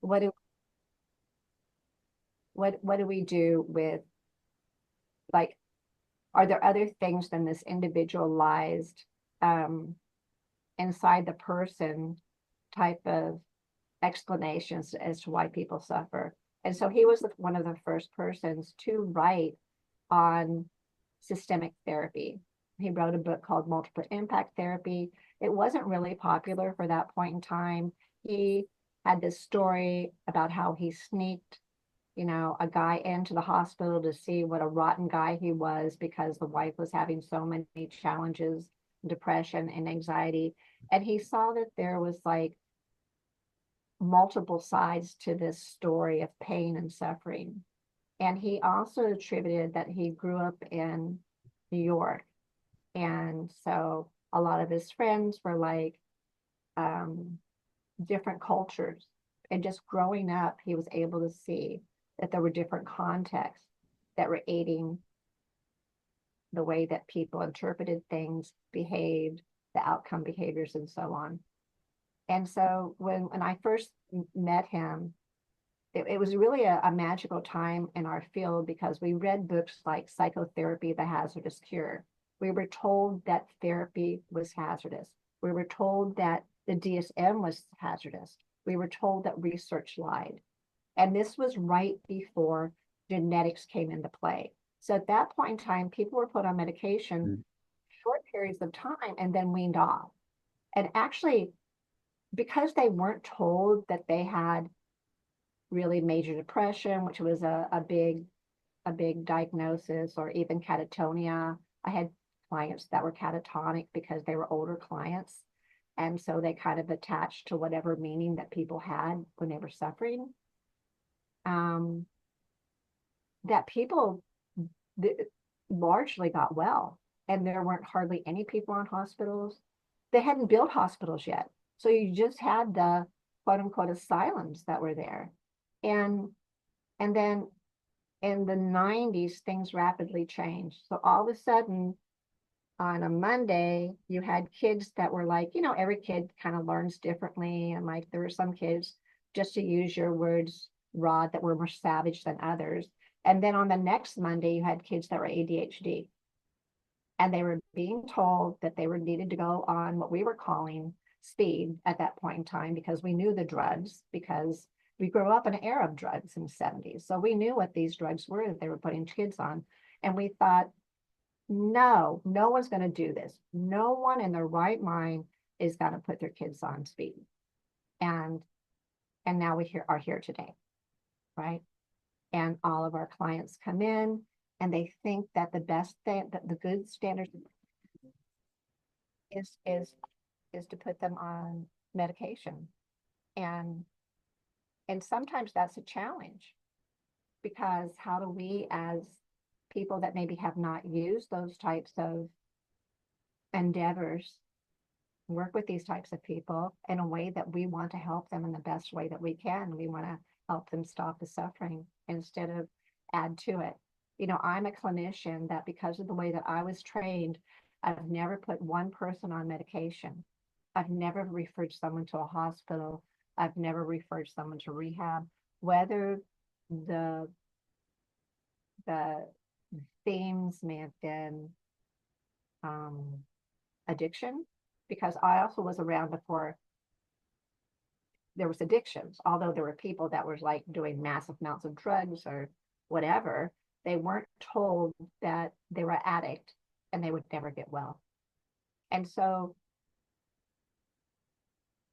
what do what do we do with, like, are there other things than this individualized um inside the person type of explanations as to why people suffer? And so he was one of the first persons to write on systemic therapy. He wrote a book called Multiple Impact Therapy. It wasn't really popular for that point in time. He had this story about how he sneaked, a guy into the hospital to see what a rotten guy he was because the wife was having so many challenges, depression and anxiety. And he saw that there was like multiple sides to this story of pain and suffering. And he also attributed that he grew up in New York. And so a lot of his friends were like different cultures. And just growing up, he was able to see that there were different contexts that were aiding the way that people interpreted things, behaved, the outcome behaviors, and so on. And so when I first met him, it was really a magical time in our field because we read books like Psychotherapy, The Hazardous Cure. We were told that therapy was hazardous. We were told that the DSM was hazardous. We were told that research lied. And this was right before genetics came into play. So at that point in time, people were put on medication short periods of time and then weaned off. And actually, because they weren't told that they had really major depression, which was a big diagnosis, or even catatonia. I had clients that were catatonic because they were older clients. And so they kind of attached to whatever meaning that people had when they were suffering. That people largely got well, and there weren't hardly any people in hospitals. They hadn't built hospitals yet. So you just had the quote unquote asylums that were there. And then in the 90s, things rapidly changed. So all of a sudden, on a Monday, you had kids that were like, every kid kind of learns differently. And like there were some kids, just to use your words, Rod, that were more savage than others. And then on the next Monday, you had kids that were ADHD. And they were being told that they were needed to go on what we were calling speed at that point in time, because we knew the drugs, because we grew up in an era of drugs in the 70s. So we knew what these drugs were that they were putting kids on. And we thought, no one's going to do this. No one in their right mind is going to put their kids on speed. And now we are here today, right? And all of our clients come in and they think that the best thing, that the good standard is to put them on medication. And sometimes that's a challenge, because how do we, as people that maybe have not used those types of endeavors, work with these types of people in a way that we want to help them in the best way that we can? We want to help them stop the suffering instead of add to it. I'm a clinician that, because of the way that I was trained, I've never put one person on medication. I've never referred someone to a hospital. I've never referred someone to rehab, whether the themes may have been addiction, because I also was around before there was addictions. Although there were people that were like doing massive amounts of drugs or whatever, they weren't told that they were an addict and they would never get well. And so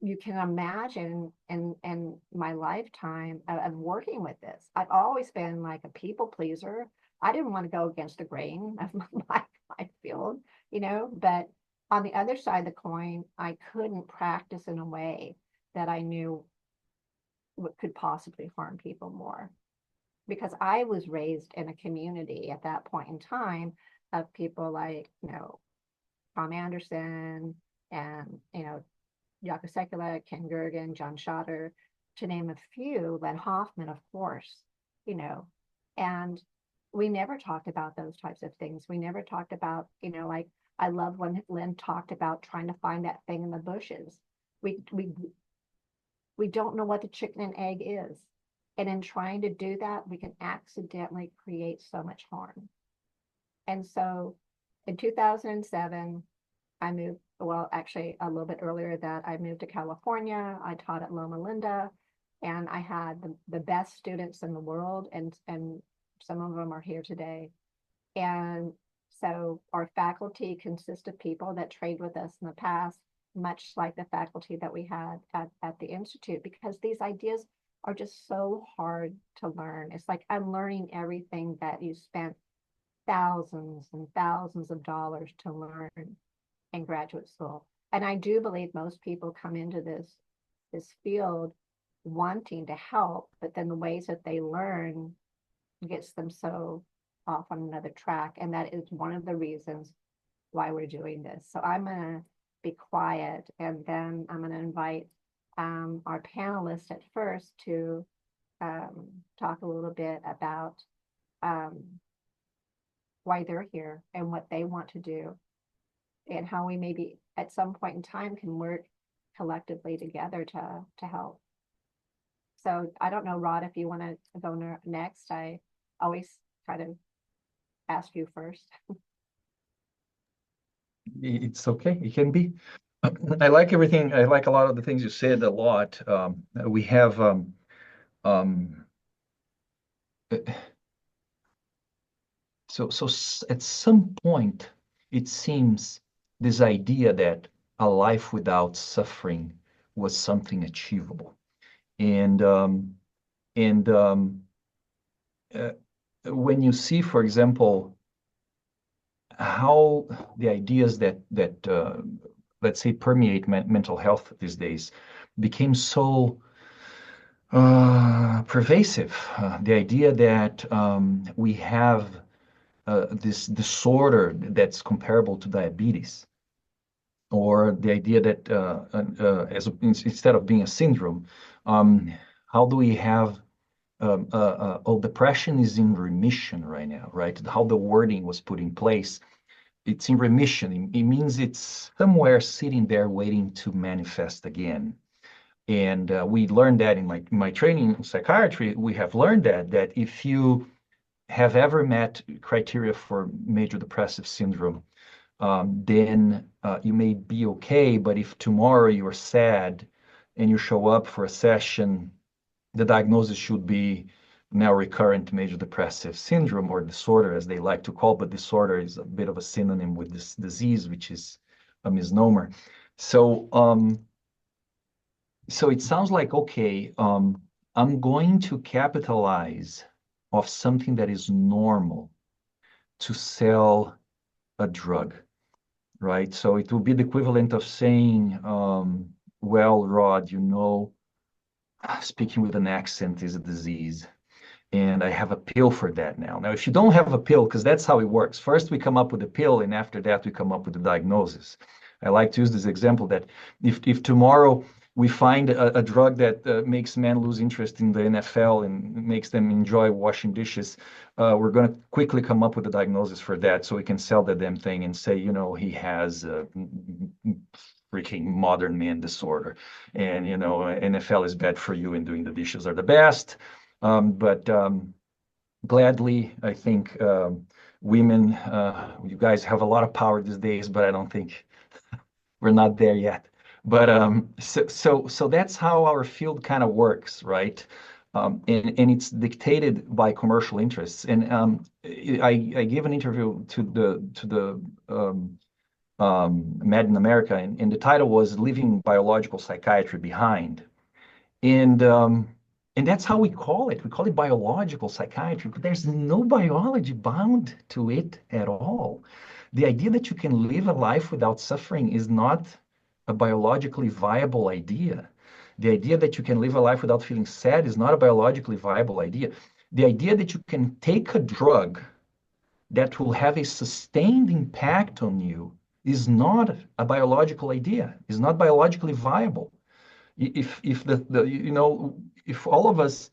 you can imagine in my lifetime of working with this, I've always been like a people pleaser. I didn't want to go against the grain of my field, but on the other side of the coin, I couldn't practice in a way that I knew what could possibly harm people more, because I was raised in a community at that point in time of people like, Tom Anderson and, Jaco Sekula, Ken Gergen, John Schotter, to name a few, Len Hoffman, of course, and we never talked about those types of things. We never talked about, like, I love when Len talked about trying to find that thing in the bushes. We we don't know what the chicken and egg is. And in trying to do that, we can accidentally create so much harm. And so in 2007, I moved, well, actually a little bit earlier that I moved to California. I taught at Loma Linda, and I had the best students in the world, and some of them are here today. And so our faculty consists of people that trained with us in the past, much like the faculty that we had at the Institute, because these ideas are just so hard to learn. It's like I'm learning everything that you spent thousands and thousands of dollars to learn in graduate school. And I do believe most people come into this field wanting to help, but then the ways that they learn gets them so off on another track. And that is one of the reasons why we're doing this. So I'm going to be quiet, and then I'm going to invite our panelists at first to talk a little bit about why they're here and what they want to do, and how we maybe at some point in time can work collectively together to help. So I don't know, Rod, if you want to go next. I always try to ask you first. It's okay. It can be. I like everything. I like a lot of the things you said a lot. We have at some point, it seems this idea that a life without suffering was something achievable, and and uh, when you see, for example, how the ideas that let's say permeate mental health these days became so pervasive. The idea that we have this disorder that's comparable to diabetes, or the idea that instead of being a syndrome, how do we have oh, depression is in remission right now, right? How the wording was put in place, it's in remission. It means it's somewhere sitting there waiting to manifest again. And we learned that in my training in psychiatry. We have learned that if you have ever met criteria for major depressive syndrome, then you may be okay. But if tomorrow you're sad and you show up for a session, the diagnosis should be now recurrent major depressive syndrome, or disorder, as they like to call, but disorder is a bit of a synonym with this disease, which is a misnomer. So it sounds like, okay, I'm going to capitalize off something that is normal to sell a drug, right? So it will be the equivalent of saying, well, Rod, speaking with an accent is a disease, and I have a pill for that now. Now, if you don't have a pill, because that's how it works. First, we come up with a pill, and after that, we come up with a diagnosis. I like to use this example that if tomorrow we find a drug that makes men lose interest in the NFL and makes them enjoy washing dishes, we're going to quickly come up with a diagnosis for that, so we can sell the damn thing and say, he has freaking modern man disorder, and NFL is bad for you and doing the dishes are the best. But gladly, I think women, you guys have a lot of power these days, but I don't think we're not there yet. But so that's how our field kind of works, right? And it's dictated by commercial interests. And I gave an interview to the Mad in America, and the title was "Leaving Biological Psychiatry Behind." And that's how we call it. We call it biological psychiatry, but there's no biology bound to it at all. The idea that you can live a life without suffering is not a biologically viable idea. The idea that you can live a life without feeling sad is not a biologically viable idea. The idea that you can take a drug that will have a sustained impact on you is not a biological idea, is not biologically viable. If if all of us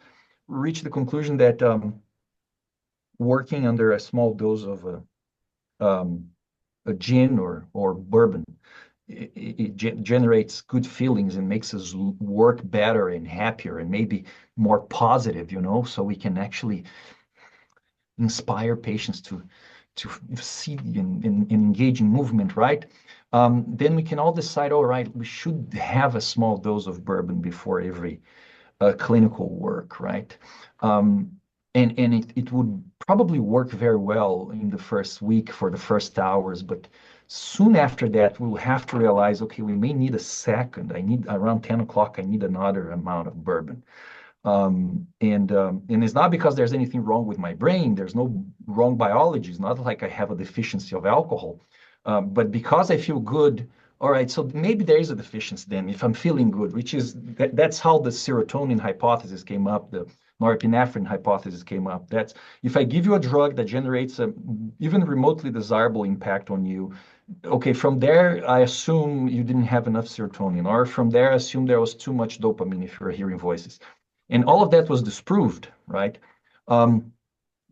reach the conclusion that working under a small dose of a gin or bourbon it generates good feelings and makes us work better and happier and maybe more positive, so we can actually inspire patients to see and engage in movement, right? Then we can all decide, all right, we should have a small dose of bourbon before every clinical work, right? Um, and it would probably work very well in the first week for the first hours, but soon after that, we'll have to realize, okay, we may need a second. I need around 10 o'clock, I need another amount of bourbon. And it's not because there's anything wrong with my brain. There's no wrong biology. It's not like I have a deficiency of alcohol, but because I feel good. All right, so maybe there is a deficiency then if I'm feeling good, which is that's how the serotonin hypothesis came up, the norepinephrine hypothesis came up. That's if I give you a drug that generates a even remotely desirable impact on you, okay, from there I assume you didn't have enough serotonin, or from there I assume there was too much dopamine if you're hearing voices. And all of that was disproved, right? Um,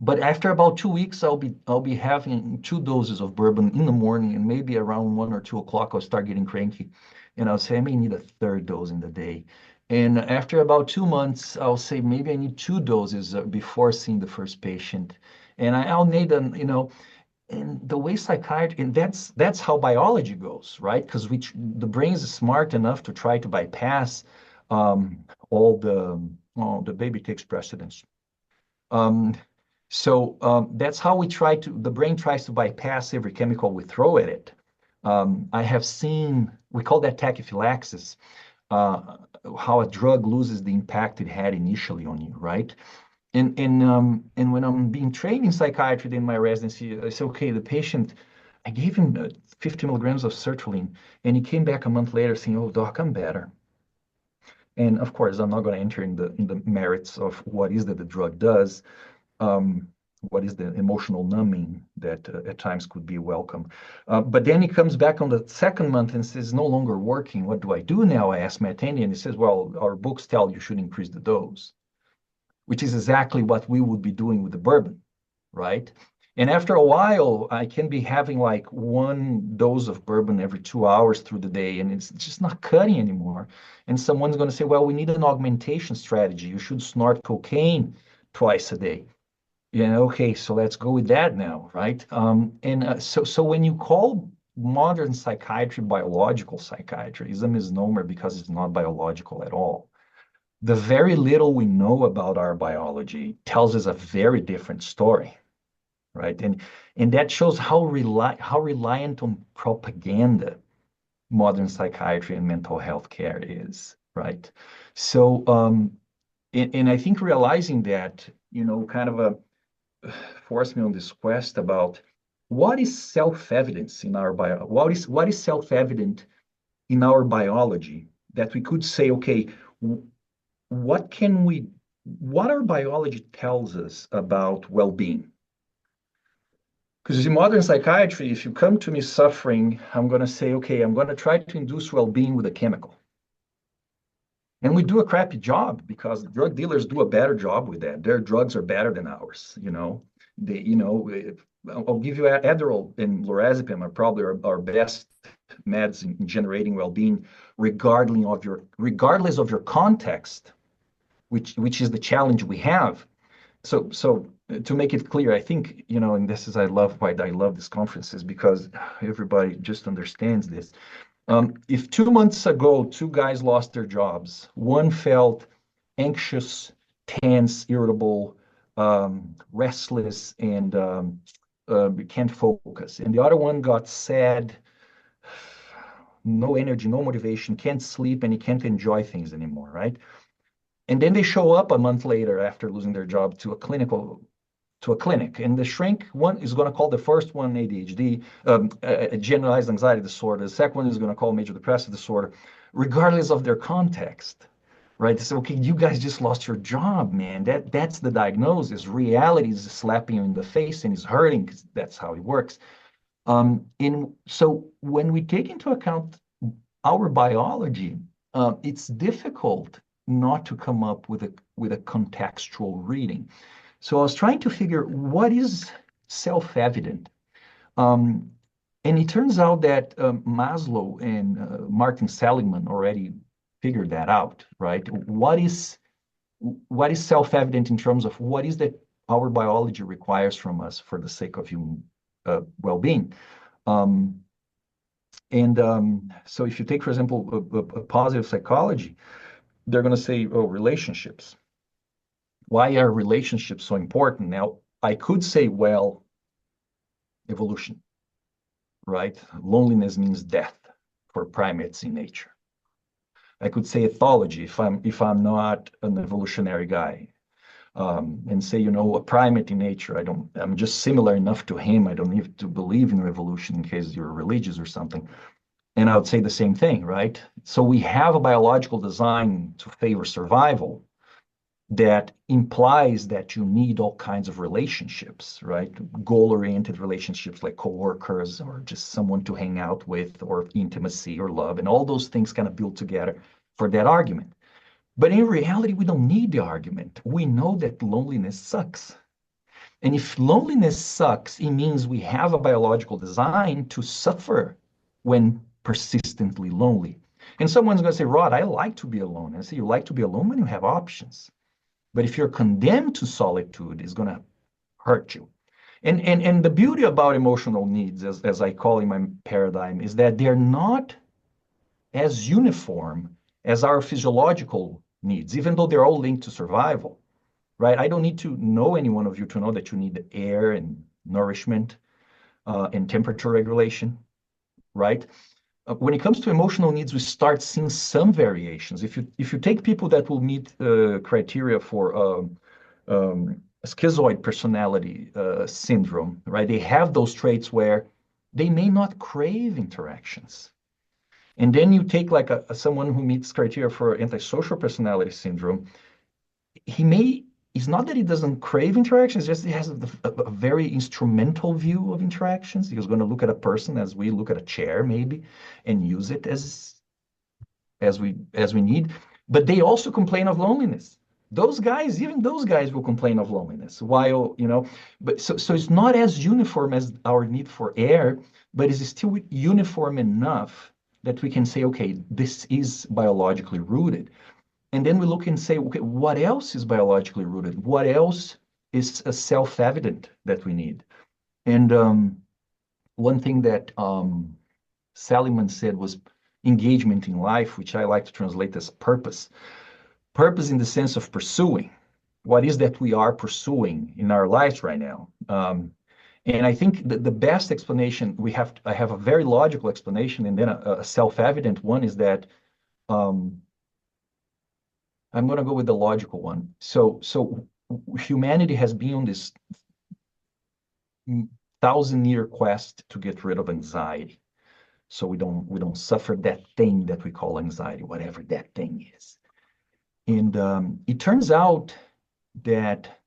but after about 2 weeks, I'll be having 2 doses of bourbon in the morning, and maybe around 1 or 2 o'clock, I'll start getting cranky, and I'll say I may need a third dose in the day. And after about 2 months, I'll say maybe I need 2 doses before seeing the first patient, and I'll need and the way psychiatry, and that's how biology goes, right? Because the brain is smart enough to try to bypass all the baby takes precedence. Um, so that's how the brain tries to bypass every chemical we throw at it. I have seen, we call that tachyphylaxis, uh, how a drug loses the impact it had initially on you, right? And when I'm being trained in psychiatry in my residency, I say, okay, the patient, I gave him 50 milligrams of sertraline, and he came back a month later saying, oh, doc, I'm better. And of course, I'm not going to enter in the merits of what is that the drug does, um, what is the emotional numbing that at times could be welcome. But then he comes back on the second month and says, no longer working. What do I do now? I ask my attending, and he says, well, our books tell you should increase the dose, which is exactly what we would be doing with the bourbon, right? And after a while, I can be having like 1 dose of bourbon every 2 hours through the day, and it's just not cutting anymore. And someone's going to say, well, we need an augmentation strategy. You should snort cocaine twice a day. Yeah, okay, so let's go with that now, right? And so when you call modern psychiatry biological psychiatry, is a misnomer because it's not biological at all. The very little we know about our biology tells us a very different story, right? And that shows how reliant on propaganda modern psychiatry and mental health care is, right? So, and I think realizing that, kind of forced me on this quest about what is self-evidence in our bio, what is self-evident in our biology that we could say, okay, what can we, what our biology tells us about well-being? Because in modern psychiatry, if you come to me suffering, I'm going to say, okay, I'm going to try to induce well-being with a chemical. And we do a crappy job because drug dealers do a better job with that. Their drugs are better than ours, I'll give you Adderall and lorazepam are probably our best meds in generating well-being, regardless of your context, which is the challenge we have. So to make it clear, I think, and this is why I love these conferences because everybody just understands this. If 2 months ago, two guys lost their jobs, one felt anxious, tense, irritable, restless, and can't focus, and the other one got sad, no energy, no motivation, can't sleep, and he can't enjoy things anymore, right? And then they show up a month later after losing their job to a clinic, and the shrink one is going to call the first one ADHD, generalized anxiety disorder. The second one is going to call major depressive disorder, regardless of their context, right? They say, okay, you guys just lost your job, man. That's the diagnosis. Reality is slapping you in the face and it's hurting because that's how it works. And so when we take into account our biology, it's difficult not to come up with a contextual reading. So I was trying to figure what is self-evident. Um, And it turns out that Maslow and Martin Seligman already figured that out, right? What is self-evident in terms of what is that our biology requires from us for the sake of human well-being. Um, so if you take, for example, a positive psychology, they're going to say, oh, relationships. Why are relationships so important? Now, I could say, well, evolution, right? Loneliness means death for primates in nature. I could say ethology if I'm not an evolutionary guy, and say, a primate in nature. I'm just similar enough to him. I don't need to believe in evolution in case you're religious or something. And I would say the same thing, right? So we have a biological design to favor survival that implies that you need all kinds of relationships, right? Goal-oriented relationships like coworkers or just someone to hang out with, or intimacy or love, and all those things kind of build together for that argument. But in reality, we don't need the argument. We know that loneliness sucks. And if loneliness sucks, it means we have a biological design to suffer when persistently lonely. And someone's going to say, Rod, I like to be alone. And I say, you like to be alone when you have options. But if you're condemned to solitude, it's going to hurt you. And the beauty about emotional needs, as I call in my paradigm, is that they're not as uniform as our physiological needs, even though they're all linked to survival, right? I don't need to know any one of you to know that you need air and nourishment and temperature regulation, right? When it comes to emotional needs, we start seeing some variations. If you take people that will meet criteria for schizoid personality syndrome, right? They have those traits where they may not crave interactions. And then you take like someone who meets criteria for antisocial personality syndrome, it's not that he doesn't crave interactions, just he has a very instrumental view of interactions. He's going to look at a person as we look at a chair, maybe, and use it as we need. But they also complain of loneliness. Even those guys will complain of loneliness. But so it's not as uniform as our need for air, but it's still uniform enough that we can say, okay, this is biologically rooted. And then we look and say, okay, what else is biologically rooted? What else is self-evident that we need? And one thing that Seligman said was engagement in life, which I like to translate as purpose. Purpose in the sense of pursuing. What is that we are pursuing in our lives right now? And I think the best explanation I have a very logical explanation, and then a self-evident one is that I'm going to go with the logical one. So humanity has been on this 1,000-year quest to get rid of anxiety, so we don't suffer that thing that we call anxiety, whatever that thing is. And it turns out that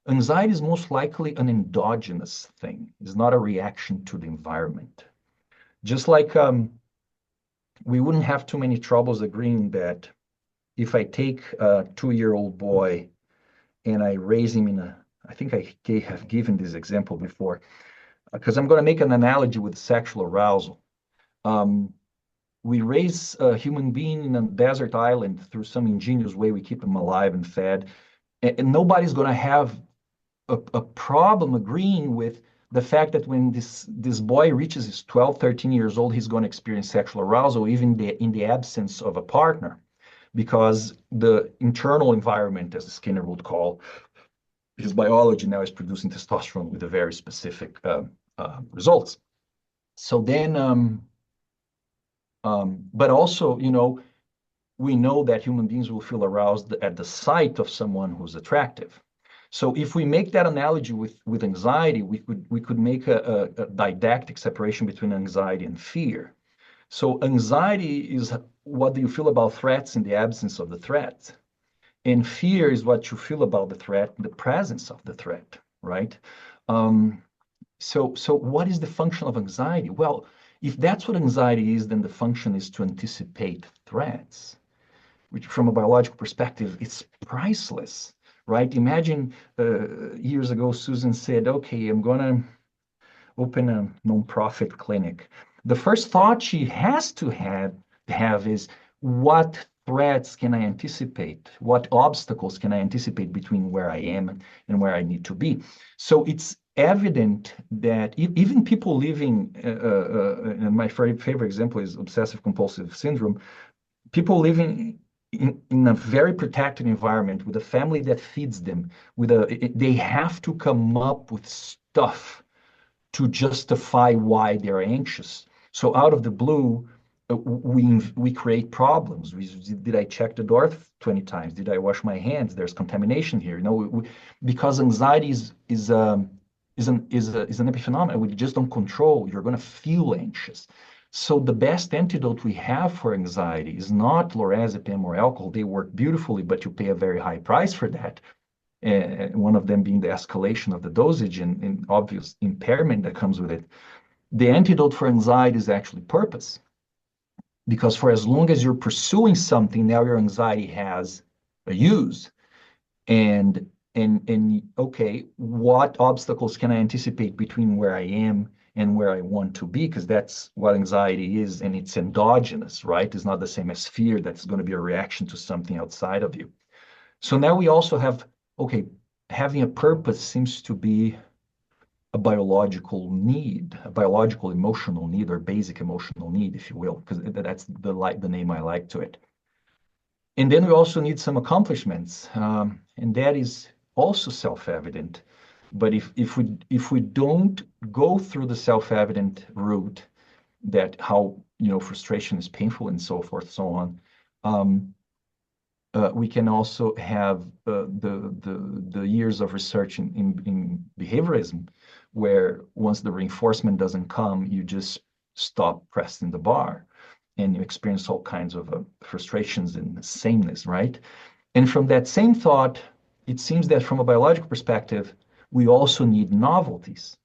anxiety is most likely an endogenous thing. It's not a reaction to the environment. Just like we wouldn't have too many troubles agreeing that if I take a 2-year-old boy and I raise him I think I have given this example before, because I'm going to make an analogy with sexual arousal. We raise a human being in a desert island through some ingenious way. We keep him alive and fed. And nobody's going to have a problem agreeing with the fact that when this boy reaches his 12, 13 years old, he's going to experience sexual arousal, even in the absence of a partner, because the internal environment, as Skinner would call his biology, now is producing testosterone with a very specific results. So then, but also, we know that human beings will feel aroused at the sight of someone who's attractive. So if we make that analogy with anxiety, we could make a didactic separation between anxiety and fear. So anxiety is what do you feel about threats in the absence of the threat. And fear is what you feel about the threat in the presence of the threat, right? So what is the function of anxiety? Well, if that's what anxiety is, then the function is to anticipate threats, which from a biological perspective, it's priceless, right? Imagine years ago, Susan said, okay, I'm going to open a nonprofit clinic, the first thought she has to have is, what threats can I anticipate? What obstacles can I anticipate between where I am and where I need to be? So it's evident that even people living, and my favorite example is obsessive compulsive syndrome, people living in a very protected environment with a family that feeds them, they have to come up with stuff to justify why they're anxious. So out of the blue, we create problems. Did I check the door 20 times? Did I wash my hands? There's contamination here. Because anxiety is an epiphenomenon we just don't control. You're going to feel anxious. So the best antidote we have for anxiety is not lorazepam or alcohol. They work beautifully, but you pay a very high price for that. One of them being the escalation of the dosage and obvious impairment that comes with it. The antidote for anxiety is actually purpose. Because for as long as you're pursuing something, now your anxiety has a use. And okay, what obstacles can I anticipate between where I am and where I want to be? Because that's what anxiety is, and it's endogenous, right? It's not the same as fear that's going to be a reaction to something outside of you. So now we also have, okay, having a purpose seems to be a biological need, a biological emotional need, or basic emotional need, if you will, because that's the name I like to it. And then we also need some accomplishments, and that is also self-evident. But if we don't go through the self-evident route, that how frustration is painful and so forth, so on, we can also have the years of research in behaviorism, where once the reinforcement doesn't come, you just stop pressing the bar, and you experience all kinds of frustrations and sameness, right? And from that same thought, it seems that from a biological perspective, we also need novelties.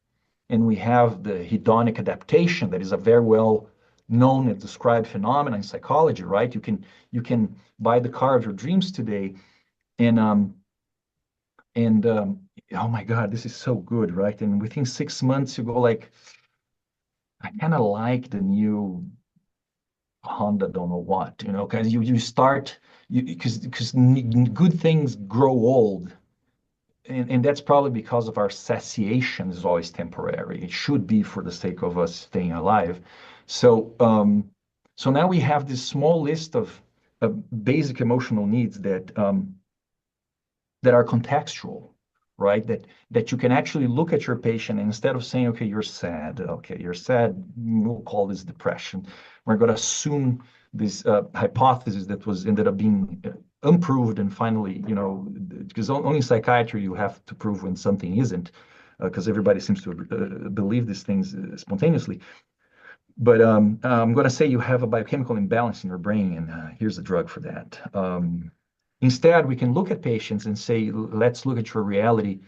And we have the hedonic adaptation that is a very well known and described phenomenon in psychology, right? You can buy the car of your dreams today, and oh my God, this is so good, right? And within 6 months, you go like, I kind of like the new Honda, don't know what, because you start, because good things grow old. And that's probably because of our cessation is always temporary. It should be for the sake of us staying alive. So now we have this small list of basic emotional needs that are contextual, right? That you can actually look at your patient, and instead of saying, okay, you're sad, we'll call this depression. We're going to assume this hypothesis that ended up being unproved, and finally, because only in psychiatry you have to prove when something isn't, because everybody seems to believe these things spontaneously. But I'm going to say you have a biochemical imbalance in your brain, and here's a drug for that. Instead, we can look at patients and say, let's look at your reality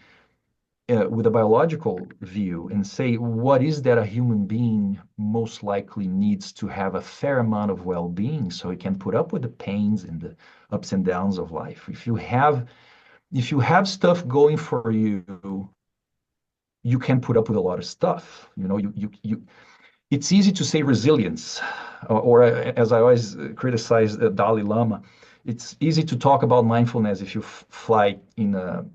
with a biological view and say, what is that a human being most likely needs to have a fair amount of well-being so he can put up with the pains and the ups and downs of life. If you have stuff going for you, you can put up with a lot of stuff. It's easy to say resilience, or as I always criticize Dalai Lama, it's easy to talk about mindfulness if you fly in a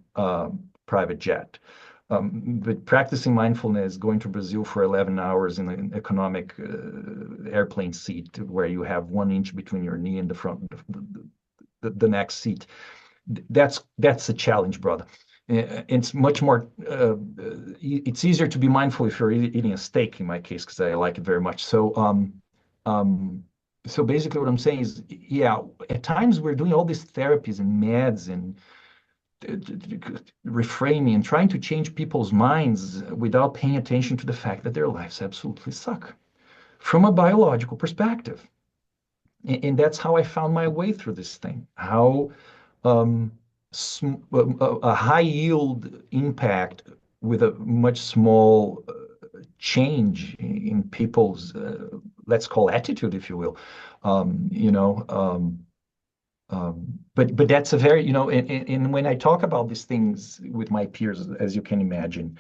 private jet. But practicing mindfulness, going to Brazil for 11 hours in an economic airplane seat where you have 1 inch between your knee and the front, the next seat, that's a challenge, brother. It's much more, it's easier to be mindful if you're eating a steak in my case, because I like it very much. So basically what I'm saying is, yeah, at times we're doing all these therapies and meds and reframing and trying to change people's minds without paying attention to the fact that their lives absolutely suck from a biological perspective. And that's how I found my way through this thing, how a high yield impact with a much small change in people's, let's call attitude, if you will. But that's a very, and when I talk about these things with my peers, as you can imagine,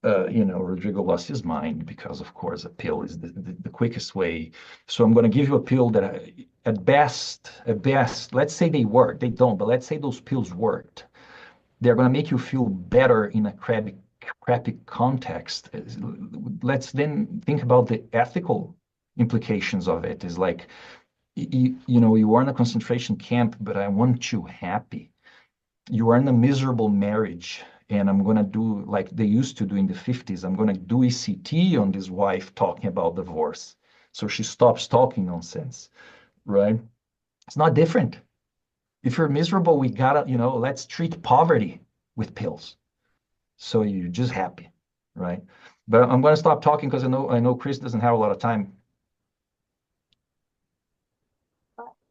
Rodrigo lost his mind because, of course, a pill is the quickest way. So I'm going to give you a pill that, at best, let's say they work. They don't, but let's say those pills worked. They're going to make you feel better in a crappy context. Let's then think about the ethical implications of it. Is like, you are in a concentration camp, but I want you happy. You are in a miserable marriage, and I'm going to do like they used to do in the 50s. I'm going to do ECT on this wife talking about divorce. So she stops talking nonsense, right? It's not different. If you're miserable, we gotta, let's treat poverty with pills. So you're just happy, right? But I'm going to stop talking because I know Chris doesn't have a lot of time.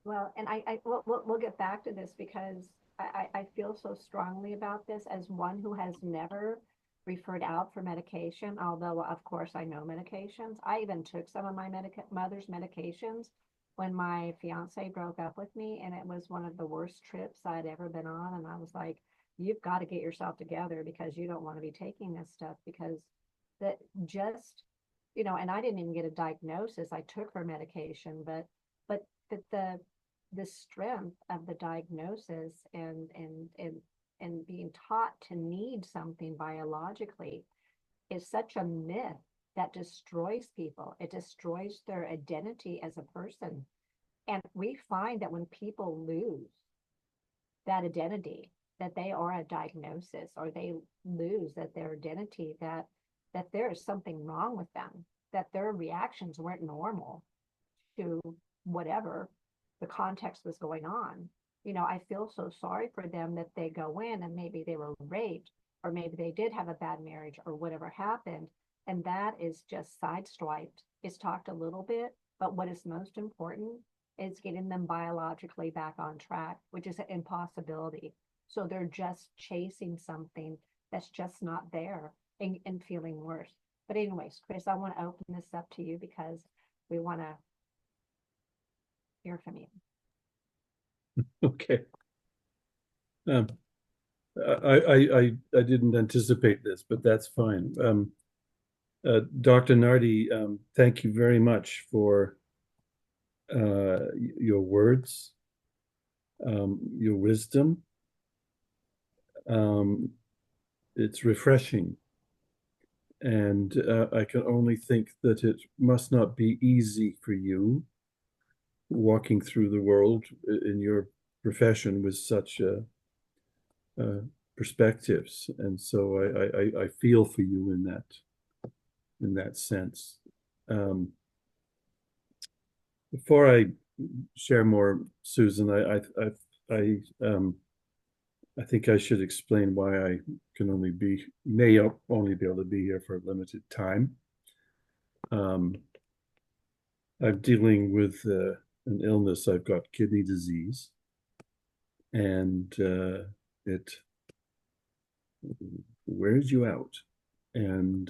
Well, and we'll get back to this because I feel so strongly about this as one who has never referred out for medication, although of course I know medications. I even took some of my mother's medications when my fiance broke up with me, and it was one of the worst trips I'd ever been on. And I was like, you've got to get yourself together because you don't want to be taking this stuff because that just, and I didn't even get a diagnosis. I took her medication, but the strength of the diagnosis and being taught to need something biologically is such a myth that destroys people. It destroys their identity as a person. And we find that when people lose that identity, that they are a diagnosis, or they lose that their identity, that there is something wrong with them, that their reactions weren't normal to whatever the context was going on. I feel so sorry for them that they go in and maybe they were raped, or maybe they did have a bad marriage, or whatever happened. And that is just sideswiped. It's talked a little bit, but what is most important is getting them biologically back on track, which is an impossibility. So they're just chasing something that's just not there, and feeling worse. But anyways, Chris, I want to open this up to you because we want to hear from you. Okay. Um, I didn't anticipate this, but that's fine. Dr. Nardi, thank you very much for your words, your wisdom. It's refreshing. And I can only think that it must not be easy for you walking through the world in your profession with such perspectives. And so I feel for you in that sense. Before I share more, Susan, I think I should explain why I may only be able to be here for a limited time. I'm dealing with an illness. I've got kidney disease, and it wears you out and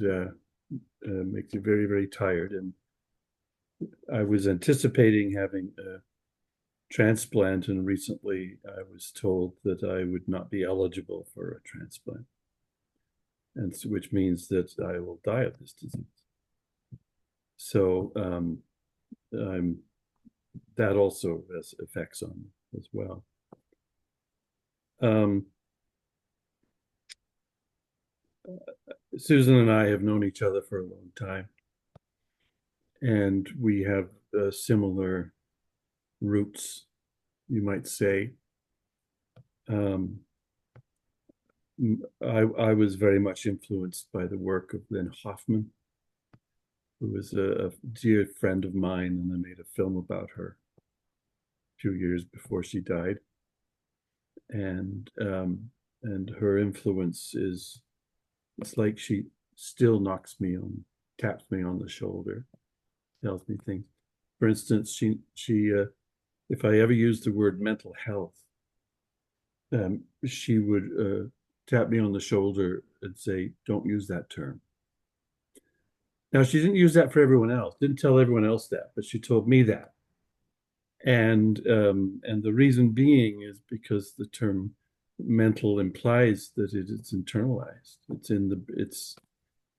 makes you very, very tired. And I was anticipating having a transplant, and recently I was told that I would not be eligible for a transplant, and so, which means that I will die of this disease. So that also has effects on me as well. Susan and I have known each other for a long time, and we have similar roots, you might say. I was very much influenced by the work of Lynn Hoffman, who was a dear friend of mine, and I made a film about her a few years before she died. And her influence it's like she still taps me on the shoulder, tells me things. For instance, she if I ever used the word mental health, she would tap me on the shoulder and say, "Don't use that term." Now, she didn't use that for everyone else, didn't tell everyone else that, but she told me that. And the reason being is because the term mental implies that it's internalized.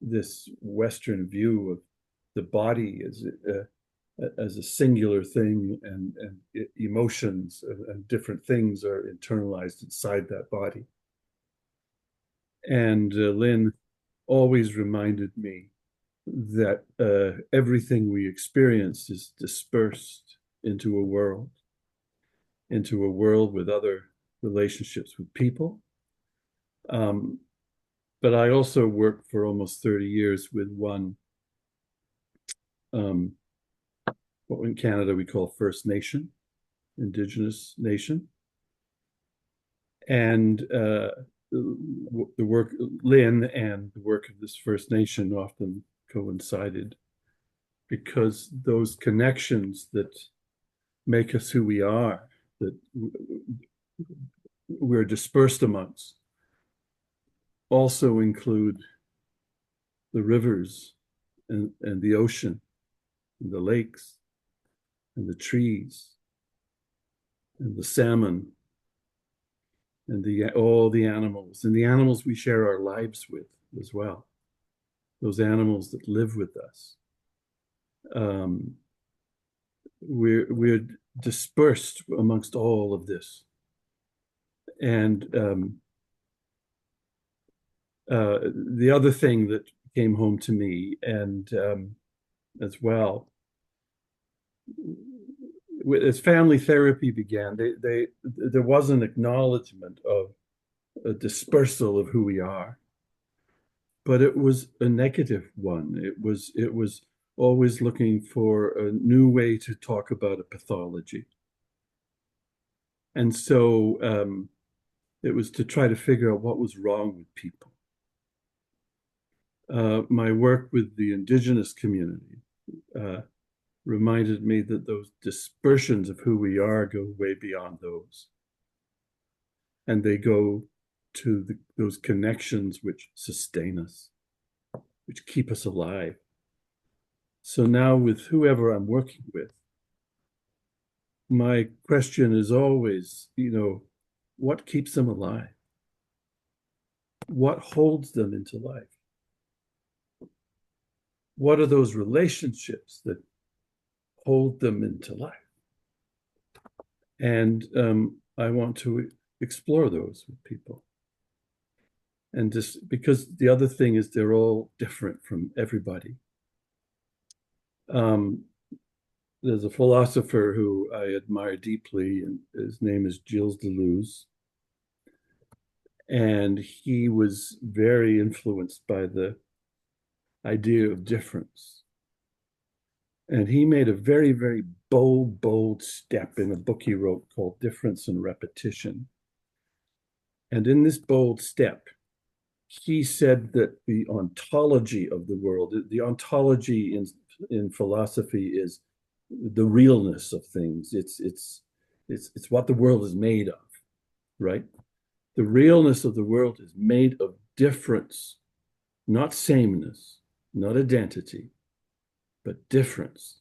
this Western view of the body as a singular thing, and emotions and different things are internalized inside that body. And Lynn always reminded me that everything we experience is dispersed into a world with other relationships with people. But I also worked for almost 30 years with one, what in Canada we call First Nation, Indigenous nation. And the work, Lynn and the work of this First Nation often coincided, because those connections that make us who we are, that we're dispersed amongst, also include the rivers and the ocean and the lakes and the trees and the salmon and all the animals, and the animals we share our lives with as well, those animals that live with us. We're dispersed amongst all of this. And the other thing that came home to me, and as well, as family therapy began, there was an acknowledgement of a dispersal of who we are, but it was a negative one. It was always looking for a new way to talk about a pathology. And so it was to try to figure out what was wrong with people. My work with the Indigenous community reminded me that those dispersions of who we are go way beyond those. And they go to those connections which sustain us, which keep us alive. So now with whoever I'm working with, my question is always, what keeps them alive? What holds them into life? What are those relationships that hold them into life? And I want to explore those with people. And just because the other thing is they're all different from everybody. There's a philosopher who I admire deeply, and his name is Gilles Deleuze. And he was very influenced by the idea of difference. And he made a very, very bold step in a book he wrote called Difference and Repetition. And in this bold step, he said that the ontology of the world, the ontology in philosophy is the realness of things. It's what the world is made of, right? The realness of the world is made of difference, not sameness, not identity, but difference.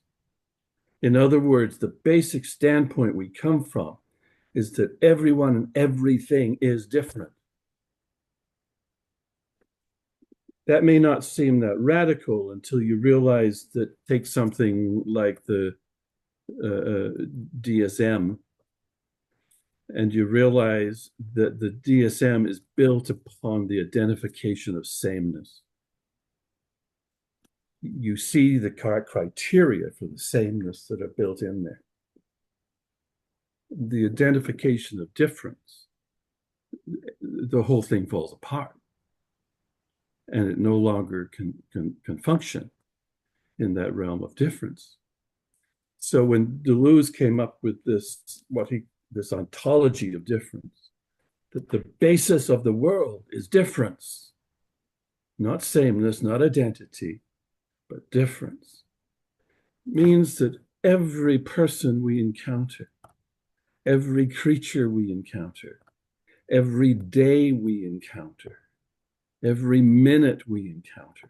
In other words, the basic standpoint we come from is that everyone and everything is different. That may not seem that radical until you realize that, take something like the DSM, and you realize that the DSM is built upon the identification of sameness. You see the criteria for the sameness that are built in there. The identification of difference, the whole thing falls apart. And it no longer can function in that realm of difference. So when Deleuze came up with this ontology of difference, that the basis of the world is difference, not sameness, not identity, but difference, means that every person we encounter, every creature we encounter, every day we encounter, every minute we encounter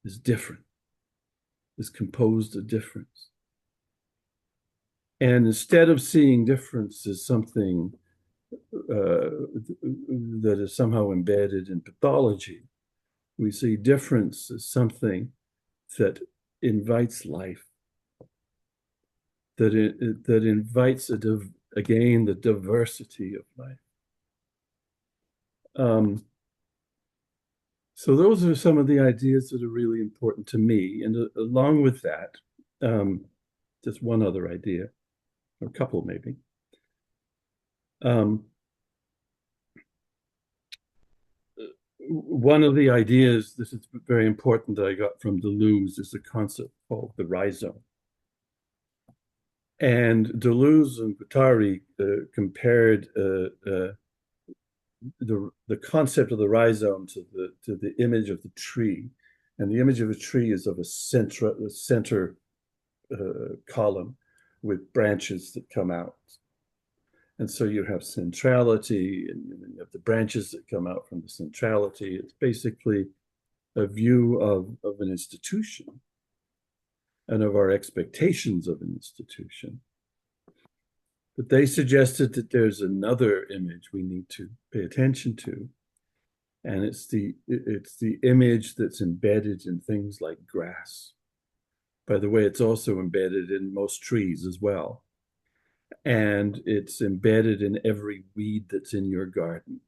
is different, is composed of difference. And instead of seeing difference as something that is somehow embedded in pathology, We see difference as something that invites life, that invites again the diversity of life. So those are some of the ideas that are really important to me. And along with that, just one other idea, or a couple maybe. One of the ideas, this is very important, that I got from Deleuze, is a concept called the rhizome. And Deleuze and Guattari compared the concept of the rhizome to the image of the tree, and the image of a tree is of a center column with branches that come out, and so you have centrality, and you have the branches that come out from the centrality. It's basically a view of an institution and of our expectations of an institution. But they suggested that there's another image we need to pay attention to, and it's the image that's embedded in things like grass. By the way, it's also embedded in most trees as well, and it's embedded in every weed that's in your garden.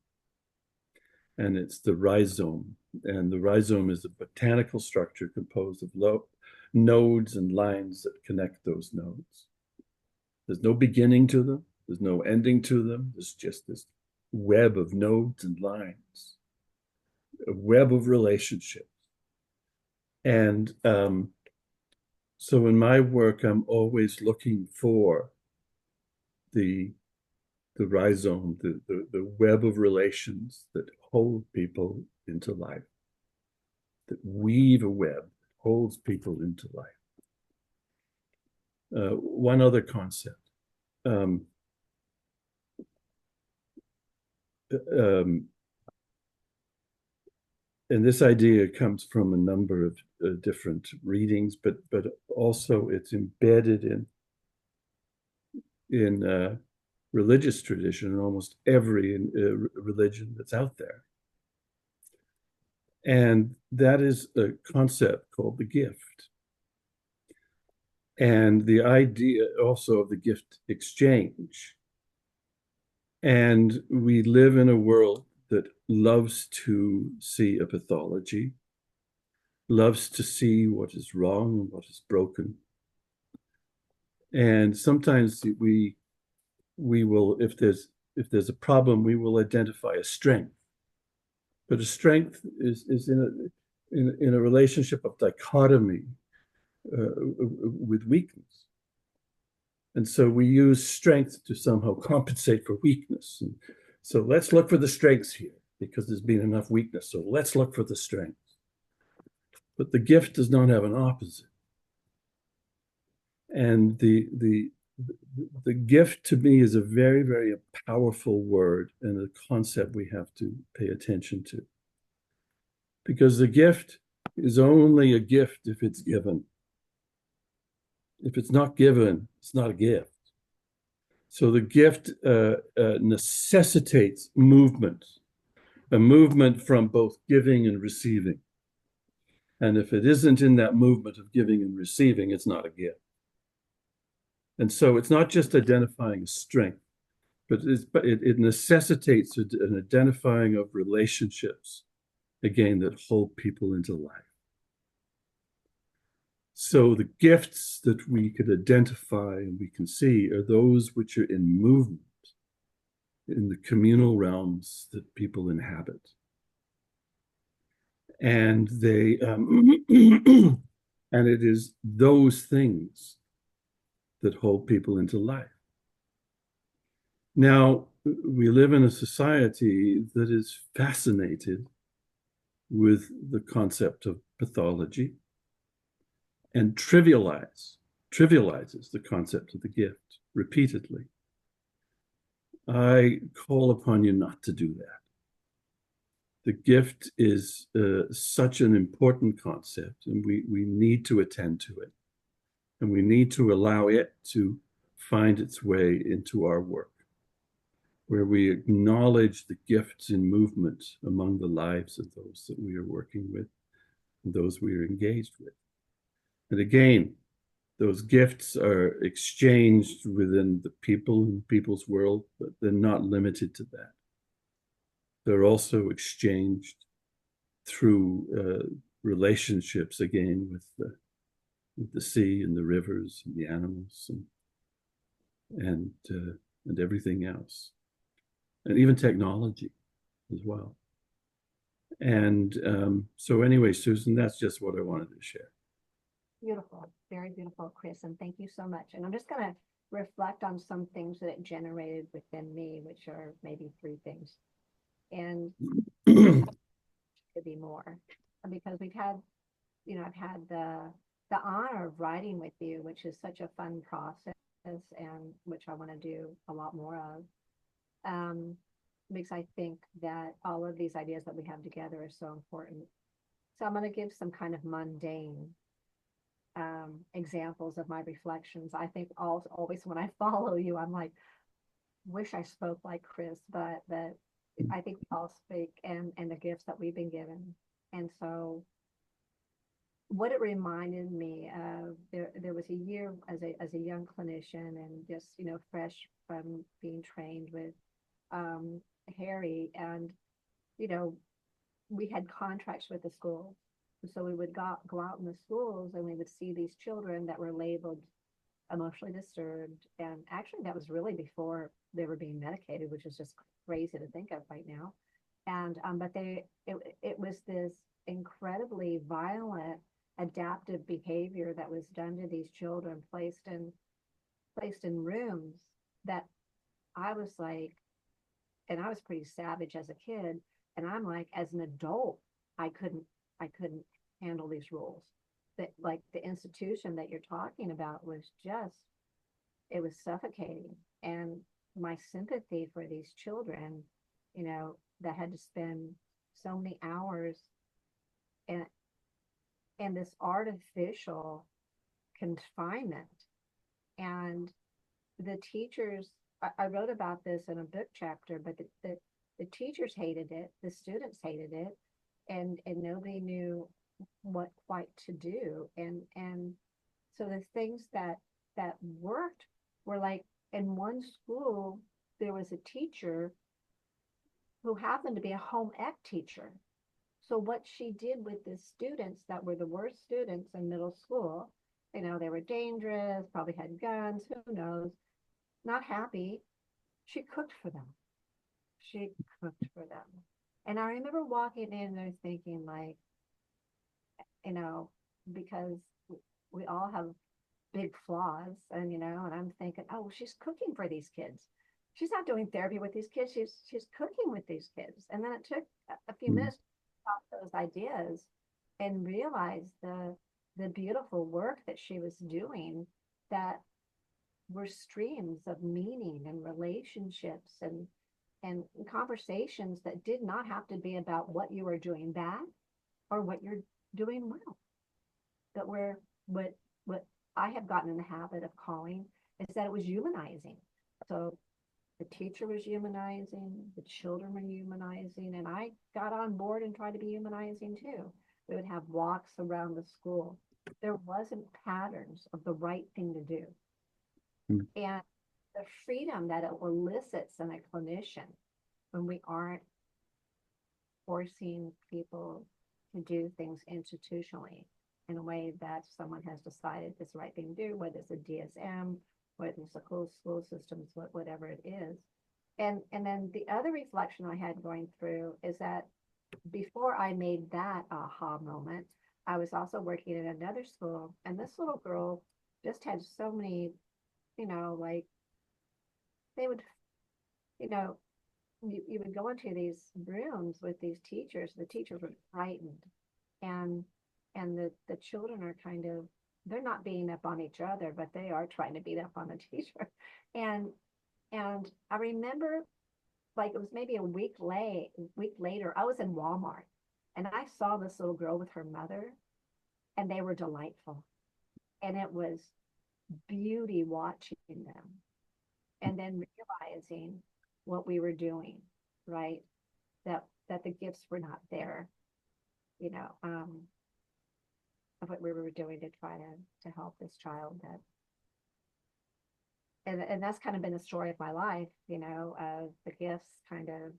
And it's the rhizome, and the rhizome is a botanical structure composed of nodes and lines that connect those nodes. There's no beginning to them. There's no ending to them. There's just this web of nodes and lines, a web of relationships. And so in my work, I'm always looking for the rhizome, the web of relations that hold people into life, that weave a web that holds people into life. One other concept. And this idea comes from a number of different readings, but also it's embedded in religious tradition in almost every religion that's out there. And that is a concept called the gift. And the idea also of the gift exchange. And we live in a world that loves to see a pathology, loves to see what is wrong and what is broken. And sometimes we will, if there's a problem, we will identify a strength. But a strength is in a relationship of dichotomy with weakness. And so we use strength to somehow compensate for weakness. And so let's look for the strengths here because there's been enough weakness. So let's look for the strengths. But the gift does not have an opposite. And the gift to me is a very, very powerful word and a concept we have to pay attention to. Because the gift is only a gift if it's given. If it's not given, it's not a gift. So the gift necessitates movement, a movement from both giving and receiving. And if it isn't in that movement of giving and receiving, it's not a gift. And so it's not just identifying a strength, but it necessitates an identifying of relationships, again, that hold people into life. So the gifts that we could identify and we can see are those which are in movement, in the communal realms that people inhabit. And they, and it is those things that hold people into life. Now, we live in a society that is fascinated with the concept of pathology and trivializes the concept of the gift repeatedly. I call upon you not to do that. The gift is such an important concept, and we need to attend to it. And we need to allow it to find its way into our work. where we acknowledge the gifts and movements among the lives of those that we are working with and those we are engaged with. And again, those gifts are exchanged within the people in people's world, but they're not limited to that. They're also exchanged through relationships, again, with the sea and the rivers and the animals and everything else, and even technology as well. And so anyway, Susan, that's just what I wanted to share. Beautiful, very beautiful, Chris, and thank you so much. And I'm just going to reflect on some things that it generated within me, which are maybe 3 things. And could be more, because we've had, I've had the honor of writing with you, which is such a fun process, and which I want to do a lot more of. Because I think that all of these ideas that we have together are so important. So I'm going to give some kind of mundane examples of my reflections. I think always when I follow you, I'm like, wish I spoke like Chris, but I think we all speak and the gifts that we've been given. And so what it reminded me of, there was a year as a young clinician, and just, fresh from being trained with Harry, and, we had contracts with the schools. So we would go out in the schools and we would see these children that were labeled emotionally disturbed. And actually that was really before they were being medicated, which is just crazy to think of right now. And but it was this incredibly violent adaptive behavior that was done to these children, placed in rooms that I was like, and I was pretty savage as a kid, and I'm like, as an adult, I couldn't handle these rules. That, like, the institution that you're talking about was just, it was suffocating. And my sympathy for these children, that had to spend so many hours and this artificial confinement. And the teachers, I wrote about this in a book chapter, but the teachers hated it, the students hated it, and nobody knew what quite to do. And so the things that worked were, like, in one school, there was a teacher who happened to be a home ec teacher. So what she did with the students that were the worst students in middle school, they were dangerous, probably had guns, who knows, not happy, she cooked for them. She cooked for them. And I remember walking in there thinking, like, because we all have big flaws, and and I'm thinking, oh, she's cooking for these kids. She's not doing therapy with these kids. She's cooking with these kids. And then it took a few minutes to talk those ideas and realize the beautiful work that she was doing, that were streams of meaning and relationships and conversations that did not have to be about what you were doing bad or what you're doing well. That were what I have gotten in the habit of calling is that it was humanizing. So the teacher was humanizing, the children were humanizing, and I got on board and tried to be humanizing too. We would have walks around the school. There wasn't patterns of the right thing to do. And the freedom that it elicits in a clinician when we aren't forcing people to do things institutionally in a way that someone has decided is the right thing to do, whether it's a DSM, whether it's a closed school systems, whatever it is. And then the other reflection I had going through is that before I made that aha moment, I was also working in another school, and this little girl just had so many, like, they would, you would go into these rooms with these teachers. The teachers were frightened, and the children are kind of, they're not beating up on each other, but they are trying to beat up on the teacher. And I remember, like, it was maybe a week later, I was in Walmart, and I saw this little girl with her mother, and they were delightful. And it was beauty watching them. And then realizing what we were doing, right? That the gifts were not there, of what we were doing to try to help this child. And that's kind of been the story of my life, of the gifts kind of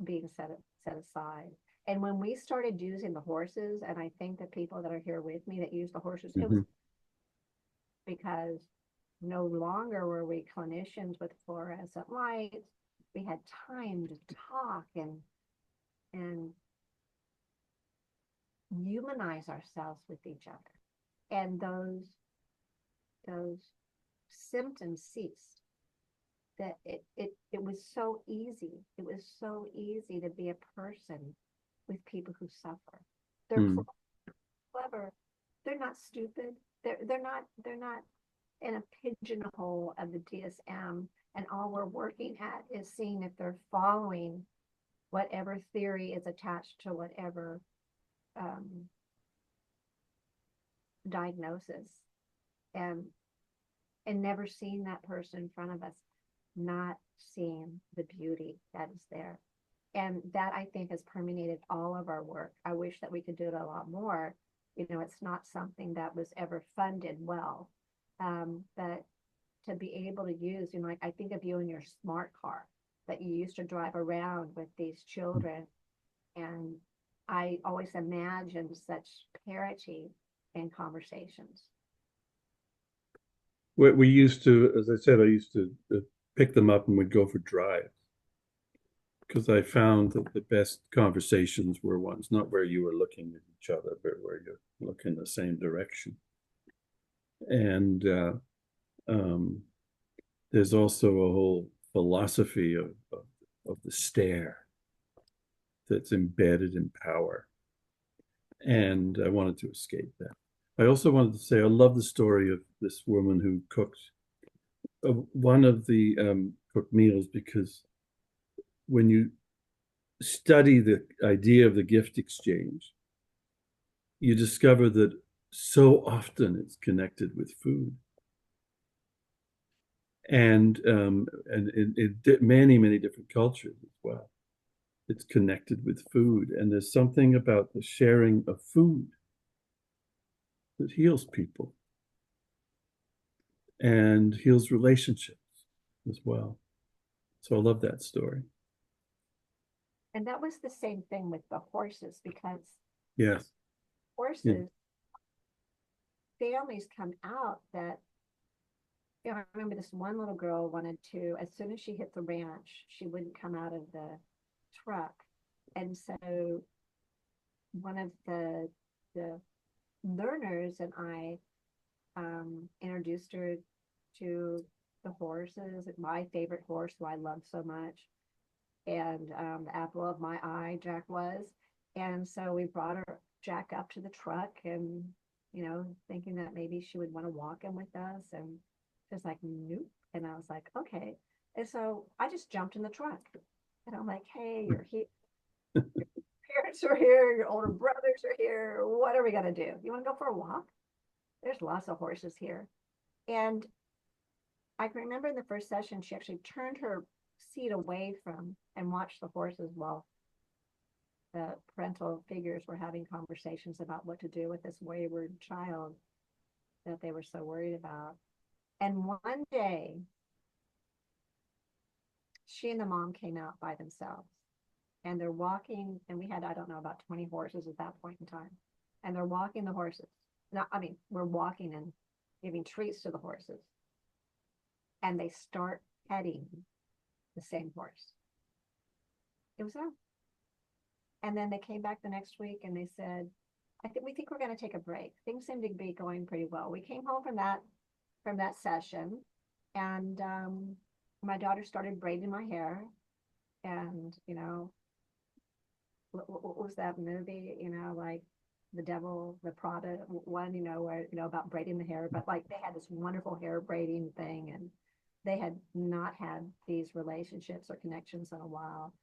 being set aside. And when we started using the horses, and I think the people that are here with me that use the horses, it was because no longer were we clinicians with fluorescent lights. We had time to talk and humanize ourselves with each other. And those symptoms ceased. That it was so easy. It was so easy to be a person with people who suffer. They're clever. They're not stupid. They're not in a pigeonhole of the DSM, and all we're working at is seeing if they're following whatever theory is attached to whatever diagnosis, and never seeing that person in front of us, not seeing the beauty that is there. And that, I think, has permeated all of our work. I wish that we could do it a lot more. It's not something that was ever funded well. But to be able to use, like I think of you in your smart car that you used to drive around with these children. And I always imagined such parity in conversations. We used to, as I said, I used to pick them up and we'd go for drives, because I found that the best conversations were ones not where you were looking at each other, but where you look in the same direction. And there's also a whole philosophy of the stare that's embedded in power. And I wanted to escape that. I also wanted to say I love the story of this woman who cooked one of the cooked meals, because when you study the idea of the gift exchange, you discover that so often it's connected with food. And in many different cultures as well, it's connected with food. And there's something about the sharing of food that heals people and heals relationships as well. So I love that story. And that was the same thing with the horses, because Yes. horses, families come out that, I remember this one little girl wanted to, as soon as she hit the ranch, she wouldn't come out of the truck. And so one of the learners and I introduced her to the horses, my favorite horse who I love so much, and the apple of my eye, Jack was. And so we brought Jack up to the truck, and thinking that maybe she would want to walk him with us, and just like, nope. And I was like, okay. And so I just jumped in the truck, and I'm like, hey, you're here. Your parents are here. Your older brothers are here. What are we gonna do? You want to go for a walk? There's lots of horses here. And I can remember in the first session, she actually turned her seat away from and watched the horses while the parental figures were having conversations about what to do with this wayward child that they were so worried about. And one day, she and the mom came out by themselves, and they're walking, and we had, I don't know, about 20 horses at that point in time. And they're walking the horses. We're walking and giving treats to the horses. And they start petting the same horse. It was them. And then they came back the next week and they said, we think we're going to take a break. Things seem to be going pretty well. We came home from that session, and my daughter started braiding my hair. And what was that movie? Like the devil, the Prada one, where about braiding the hair. But like they had this wonderful hair braiding thing, and they had not had these relationships or connections in a while.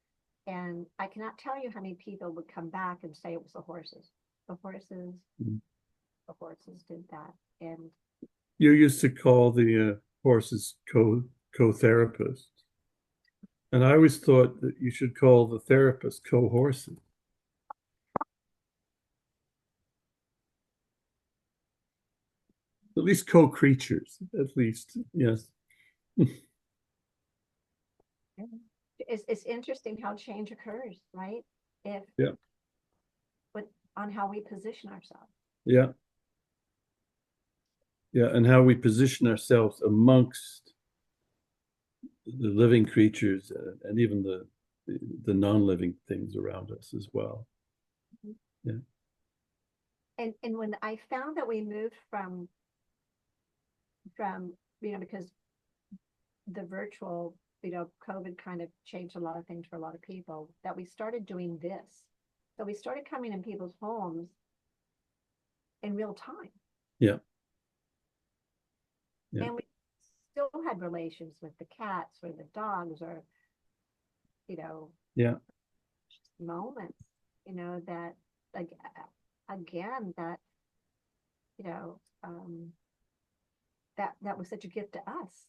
And I cannot tell you how many people would come back and say it was the horses. The horses did that. And you used to call the horses co-therapists. And I always thought that you should call the therapist coercive. At least co-creatures, at least, yes. It's interesting how change occurs, right? If Yeah, but on how we position ourselves. yeah, yeah. And how we position ourselves amongst the living creatures and even the non-living things around us as well. Yeah, And when I found that we moved from because the virtual, COVID kind of changed a lot of things for a lot of people, that we started doing this. So we started coming in people's homes in real time. yeah, yeah, And we still had relations with the cats or the dogs or, you know, yeah, just moments, that like again, that, you know, that was such a gift to us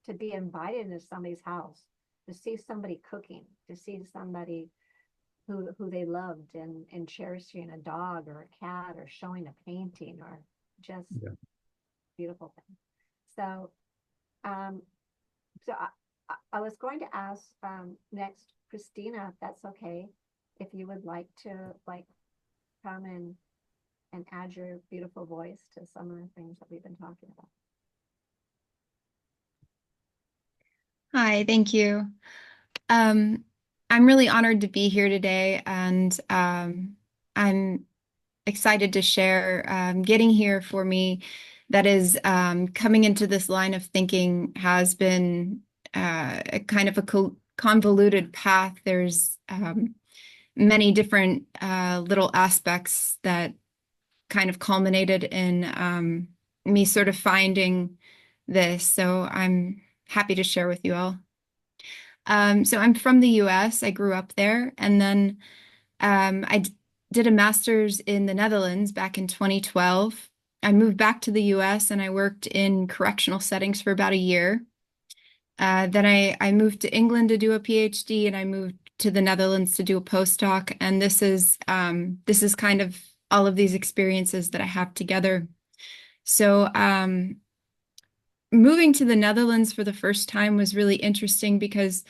to be invited into somebody's house, to see somebody cooking, to see somebody who they loved and cherishing a dog or a cat or showing a painting or just yeah. beautiful thing. So, um, I was going to ask next Christina, if that's okay, if you would like to come and add your beautiful voice to some of the things that we've been talking about. Hi, thank you. I'm really honored to be here today, and I'm excited to share. Getting here for me, that is, coming into this line of thinking has been a kind of a convoluted path. There's many different little aspects that kind of culminated in me sort of finding this. So I'm happy to share with you all. So I'm from the US. I grew up there, and then I did a master's in the Netherlands back in 2012. I moved back to the US and I worked in correctional settings for about a year. Then I moved to England to do a PhD, and I moved to the Netherlands to do a postdoc. And this is kind of all of these experiences that I have together. So moving to the Netherlands for the first time was really interesting because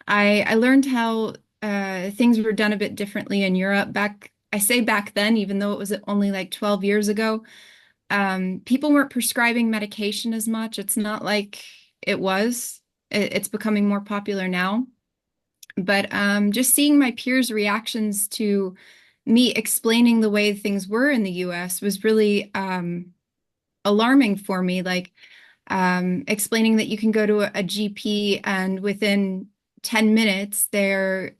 I learned how things were done a bit differently in Europe. I say back then, even though it was only like 12 years ago, people weren't prescribing medication as much. It's not like it was. It's becoming more popular now. But just seeing my peers' reactions to me explaining the way things were in the US was really alarming for me. Like, explaining that you can go to a GP and within 10 minutes they're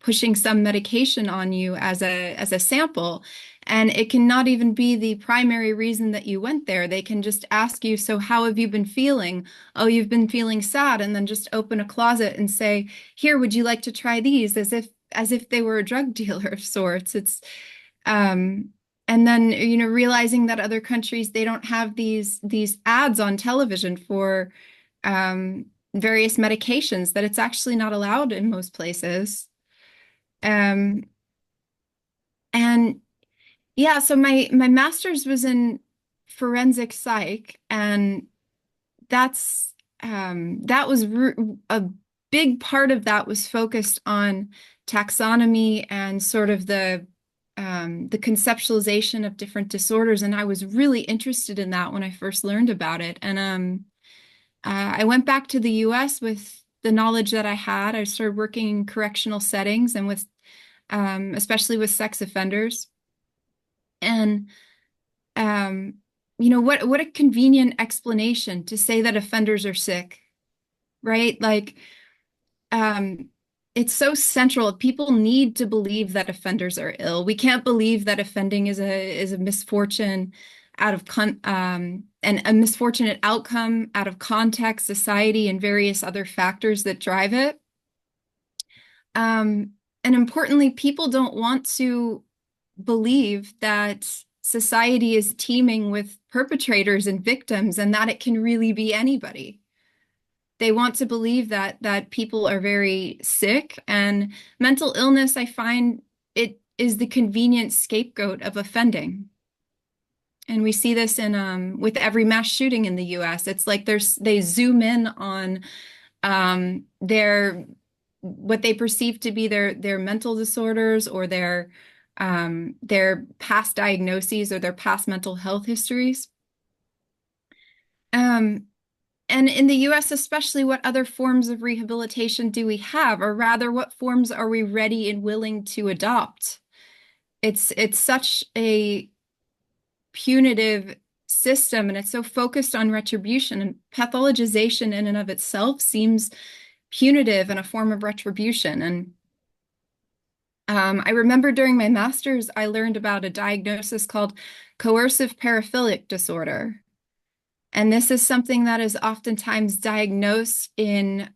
pushing some medication on you as a sample, and it can not even be the primary reason that you went there. They can just ask you, so how have you been feeling? Oh, you've been feeling sad, and then just open a closet and say, here, would you like to try these, as if they were a drug dealer of sorts. It's and then, realizing that other countries, they don't have these ads on television for various medications, that it's actually not allowed in most places. And yeah, so my master's was in forensic psych, and that was a big part of that was focused on taxonomy and sort of the conceptualization of different disorders. And I was really interested in that when I first learned about it. And I went back to the US with the knowledge that I had. I started working in correctional settings and with especially with sex offenders. And what a convenient explanation to say that offenders are sick, right? Like, it's so central. People need to believe that offenders are ill. We can't believe that offending is a misfortune and a misfortunate outcome out of context, society, and various other factors that drive it. And importantly, people don't want to believe that society is teeming with perpetrators and victims, and that it can really be anybody. They want to believe that people are very sick, and mental illness, I find it is the convenient scapegoat of offending. And we see this in with every mass shooting in the US. It's like they zoom in on their what they perceive to be their mental disorders, or their past diagnoses, or their past mental health histories. And in the US especially, what other forms of rehabilitation do we have? Or rather, what forms are we ready and willing to adopt? It's such a punitive system, and it's so focused on retribution, and pathologization in and of itself seems punitive and a form of retribution. And I remember during my master's, I learned about a diagnosis called coercive paraphilic disorder. And this is something that is oftentimes diagnosed in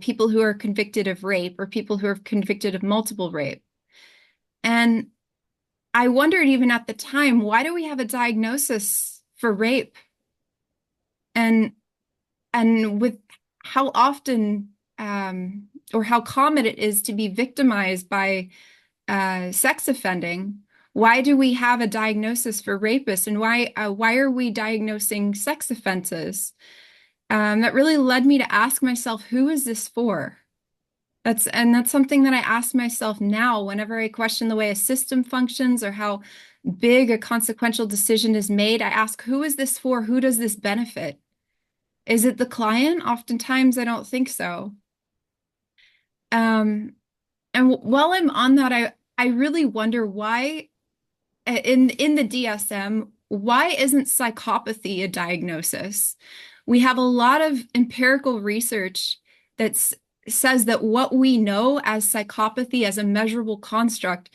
people who are convicted of rape, or people who are convicted of multiple rape. And I wondered even at the time, why do we have a diagnosis for rape? And with how often or how common it is to be victimized by sex offending, why do we have a diagnosis for rapists, and why are we diagnosing sex offenses? That really led me to ask myself, who is this for? That's something that I ask myself now whenever I question the way a system functions, or how big a consequential decision is made. I ask, who is this for? Who does this benefit? Is it the client? Oftentimes, I don't think so. And while I'm on that, I really wonder why in the DSM, why isn't psychopathy a diagnosis? We have a lot of empirical research that says that what we know as psychopathy, as a measurable construct,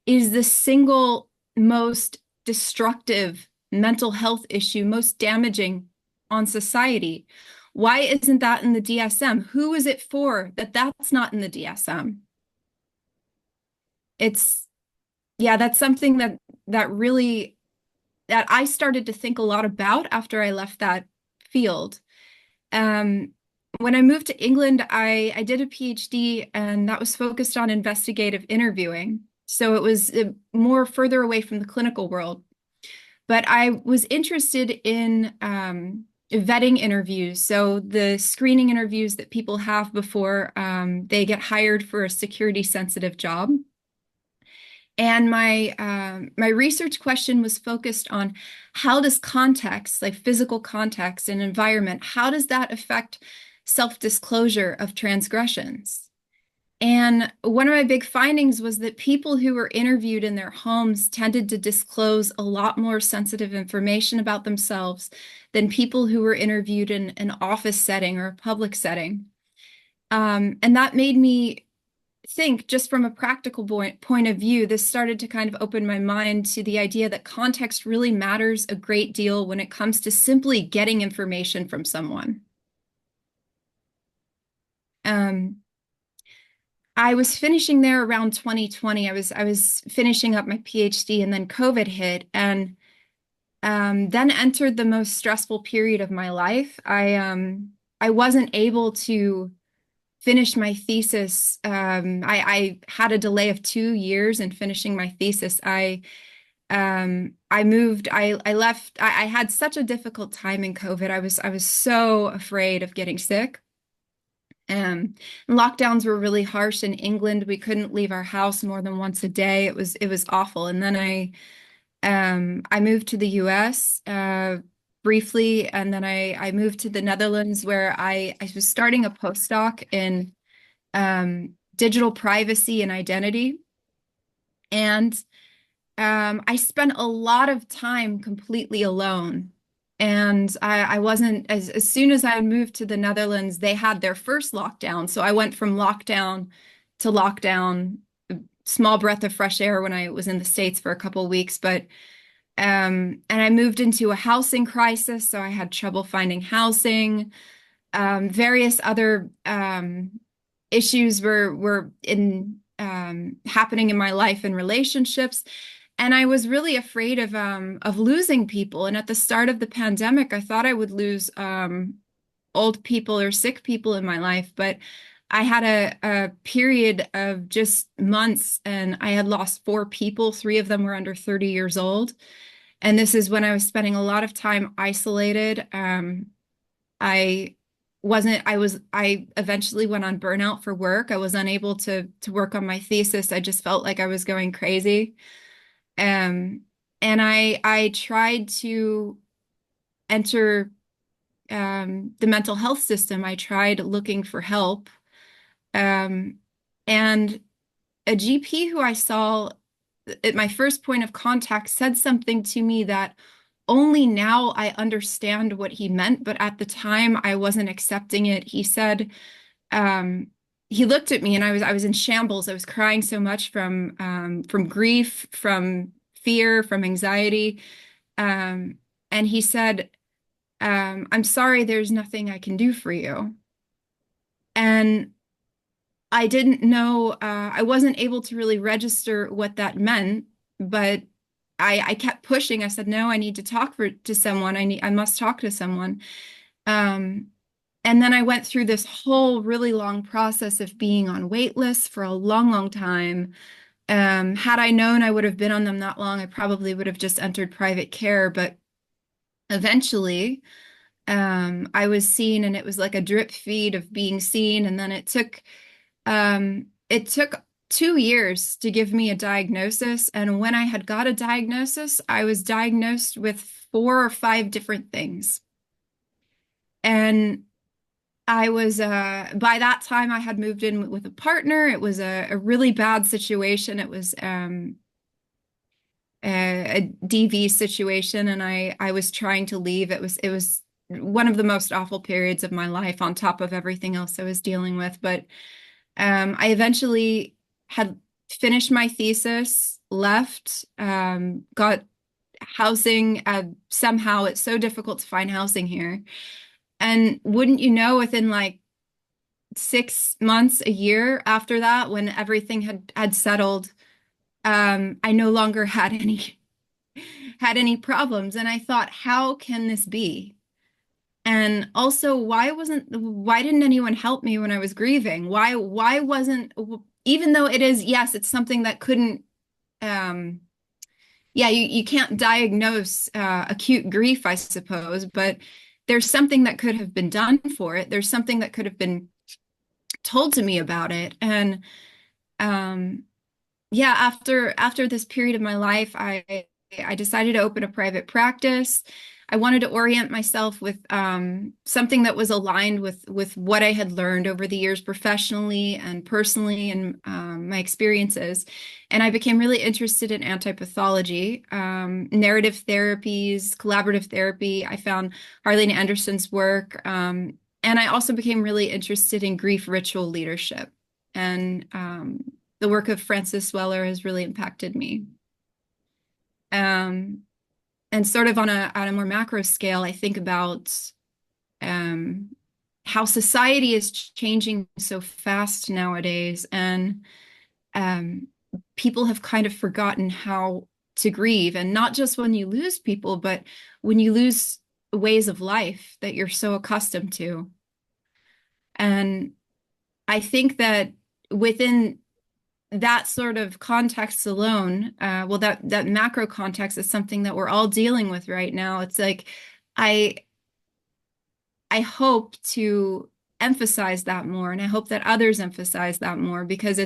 is the single most destructive mental health issue, most damaging on society. Why isn't that in the DSM? Who is it for that that's not in the DSM? That's something that really that I started to think a lot about after I left that field. When I moved to England, I did a PhD, and that was focused on investigative interviewing. So it was more further away from the clinical world. But I was interested in vetting interviews. So the screening interviews that people have before they get hired for a security sensitive job. And my research question was focused on, how does context, like physical context and environment, how does that affect self-disclosure of transgressions? And one of my big findings was that people who were interviewed in their homes tended to disclose a lot more sensitive information about themselves than people who were interviewed in an office setting or a public setting. And that made me think, just from a practical point of view, this started to kind of open my mind to the idea that context really matters a great deal when it comes to simply getting information from someone. I was finishing there around 2020. I was finishing up my PhD, and then COVID hit, and then entered the most stressful period of my life. I wasn't able to finish my thesis. I had a delay of 2 years in finishing my thesis. I moved, I left. I had such a difficult time in COVID. I was so afraid of getting sick. Lockdowns were really harsh in England. We couldn't leave our house more than once a day. It was awful. And then I moved to the US briefly, and then I moved to the Netherlands, where I was starting a postdoc in digital privacy and identity. And I spent a lot of time completely alone. And I wasn't, as soon as I moved to the Netherlands, they had their first lockdown. So I went from lockdown to lockdown, small breath of fresh air when I was in the States for a couple of weeks. But and I moved into a housing crisis, so I had trouble finding housing. Various other issues were happening in my life and relationships. And I was really afraid of losing people. And at the start of the pandemic, I thought I would lose old people or sick people in my life, but I had a period of just months and I had lost 4 people. 3 of them were under 30 years old. And this is when I was spending a lot of time isolated. I I eventually went on burnout for work. I was unable to work on my thesis. I just felt like I was going crazy. Um, and I tried to enter the mental health system. I tried looking for help. Um, and a GP who I saw at my first point of contact said something to me that only now I understand what he meant, but at the time I wasn't accepting it. He said, um, he looked at me and I was in shambles. I was crying so much from grief, from fear, from anxiety. Um, and he said, I'm sorry, there's nothing I can do for you. And I didn't know, I wasn't able to really register what that meant, but I kept pushing. I said, no, I need to talk to someone. I must talk to someone. Um, and then I went through this whole really long process of being on wait lists for a long, long time. Had I known I would have been on them that long, I probably would have just entered private care. But eventually, I was seen, and it was like a drip feed of being seen. And then it took 2 years to give me a diagnosis. And when I had got a diagnosis, I was diagnosed with 4 or 5 different things. And I was, by that time, I had moved in with a partner. It was a really bad situation. It was a DV situation, and I was trying to leave. It was one of the most awful periods of my life on top of everything else I was dealing with. But I eventually had finished my thesis, left, got housing. Somehow it's so difficult to find housing here. And wouldn't you know, within like 6 months, a year after that, when everything had settled, I no longer had any problems. And I thought, how can this be? And also, why didn't anyone help me when I was grieving? Why wasn't, even though it is, yes, it's something that couldn't, yeah, you can't diagnose acute grief, I suppose, but there's something that could have been done for it. There's something that could have been told to me about it. And yeah, after this period of my life, I decided to open a private practice. I wanted to orient myself with something that was aligned with what I had learned over the years professionally and personally, and my experiences. And I became really interested in anti-pathology, narrative therapies, collaborative therapy. I found Harlene Anderson's work. And I also became really interested in grief ritual leadership. And the work of Francis Weller has really impacted me. And sort of on a more macro scale, I think about how society is changing so fast nowadays, and people have kind of forgotten how to grieve, and not just when you lose people, but when you lose ways of life that you're so accustomed to. And I think that within that sort of context alone, well, that macro context is something that we're all dealing with right now. It's like I hope to emphasize that more, and I hope that others emphasize that more, because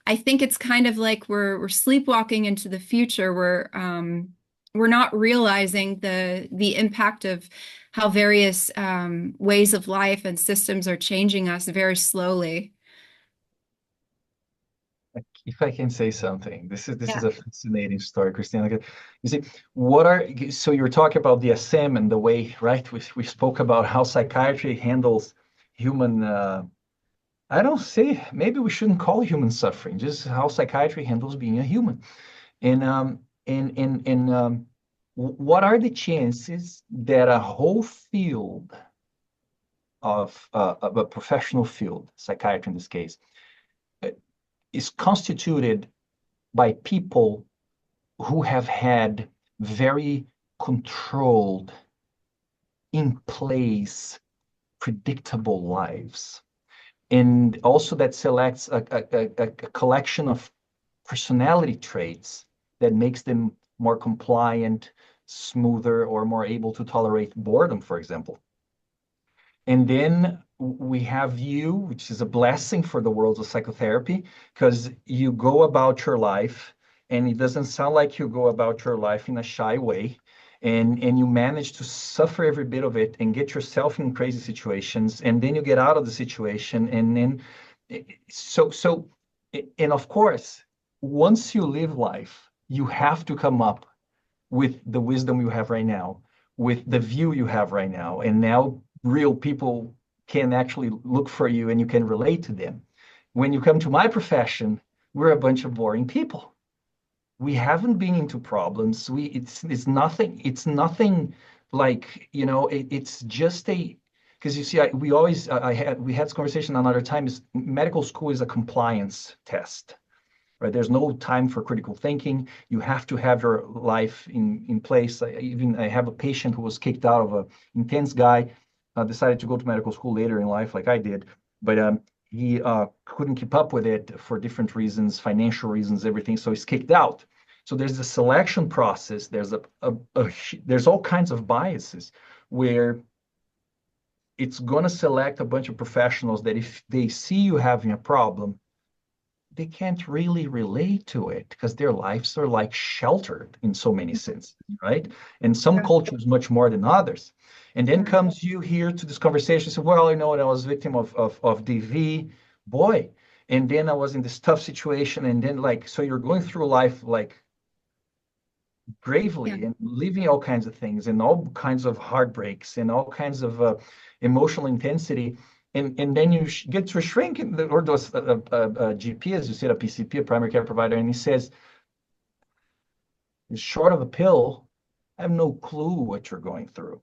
I think it's kind of like we're sleepwalking into the future. We're not realizing the impact of how various ways of life and systems are changing us very slowly. If I can say something, this is Yeah. a fascinating story, Christina. You see, so you're talking about the SM and the way, right? We spoke about how psychiatry handles human. I don't say, maybe we shouldn't call human suffering, just how psychiatry handles being a human. And what are the chances that a whole field of a professional field, psychiatry in this case, is constituted by people who have had very controlled, in place predictable lives. And also that selects a collection of personality traits that makes them more compliant, smoother, or more able to tolerate boredom, for example. And then we have you, which is a blessing for the world of psychotherapy, because you go about your life, and it doesn't sound like you go about your life in a shy way. And you manage to suffer every bit of it and get yourself in crazy situations, and then you get out of the situation, and then and of course, once you live life, you have to come up with the wisdom you have right now, with the view you have right now. And now real people can actually look for you and you can relate to them. When you come to my profession, we're a bunch of boring people. We haven't been into problems. It's nothing like, it's just because you see, we had this conversation another time, is medical school is a compliance test. Right? There's no time for critical thinking. You have to have your life in place. I have a patient who was kicked out of an intense guy, decided to go to medical school later in life, like I did, but he couldn't keep up with it for different reasons, financial reasons, everything. So he's kicked out. So there's a selection process. There's all kinds of biases where it's going to select a bunch of professionals that if they see you having a problem, they can't really relate to it because their lives are like sheltered in so many senses, right? And some cultures much more than others. And then comes you here to this conversation, say, well, I was victim of DV, boy. And then I was in this tough situation. And then so you're going through life bravely and living all kinds of things and all kinds of heartbreaks and all kinds of emotional intensity. And then you get to a shrink, or those GP, as you said, a PCP, a primary care provider, and he says, short of a pill, I have no clue what you're going through,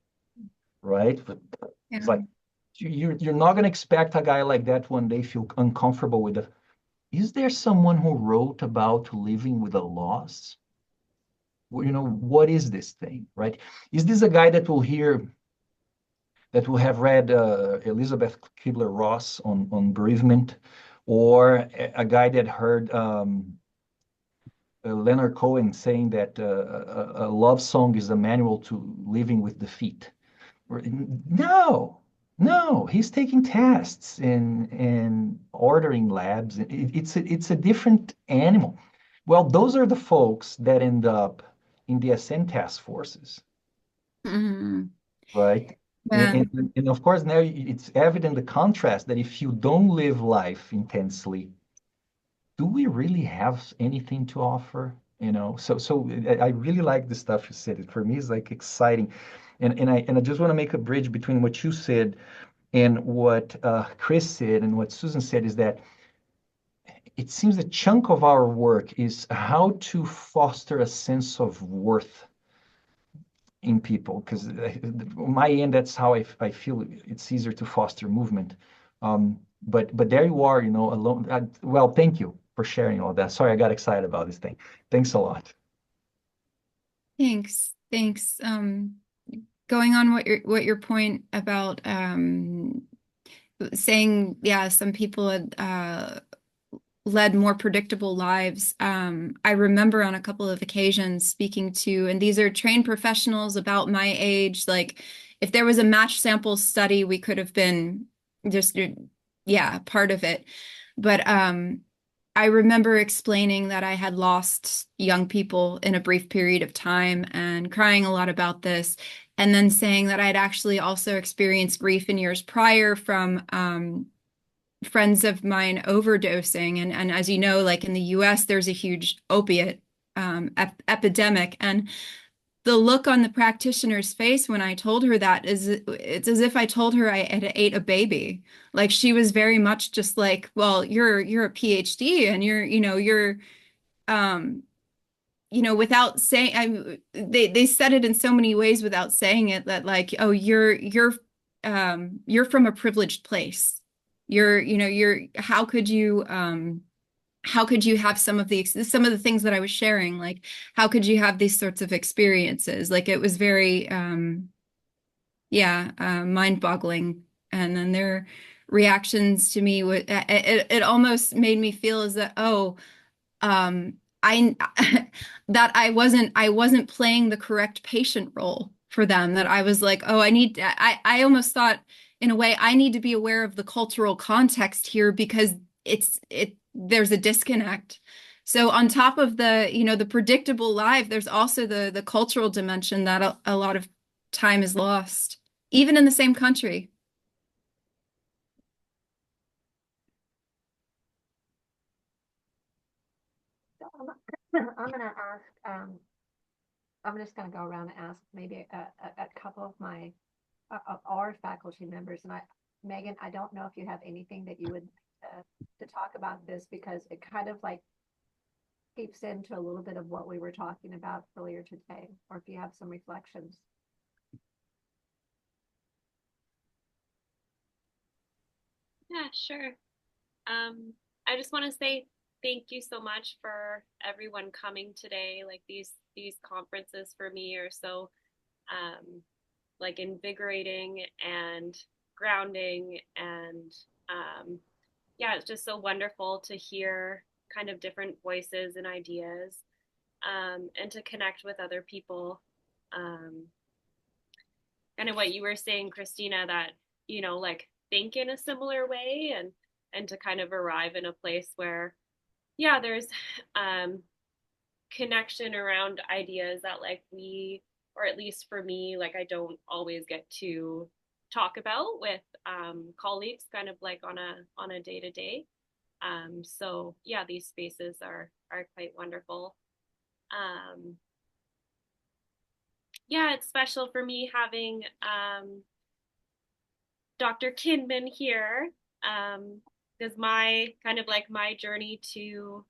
right? But it's like, you're not going to expect a guy like that one day feel uncomfortable with it. Is there someone who wrote about living with a loss? What is this thing, right? Is this a guy that will have read Elizabeth Kubler-Ross on bereavement, or a guy that heard Leonard Cohen saying that a love song is a manual to living with defeat? No, he's taking tests and ordering labs. It's a different animal. Well, those are the folks that end up in the ascent task forces, right? Yeah. And of course, now it's evident the contrast that if you don't live life intensely, do we really have anything to offer? So I really like the stuff you said. For me, it's like exciting. And I just want to make a bridge between what you said and what Chris said and what Susan said, is that it seems a chunk of our work is how to foster a sense of worth in people, because on my end, that's how I feel it's easier to foster movement. But there you are, alone. Well, thank you for sharing all that. Sorry, I got excited about this thing. Thanks a lot. Thanks. Going on what your point about saying, some people had led more predictable lives. I remember on a couple of occasions speaking to, and these are trained professionals about my age, like if there was a match sample study, we could have been just, part of it. But I remember explaining that I had lost young people in a brief period of time and crying a lot about this, and then saying that I'd actually also experienced grief in years prior from friends of mine overdosing. And as you know, like in the US, there's a huge opiate epidemic. And the look on the practitioner's face when I told her that it's as if I told her I had ate a baby. Like she was very much just like, well, you're a PhD and you're without saying, they said it in so many ways without saying it, that like, oh, you're from a privileged place. How could you have some of the things that I was sharing? Like, how could you have these sorts of experiences? Like, it was very, mind-boggling And then their reactions to me would it almost made me feel as that, I that I wasn't playing the correct patient role for them, that I was like, oh, I almost thought in a way I need to be aware of the cultural context here because there's a disconnect. So on top of the predictable life, there's also the cultural dimension that a lot of time is lost, even in the same country. So I'm gonna ask, I'm just gonna go around and ask maybe a couple of of our faculty members. And Megan, I don't know if you have anything that you would to talk about this, because it kind of like keeps into a little bit of what we were talking about earlier today, or if you have some reflections. Yeah, sure. I just want to say thank you so much for everyone coming today. Like these conferences for me are so like invigorating and grounding, and yeah, it's just so wonderful to hear kind of different voices and ideas, and to connect with other people. Kind of what you were saying, Christina, that like think in a similar way, and to kind of arrive in a place where yeah, there's connection around ideas that like we, or at least for me, like I don't always get to talk about with colleagues kind of like on a day to day. So yeah, these spaces are quite wonderful. Yeah, it's special for me having Dr. Kinman here, because my kind of like my journey to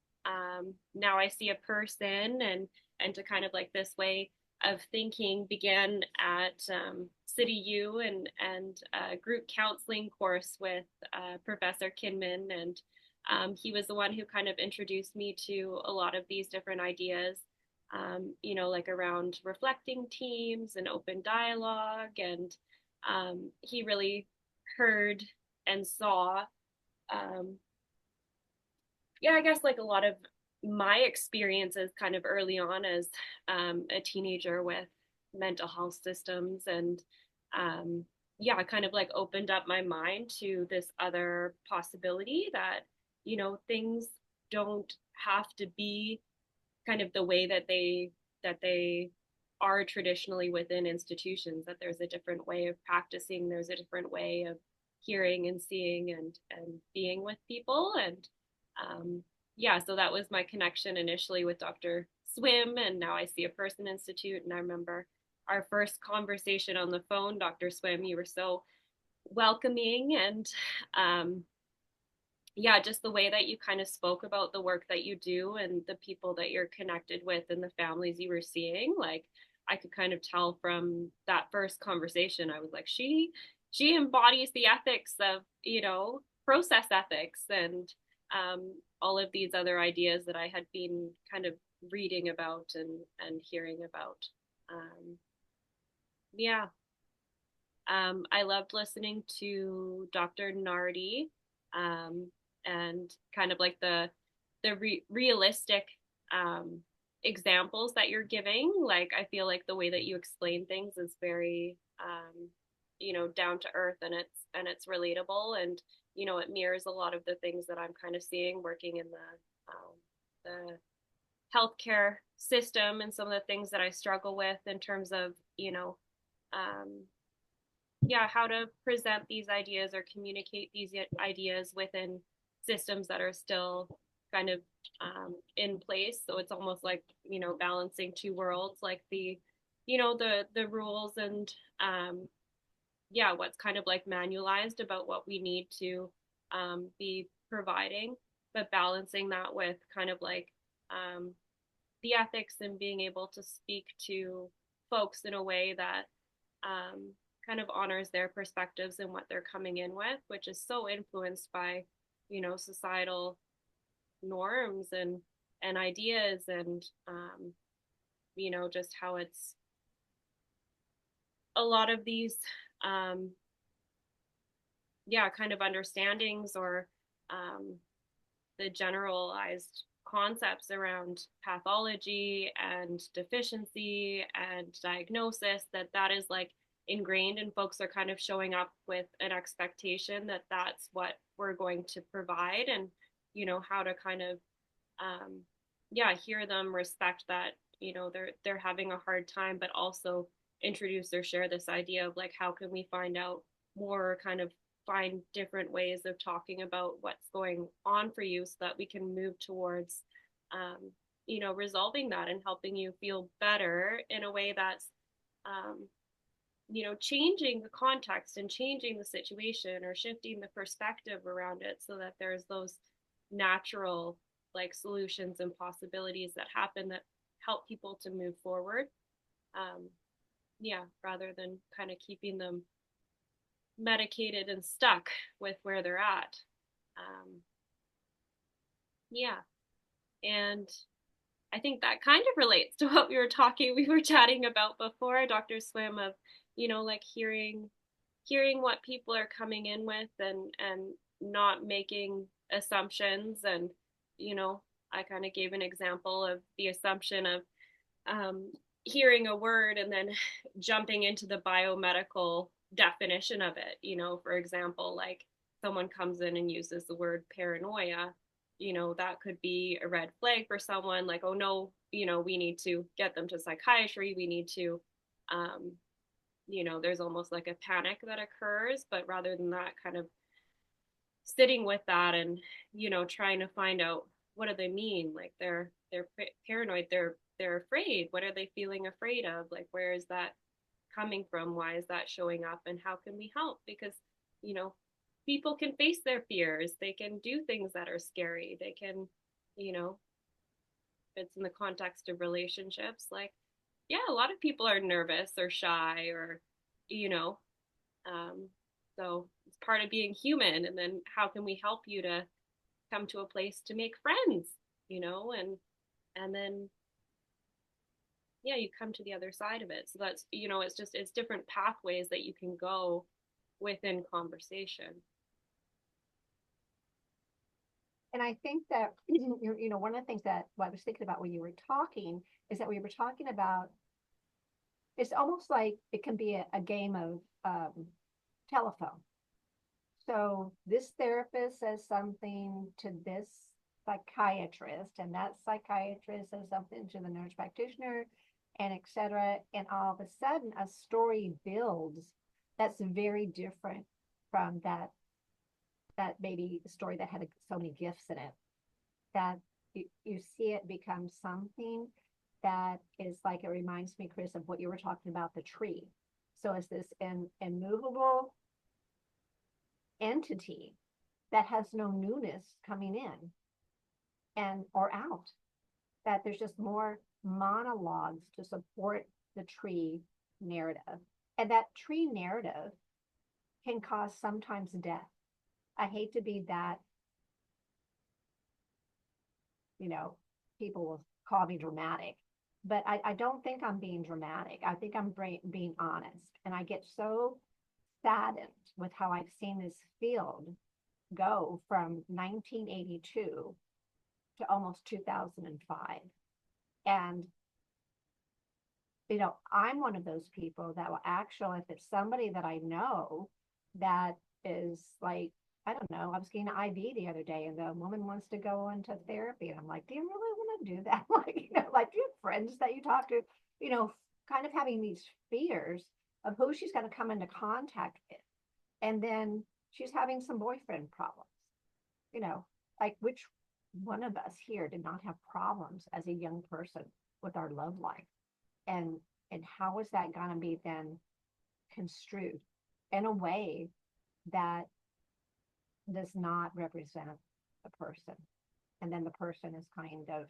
now I see a person, and to kind of like this way of thinking began at City U, and a group counseling course with Professor Kinman, and he was the one who kind of introduced me to a lot of these different ideas, like around reflecting teams and open dialogue, and he really heard and saw yeah, I guess like a lot of my experiences kind of early on as a teenager with mental health systems, and yeah, kind of like opened up my mind to this other possibility that things don't have to be kind of the way that they are traditionally within institutions, that there's a different way of practicing, there's a different way of hearing and seeing and being with people. And yeah, so that was my connection initially with Dr. Swim, and now I See a Person Institute. And I remember our first conversation on the phone, Dr. Swim, you were so welcoming, and yeah, just the way that you kind of spoke about the work that you do and the people that you're connected with and the families you were seeing, like I could kind of tell from that first conversation. I was like, she embodies the ethics of process ethics, and all of these other ideas that I had been kind of reading about and hearing about. Yeah. I loved listening to Dr. Nardi, and kind of like the realistic examples that you're giving. Like I feel like the way that you explain things is very down to earth, and it's relatable, and it mirrors a lot of the things that I'm kind of seeing working in the healthcare system, and some of the things that I struggle with in terms of yeah, how to present these ideas or communicate these ideas within systems that are still kind of in place. So it's almost like balancing two worlds, like the rules and yeah, what's kind of like manualized about what we need to be providing, but balancing that with kind of like the ethics and being able to speak to folks in a way that kind of honors their perspectives and what they're coming in with, which is so influenced by societal norms and ideas, and just how it's a lot of these yeah, kind of understandings or the generalized concepts around pathology and deficiency and diagnosis, that is like ingrained, and folks are kind of showing up with an expectation that that's what we're going to provide, and how to kind of yeah, hear them, respect that they're having a hard time, but also introduce or share this idea of like, how can we find out more, kind of find different ways of talking about what's going on for you so that we can move towards resolving that and helping you feel better in a way that's changing the context and changing the situation or shifting the perspective around it so that there's those natural like solutions and possibilities that happen that help people to move forward. Yeah, rather than kind of keeping them medicated and stuck with where they're at. Yeah. And I think that kind of relates to what we were chatting about before, Dr. Swim, of, like hearing what people are coming in with and not making assumptions. And, I kind of gave an example of the assumption of hearing a word and then jumping into the biomedical definition of it. For example, like someone comes in and uses the word paranoia, that could be a red flag for someone, like, oh no, we need to get them to psychiatry, we need to there's almost like a panic that occurs. But rather than that, kind of sitting with that and trying to find out, what do they mean? Like they're paranoid, they're afraid. What are they feeling afraid of? Like, where is that coming from? Why is that showing up? And how can we help? Because people can face their fears, they can do things that are scary, they can if it's in the context of relationships, like, yeah, a lot of people are nervous or shy or so it's part of being human. And then how can we help you to come to a place to make friends, and then yeah, you come to the other side of it. So that's it's different pathways that you can go within conversation. And I think that one of the things that I was thinking about when you were talking is that we were talking about, it's almost like it can be a game of telephone. So this therapist says something to this psychiatrist, and that psychiatrist says something to the nurse practitioner, and etc. And all of a sudden, a story builds that's very different from that maybe story that had so many gifts in it. That you see it become something that is like, it reminds me, Chris, of what you were talking about, the tree. So it's this immovable entity that has no newness coming in and or out, that there's just more monologues to support the tree narrative. And that tree narrative can cause sometimes death. I hate to be that, people will call me dramatic, but I don't think I'm being dramatic. I think I'm being honest. And I get so saddened with how I've seen this field go from 1982 to almost 2005. And, I'm one of those people that will actually, if it's somebody that I know that is like, I don't know, I was getting an IV the other day and the woman wants to go into therapy. And I'm like, do you really want to do that? Like, do you have friends that you talk to, kind of having these fears of who she's going to come into contact with. And then she's having some boyfriend problems, like which one of us here did not have problems as a young person with our love life? And how is that going to be then construed in a way that does not represent the person? And then the person is kind of,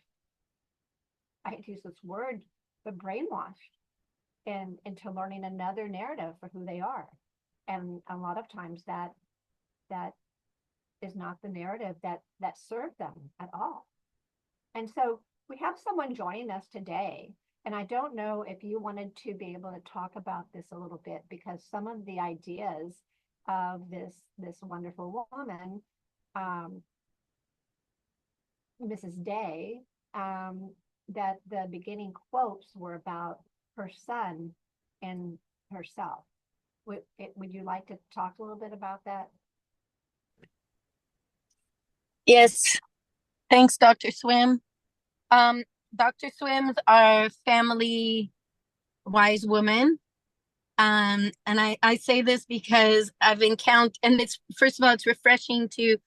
I hate to use this word, but brainwashed into learning another narrative for who they are. And a lot of times that is not the narrative that served them at all. And so we have someone joining us today, and I don't know if you wanted to be able to talk about this a little bit, because some of the ideas of this wonderful woman, Mrs. Day, that the beginning quotes were about her son and herself. Would you like to talk a little bit about that? Yes, thanks, Dr. Swim. Dr. Swim's our family wise woman. And I say this because I've encountered, and it's, first of all, it's refreshing to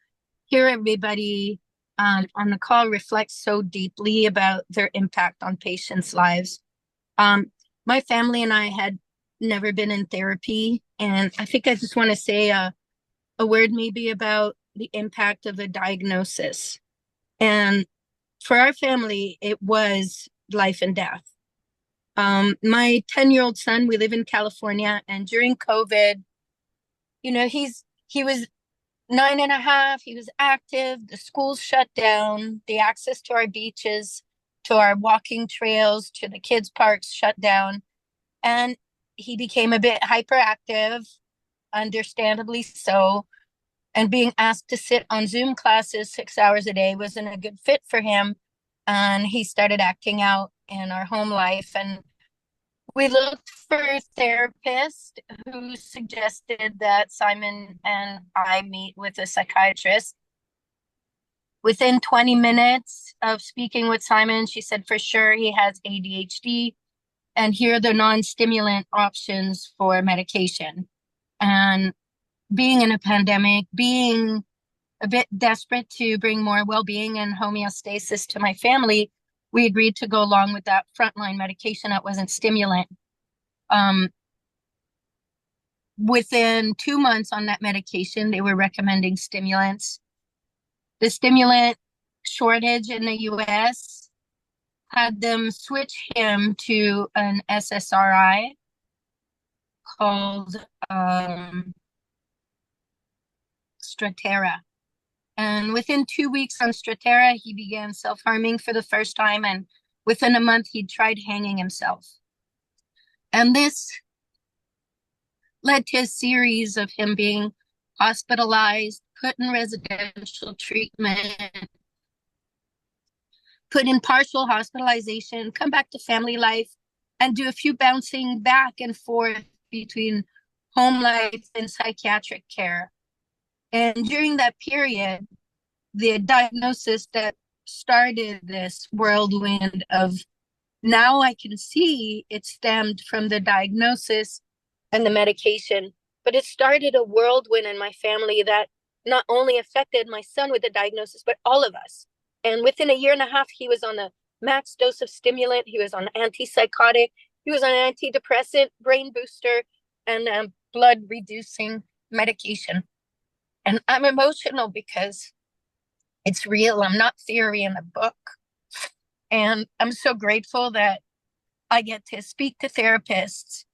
hear everybody on the call reflect so deeply about their impact on patients' lives. My family and I had never been in therapy, and I think I just want to say a word maybe about the impact of a diagnosis. And for our family, it was life and death. My 10-year-old son, we live in California, and during COVID, you know, he was 9.5, he was active, the schools shut down, the access to our beaches, to our walking trails, to the kids' parks shut down, and he became a bit hyperactive, understandably so, and being asked to sit on Zoom classes 6 hours a day wasn't a good fit for him, and he started acting out in our home life. And we looked for a therapist who suggested that Simon and I meet with a psychiatrist. Within 20 minutes of speaking with Simon, she said for sure he has ADHD, and here are the non-stimulant options for medication. And being in a pandemic, being a bit desperate to bring more well-being and homeostasis to my family, we agreed to go along with that frontline medication that wasn't stimulant. Within 2 months on that medication, they were recommending stimulants. The stimulant shortage in the US had them switch him to an SSRI called Strattera. And within 2 weeks on Strattera, he began self-harming for the first time. And within a month, he'd tried hanging himself. And this led to a series of him being hospitalized, put in residential treatment, put in partial hospitalization, come back to family life, and do a few bouncing back and forth between home life and psychiatric care. And during that period, the diagnosis that started this whirlwind of, now I can see it stemmed from the diagnosis and the medication, but it started a whirlwind in my family that not only affected my son with the diagnosis, but all of us. And within a year and a half, he was on a max dose of stimulant. He was on antipsychotic. He was on an antidepressant, brain booster, and blood reducing medication. And I'm emotional because it's real. I'm not theory in a book. And I'm so grateful that I get to speak to therapists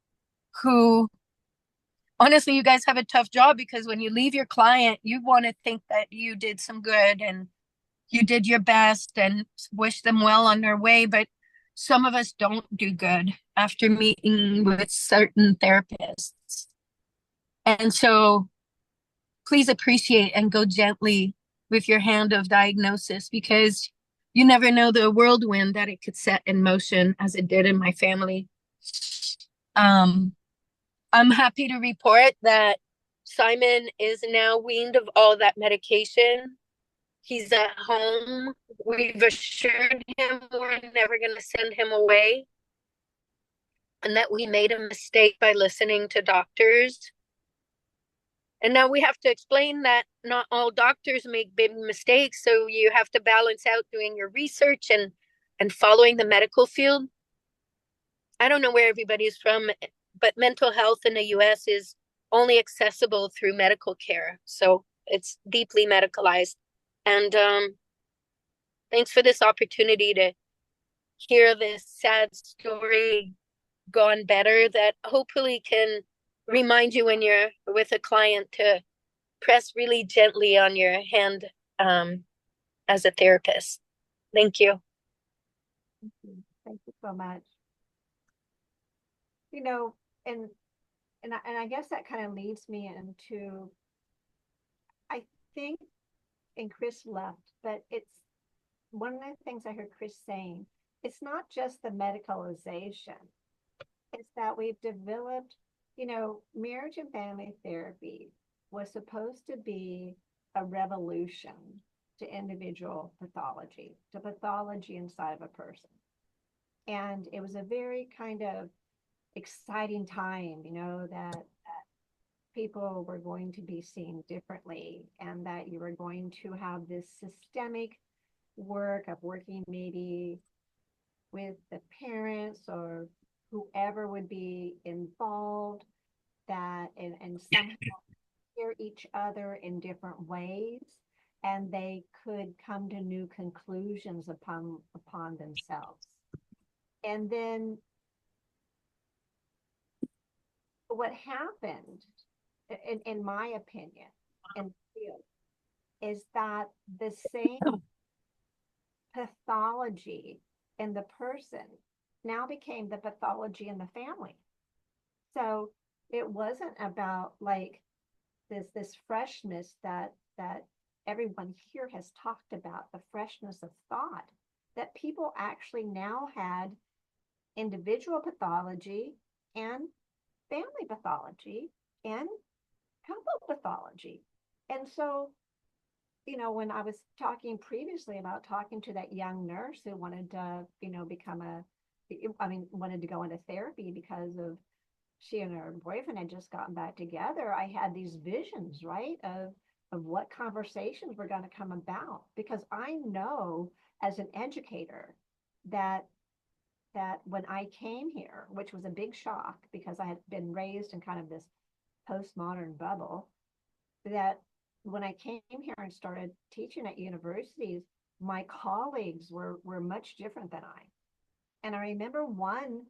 who, honestly, you guys have a tough job, because when you leave your client, you want to think that you did some good and you did your best and wish them well on their way. But some of us don't do good after meeting with certain therapists. And so please appreciate and go gently with your hand of diagnosis, because you never know the whirlwind that it could set in motion, as it did in my family. I'm happy to report that Simon is now weaned of all that medication. He's at home. We've assured him we're never going to send him away, and that we made a mistake by listening to doctors. And now we have to explain that not all doctors make big mistakes. So you have to balance out doing your research and following the medical field. I don't know where everybody's from, but mental health in the US is only accessible through medical care. So it's deeply medicalized. And thanks for this opportunity to hear this sad story gone better, that hopefully can remind you when you're with a client to press really gently on your hand as a therapist. Thank you. Thank you so much. You know, and and I guess that kind of leads me into, I think, and Chris left, but it's one of the things I heard Chris saying, it's not just the medicalization, it's that we've developed, marriage and family therapy was supposed to be a revolution to individual pathology, to pathology inside of a person. And it was a very kind of exciting time, that people were going to be seen differently and that you were going to have this systemic work of working maybe with the parents or whoever would be involved, that and somehow hear each other in different ways, and they could come to new conclusions upon themselves. And then what happened, in my opinion, and is that the same pathology in the person now became the pathology in the family. So it wasn't about like this freshness that everyone here has talked about, the freshness of thought, that people actually now had individual pathology and family pathology and couple pathology. And so, when I was talking previously about talking to that young nurse who wanted to, wanted to go into therapy because of she and her boyfriend had just gotten back together, I had these visions, right, of what conversations were going to come about. Because I know as an educator that when I came here, which was a big shock because I had been raised in kind of this postmodern bubble, that when I came here and started teaching at universities, my colleagues were much different than I. And I remember one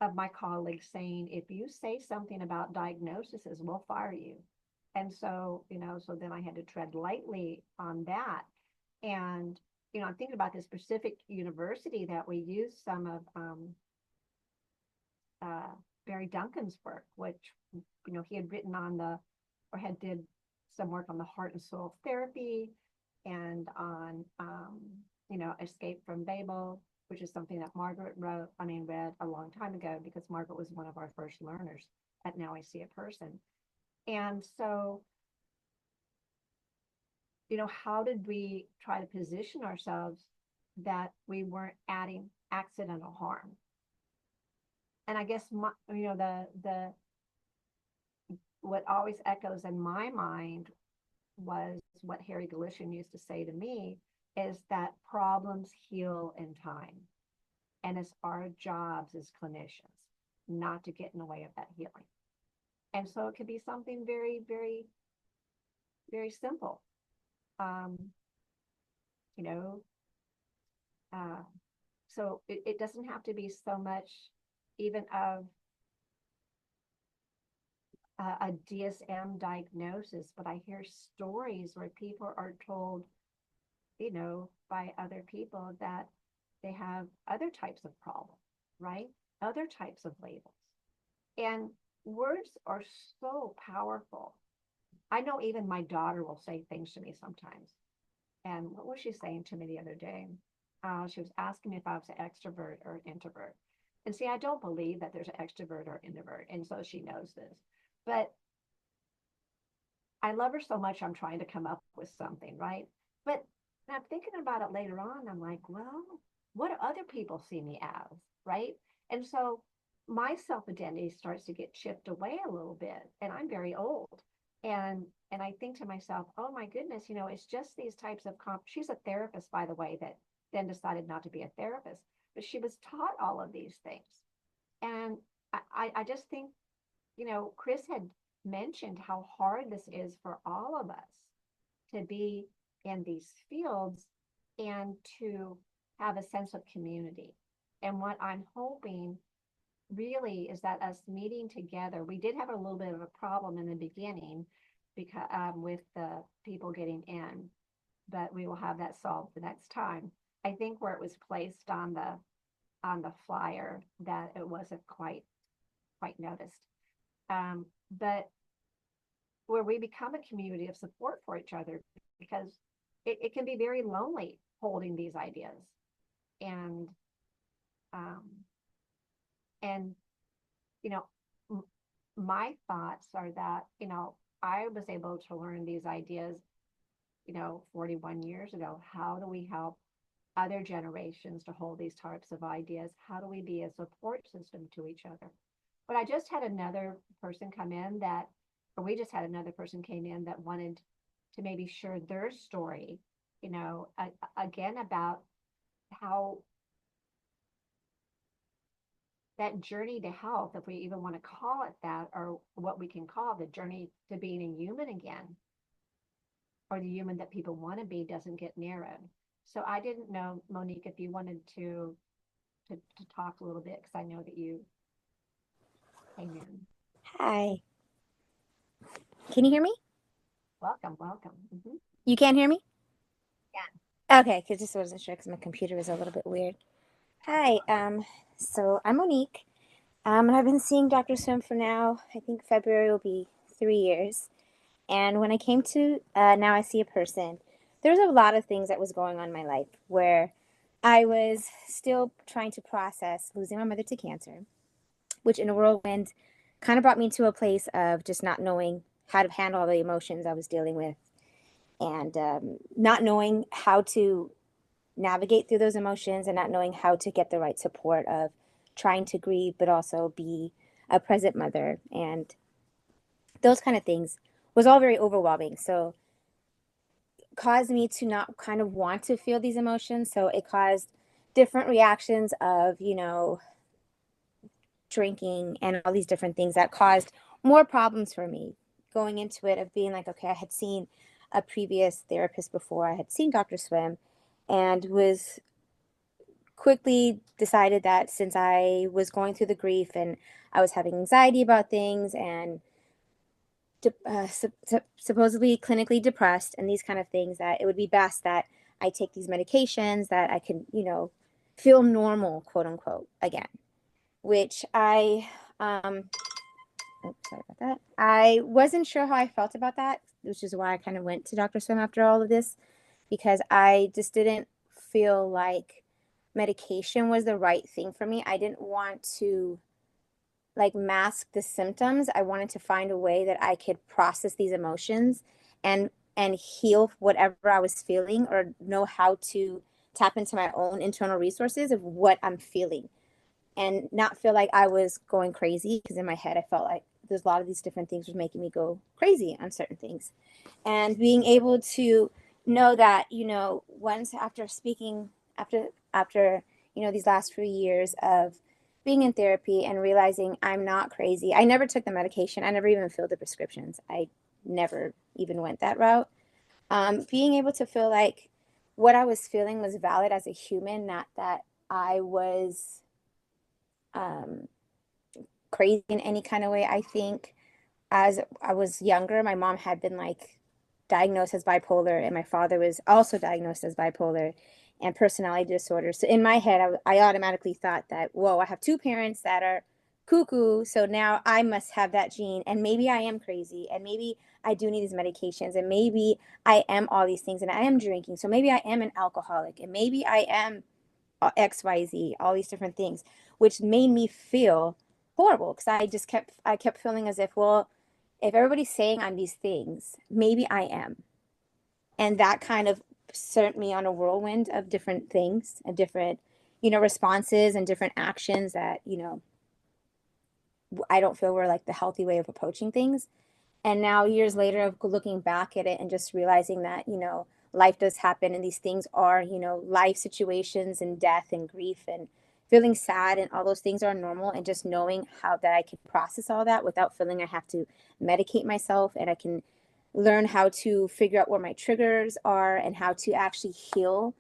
of my colleagues saying, if you say something about diagnoses, we'll fire you. And so, so then I had to tread lightly on that. And, I'm thinking about this specific university that we used some of Barry Duncan's work, which, he had written on did some work on the heart and soul therapy and on, Escape from Babel, which is something that Margaret read a long time ago, because Margaret was one of our first learners at Now I See a Person. And so, how did we try to position ourselves that we weren't adding accidental harm? And I guess what always echoes in my mind was what Harry Galician used to say to me, is that problems heal in time. And it's our jobs as clinicians not to get in the way of that healing. And so it could be something very, very, very simple. So it doesn't have to be so much even of a DSM diagnosis, but I hear stories where people are told, by other people that they have other types of problems, right? Other types of labels. And words are so powerful. I know even my daughter will say things to me sometimes. And what was she saying to me the other day? She was asking me if I was an extrovert or an introvert. And see, I don't believe that there's an extrovert or introvert. And so she knows this. But I love her so much, I'm trying to come up with something, right? But I'm thinking about it later on. I'm like, well, what do other people see me as, right? And so my self-identity starts to get chipped away a little bit. And I'm very old. And I think to myself, oh my goodness, it's just these types of she's a therapist, by the way, that then decided not to be a therapist, but she was taught all of these things. And I just think, Chris had mentioned how hard this is for all of us to be in these fields and to have a sense of community. And what I'm hoping really is that us meeting together, we did have a little bit of a problem in the beginning because with the people getting in, but we will have that solved the next time. I think where it was placed on the flyer that it wasn't quite noticed. but where we become a community of support for each other, because it can be very lonely holding these ideas. And um, and you know, my thoughts are that, I was able to learn these ideas, 41 years ago. How do we help other generations to hold these types of ideas? How do we be a support system to each other? But I just had another person come in or we just had another person came in that wanted to maybe share their story, again, about how that journey to health, if we even want to call it that, or what we can call the journey to being a human again, or the human that people want to be, doesn't get narrowed. So I didn't know, Monique, if you wanted to talk a little bit, because I know that you came in. Hi. Can you hear me? Welcome. You can't hear me? Yeah. Okay, because just wasn't sure because my computer was a little bit weird. Hi. So I'm Monique. And I've been seeing Dr. Swim for now, I think February will be 3 years. And when I came to Now I See a Person, there was a lot of things that was going on in my life where I was still trying to process losing my mother to cancer, which in a whirlwind kind of brought me to a place of just not knowing how to handle all the emotions I was dealing with, and not knowing how to navigate through those emotions, and not knowing how to get the right support of trying to grieve but also be a present mother, and those kind of things was all very overwhelming. So caused me to not kind of want to feel these emotions. So it caused different reactions of, drinking and all these different things that caused more problems for me going into it, of being like, okay, I had seen a previous therapist before, I had seen Dr. Swim, and was quickly decided that since I was going through the grief and I was having anxiety about things and supposedly clinically depressed and these kind of things, that it would be best that I take these medications, that I can, feel normal, quote unquote, again, which I, sorry about that. I wasn't sure how I felt about that, which is why I kind of went to Dr. Swim after all of this, because I just didn't feel like medication was the right thing for me. I didn't want to mask the symptoms. I wanted to find a way that I could process these emotions and heal whatever I was feeling, or know how to tap into my own internal resources of what I'm feeling, and not feel like I was going crazy, because in my head I felt like there's a lot of these different things was making me go crazy on certain things. And being able to know that, once after speaking, after these last few years of being in therapy and realizing I'm not crazy. I never took the medication. I never even filled the prescriptions. I never even went that route. Being able to feel like what I was feeling was valid as a human, not that I was crazy in any kind of way. I think as I was younger, my mom had been diagnosed as bipolar, and my father was also diagnosed as bipolar and personality disorder. So in my head, I automatically thought that, whoa, I have two parents that are cuckoo, so now I must have that gene, and maybe I am crazy, and maybe I do need these medications, and maybe I am all these things, and I am drinking, so maybe I am an alcoholic, and maybe I am XYZ, all these different things, which made me feel horrible, because I kept feeling as if, well, if everybody's saying I'm these things, maybe I am. And that kind of sent me on a whirlwind of different things and different, responses and different actions that, I don't feel were the healthy way of approaching things. And now, years later, of looking back at it and just realizing that, life does happen, and these things are, life situations and death and grief and feeling sad, and all those things are normal, and just knowing how that I can process all that without feeling I have to medicate myself, and I can learn how to figure out where my triggers are and how to actually heal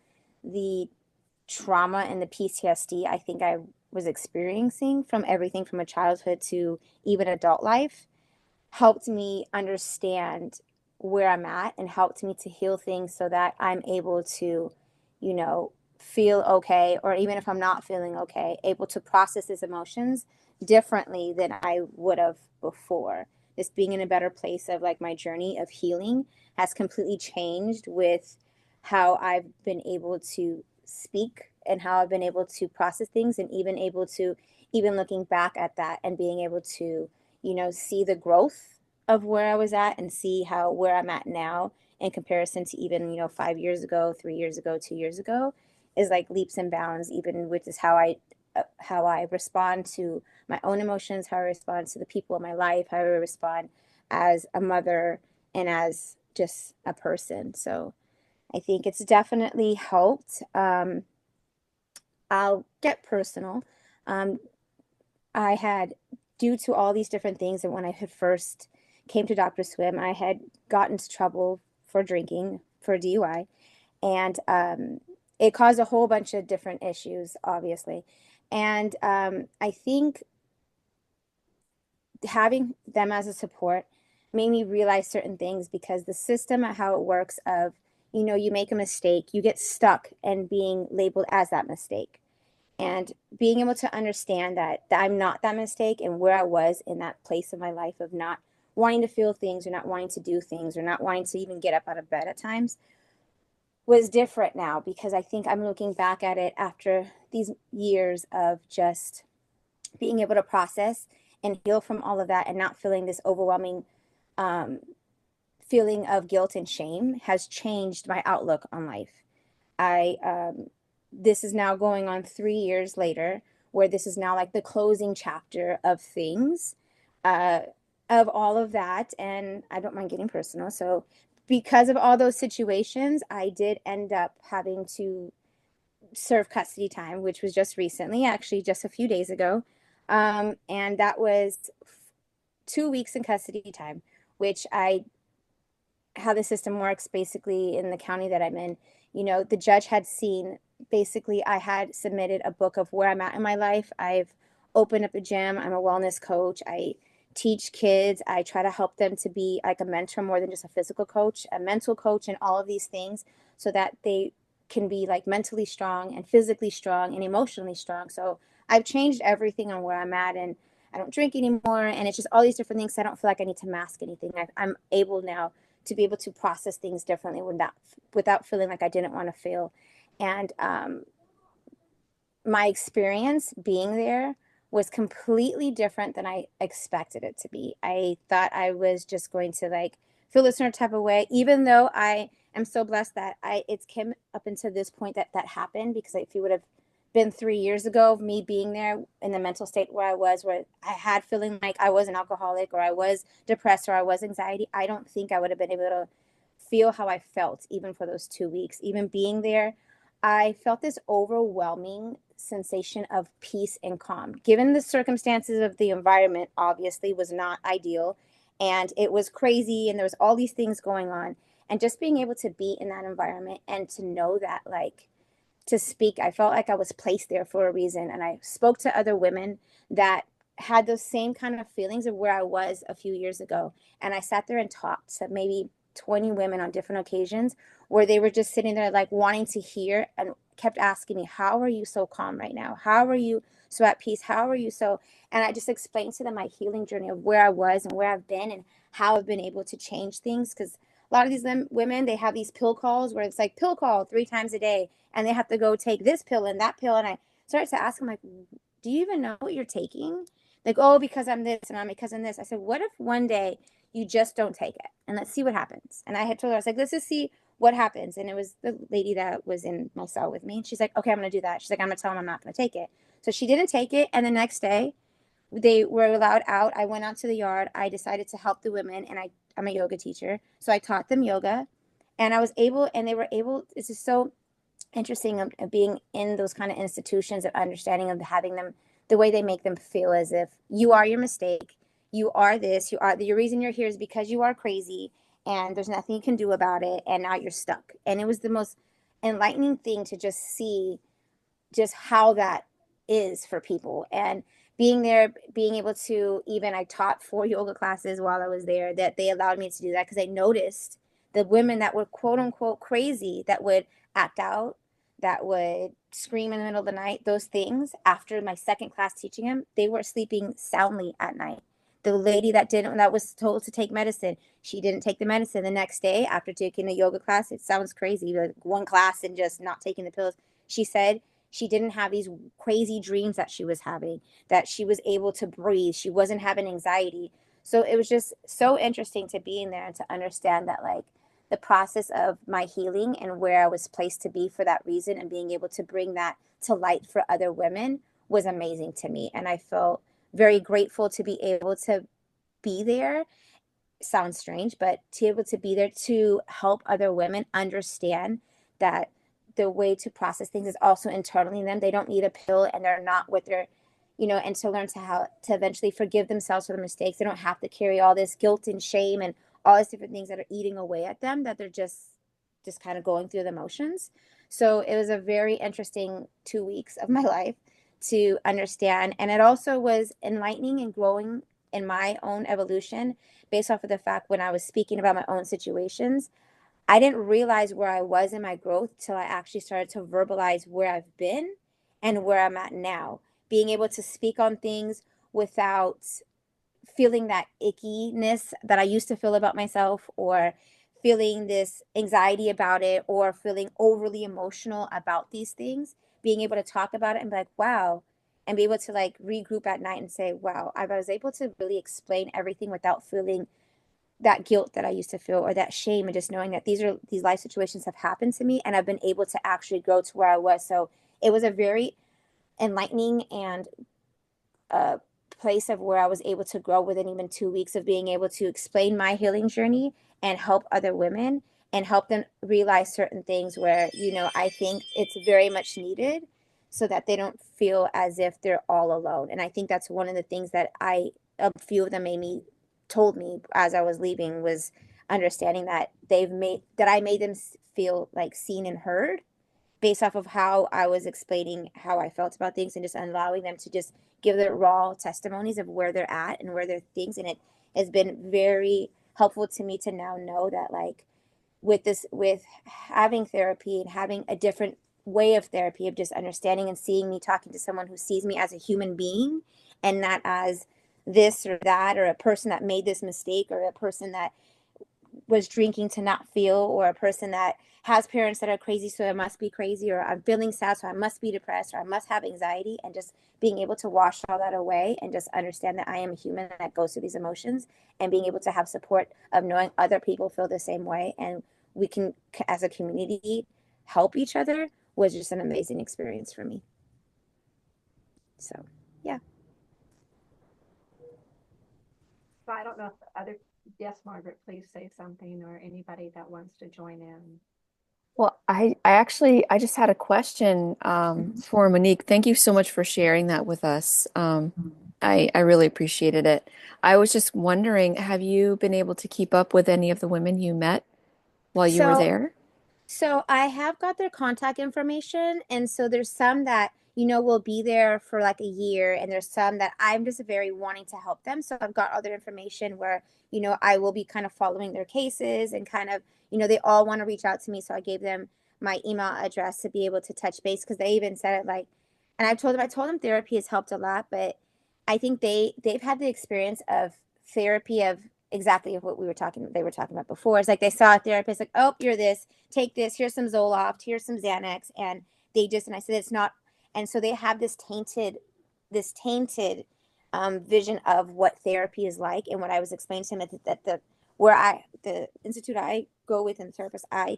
the trauma and the PTSD I think I was experiencing from everything from a childhood to even adult life, helped me understand where I'm at, and helped me to heal things so that I'm able to, feel okay, or even if I'm not feeling okay, able to process these emotions differently than I would have before. Just being in a better place of like my journey of healing has completely changed with how I've been able to speak and how I've been able to process things, and even able to, even looking back at that and being able to, you know, see the growth of where I was at and see how where I'm at now in comparison to even, you know, 5 years ago, 3 years ago, 2 years ago, is like leaps and bounds, even with just how I respond to my own emotions, how I respond to the people in my life, how I respond as a mother and as just a person. So I think it's definitely helped. I'll get personal. I had, due to all these different things, and when I had first came to Dr. Swim, I had gotten into trouble for drinking, for DUI, and it caused a whole bunch of different issues, obviously. And I think having them as a support made me realize certain things, because the system and how it works of, you know, you make a mistake, you get stuck and being labeled as that mistake. And being able to understand that I'm not that mistake, and where I was in that place of my life of not wanting to feel things, or not wanting to do things, or not wanting to even get up out of bed at times, was different now, because I think I'm looking back at it after these years of just being able to process and heal from all of that, and not feeling this overwhelming feeling of guilt and shame has changed my outlook on life. This is now going on 3 years later, where this is now like the closing chapter of things, of all of that. And I don't mind getting personal. So because of all those situations, I did end up having to serve custody time, which was just recently, actually just a few days ago. And that was 2 weeks in custody time, which how the system works basically in the county that I'm in, you know, the judge had seen, basically I had submitted a book of where I'm at in my life. I've opened up a gym. I'm a wellness coach. I teach kids. I try to help them to be like a mentor more than just a physical coach, a mental coach, and all of these things, so that they can be like mentally strong and physically strong and emotionally strong. So I've changed everything on where I'm at, and I don't drink anymore. And it's just all these different things. So I don't feel like I need to mask anything. I'm able now to be able to process things differently without feeling like I didn't want to feel. And my experience being there was completely different than I expected it to be. I thought I was just going to like feel a certain type of way, even though I am so blessed that it's came up until this point that happened, because if you would have been 3 years ago of me being there in the mental state where I was, where I had feeling like I was an alcoholic, or I was depressed, or I was anxiety, I don't think I would have been able to feel how I felt even for those 2 weeks. Even being there, I felt this overwhelming sensation of peace and calm. Given the circumstances of the environment, obviously was not ideal, and it was crazy, and there was all these things going on. And just being able to be in that environment and to know that, like, to speak, I felt like I was placed there for a reason. And I spoke to other women that had those same kind of feelings of where I was a few years ago. And I sat there and talked to maybe 20 women on different occasions, where they were just sitting there like wanting to hear, and kept asking me, how are you so calm right now? How are you so at peace? How are you so? And I just explained to them my healing journey of where I was and where I've been, and how I've been able to change things. Because a lot of these women, they have these pill calls where it's like pill call 3 times a day, and they have to go take this pill and that pill. And I started to ask them, like, do you even know what you're taking? Like, oh, because I'm this and I'm because I'm this. I said, what if one day you just don't take it, and let's see what happens? And I had told her, I was like, let's just see what happens. And it was the lady that was in my cell with me. And she's like, okay, I'm going to do that. She's like, I'm going to tell them I'm not going to take it. So she didn't take it. And the next day they were allowed out. I went out to the yard. I decided to help the women, and I'm a yoga teacher. So I taught them yoga, and I was able, and they were able. It's just so interesting of being in those kind of institutions, of understanding of having them, the way they make them feel as if you are your mistake. You are this, you are the reason you're here is because you are crazy, and there's nothing you can do about it. And now you're stuck. And it was the most enlightening thing to just see just how that is for people. And being there, being able to, even I taught 4 yoga classes while I was there, that they allowed me to do that, because I noticed the women that were quote unquote crazy, that would act out, that would scream in the middle of the night, those things, after my second class teaching them, they were sleeping soundly at night. The lady that was told to take medicine, she didn't take the medicine. The next day, after taking a yoga class, it sounds crazy, like one class and just not taking the pills, she said she didn't have these crazy dreams that she was having, that she was able to breathe. She wasn't having anxiety. So it was just so interesting to be in there and to understand that, like, the process of my healing and where I was placed to be for that reason, and being able to bring that to light for other women was amazing to me. And I felt very grateful to be able to be there. Sounds strange, but to be able to be there to help other women understand that the way to process things is also internally in them. They don't need a pill, and they're not with their, and to learn to how to eventually forgive themselves for the mistakes. They don't have to carry all this guilt and shame and all these different things that are eating away at them, that they're just kind of going through the motions. So it was a very interesting 2 weeks of my life to understand. And it also was enlightening and growing in my own evolution, based off of the fact when I was speaking about my own situations, I didn't realize where I was in my growth till I actually started to verbalize where I've been and where I'm at now. Being able to speak on things without feeling that ickiness that I used to feel about myself, or feeling this anxiety about it, or feeling overly emotional about these things, being able to talk about it and be like, wow, and be able to like regroup at night and say, wow, I was able to really explain everything without feeling that guilt that I used to feel, or that shame, and just knowing that these life situations have happened to me and I've been able to actually grow to where I was. So it was a very enlightening and place of where I was able to grow within even 2 weeks of being able to explain my healing journey and help other women and help them realize certain things where, I think it's very much needed, so that they don't feel as if they're all alone. And I think that's one of the things that a few of them told me as I was leaving, was understanding that I made them feel like seen and heard, based off of how I was explaining how I felt about things, and just allowing them to just give their raw testimonies of where they're at and where their things. And it has been very helpful to me to now know that, like, with having therapy and having a different way of therapy, of just understanding and seeing me talking to someone who sees me as a human being and not as this or that, or a person that made this mistake, or a person that was drinking to not feel, or a person that has parents that are crazy, so I must be crazy, or I'm feeling sad, so I must be depressed, or I must have anxiety. And just being able to wash all that away and just understand that I am a human that goes through these emotions, and being able to have support of knowing other people feel the same way, and we can, as a community, help each other, was just an amazing experience for me. So, yeah. So I don't know if yes, Margaret, please say something, or anybody that wants to join in. Well, I just had a question for Monique. Thank you so much for sharing that with us. I really appreciated it. I was just wondering, have you been able to keep up with any of the women you met while you were there? So I have got their contact information. And so there's some that, will be there for like a year. And there's some that I'm just very wanting to help them. So I've got other information where, I will be kind of following their cases, and kind of, they all want to reach out to me. So I gave them my email address to be able to touch base, because they even said it like, and I told them therapy has helped a lot, but I think they've had the experience of therapy of exactly of what they were talking about before. It's like they saw a therapist, like, oh, you're this, take this, here's some Zoloft, here's some Xanax, and and I said, it's not. And so they have this tainted vision of what therapy is like. And what I was explaining to him is that the institute I go with, and the therapist I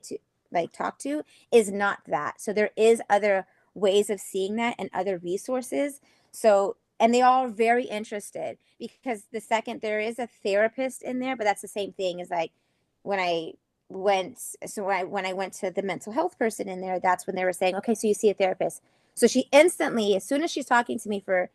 talk to, is not that. So there is other ways of seeing that and other resources. So, and they all are very interested, because the second there is a therapist in there, but that's the same thing as like when I went to the mental health person in there, that's when they were saying, okay, so you see a therapist. So she instantly, as soon as she's talking to me for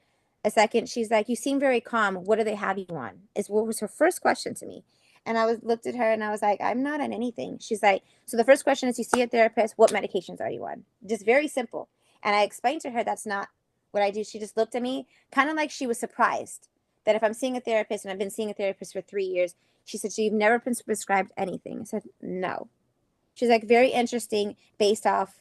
a second, she's like, you seem very calm. What do they have you on? Is what was her first question to me. And I looked at her and I was like, I'm not on anything. She's like, so the first question is, you see a therapist, what medications are you on? Just very simple. And I explained to her that's not what I do. She just looked at me kind of like she was surprised that if I'm seeing a therapist, and I've been seeing a therapist for 3 years, she said, so you've never been prescribed anything? I said, no. She's like, very interesting, based off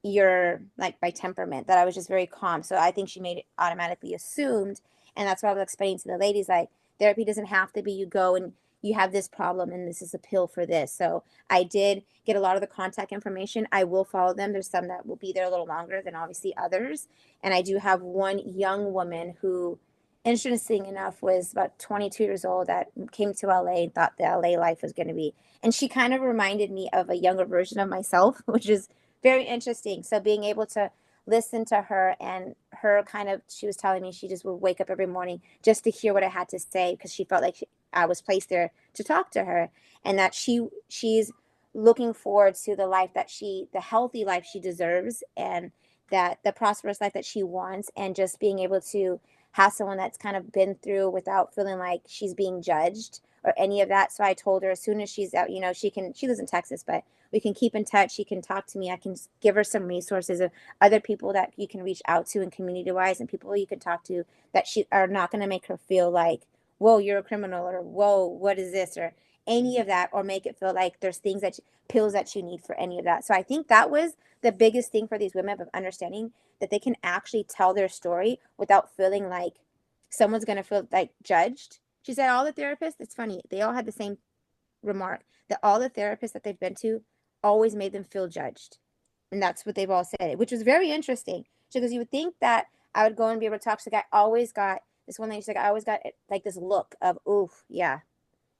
you're like by temperament, that I was just very calm. So I think she made it automatically assumed. And that's what I was explaining to the ladies, like therapy doesn't have to be you go and you have this problem and this is a pill for this. So I did get a lot of the contact information. I will follow them. There's some that will be there a little longer than obviously others. And I do have one young woman who, interesting enough, was about 22 years old that came to LA and thought the LA life was going to be. And she kind of reminded me of a younger version of myself, which is very interesting. So being able to listen to her and her kind of, she was telling me she just would wake up every morning just to hear what I had to say because she felt like I was placed there to talk to her, and that she's looking forward to the life that the healthy life she deserves, and that the prosperous life that she wants, and just being able to have someone that's kind of been through without feeling like she's being judged or any of that. So I told her as soon as she's out, she lives in Texas, but we can keep in touch. She can talk to me. I can give her some resources of other people that you can reach out to and community wise, and people you can talk to that are not going to make her feel like, whoa, you're a criminal, or whoa, what is this, or any of that, or make it feel like there's pills that you need for any of that. So I think that was the biggest thing for these women, of understanding that they can actually tell their story without feeling like someone's going to feel like judged. She said all the therapists, it's funny, they all had the same remark, that all the therapists that they've been to always made them feel judged. And that's what they've all said, which was very interesting. Because you would think that I would go and be able to talk to the guy. I always got this one lady, she's like, I always got like this look of, oof, yeah,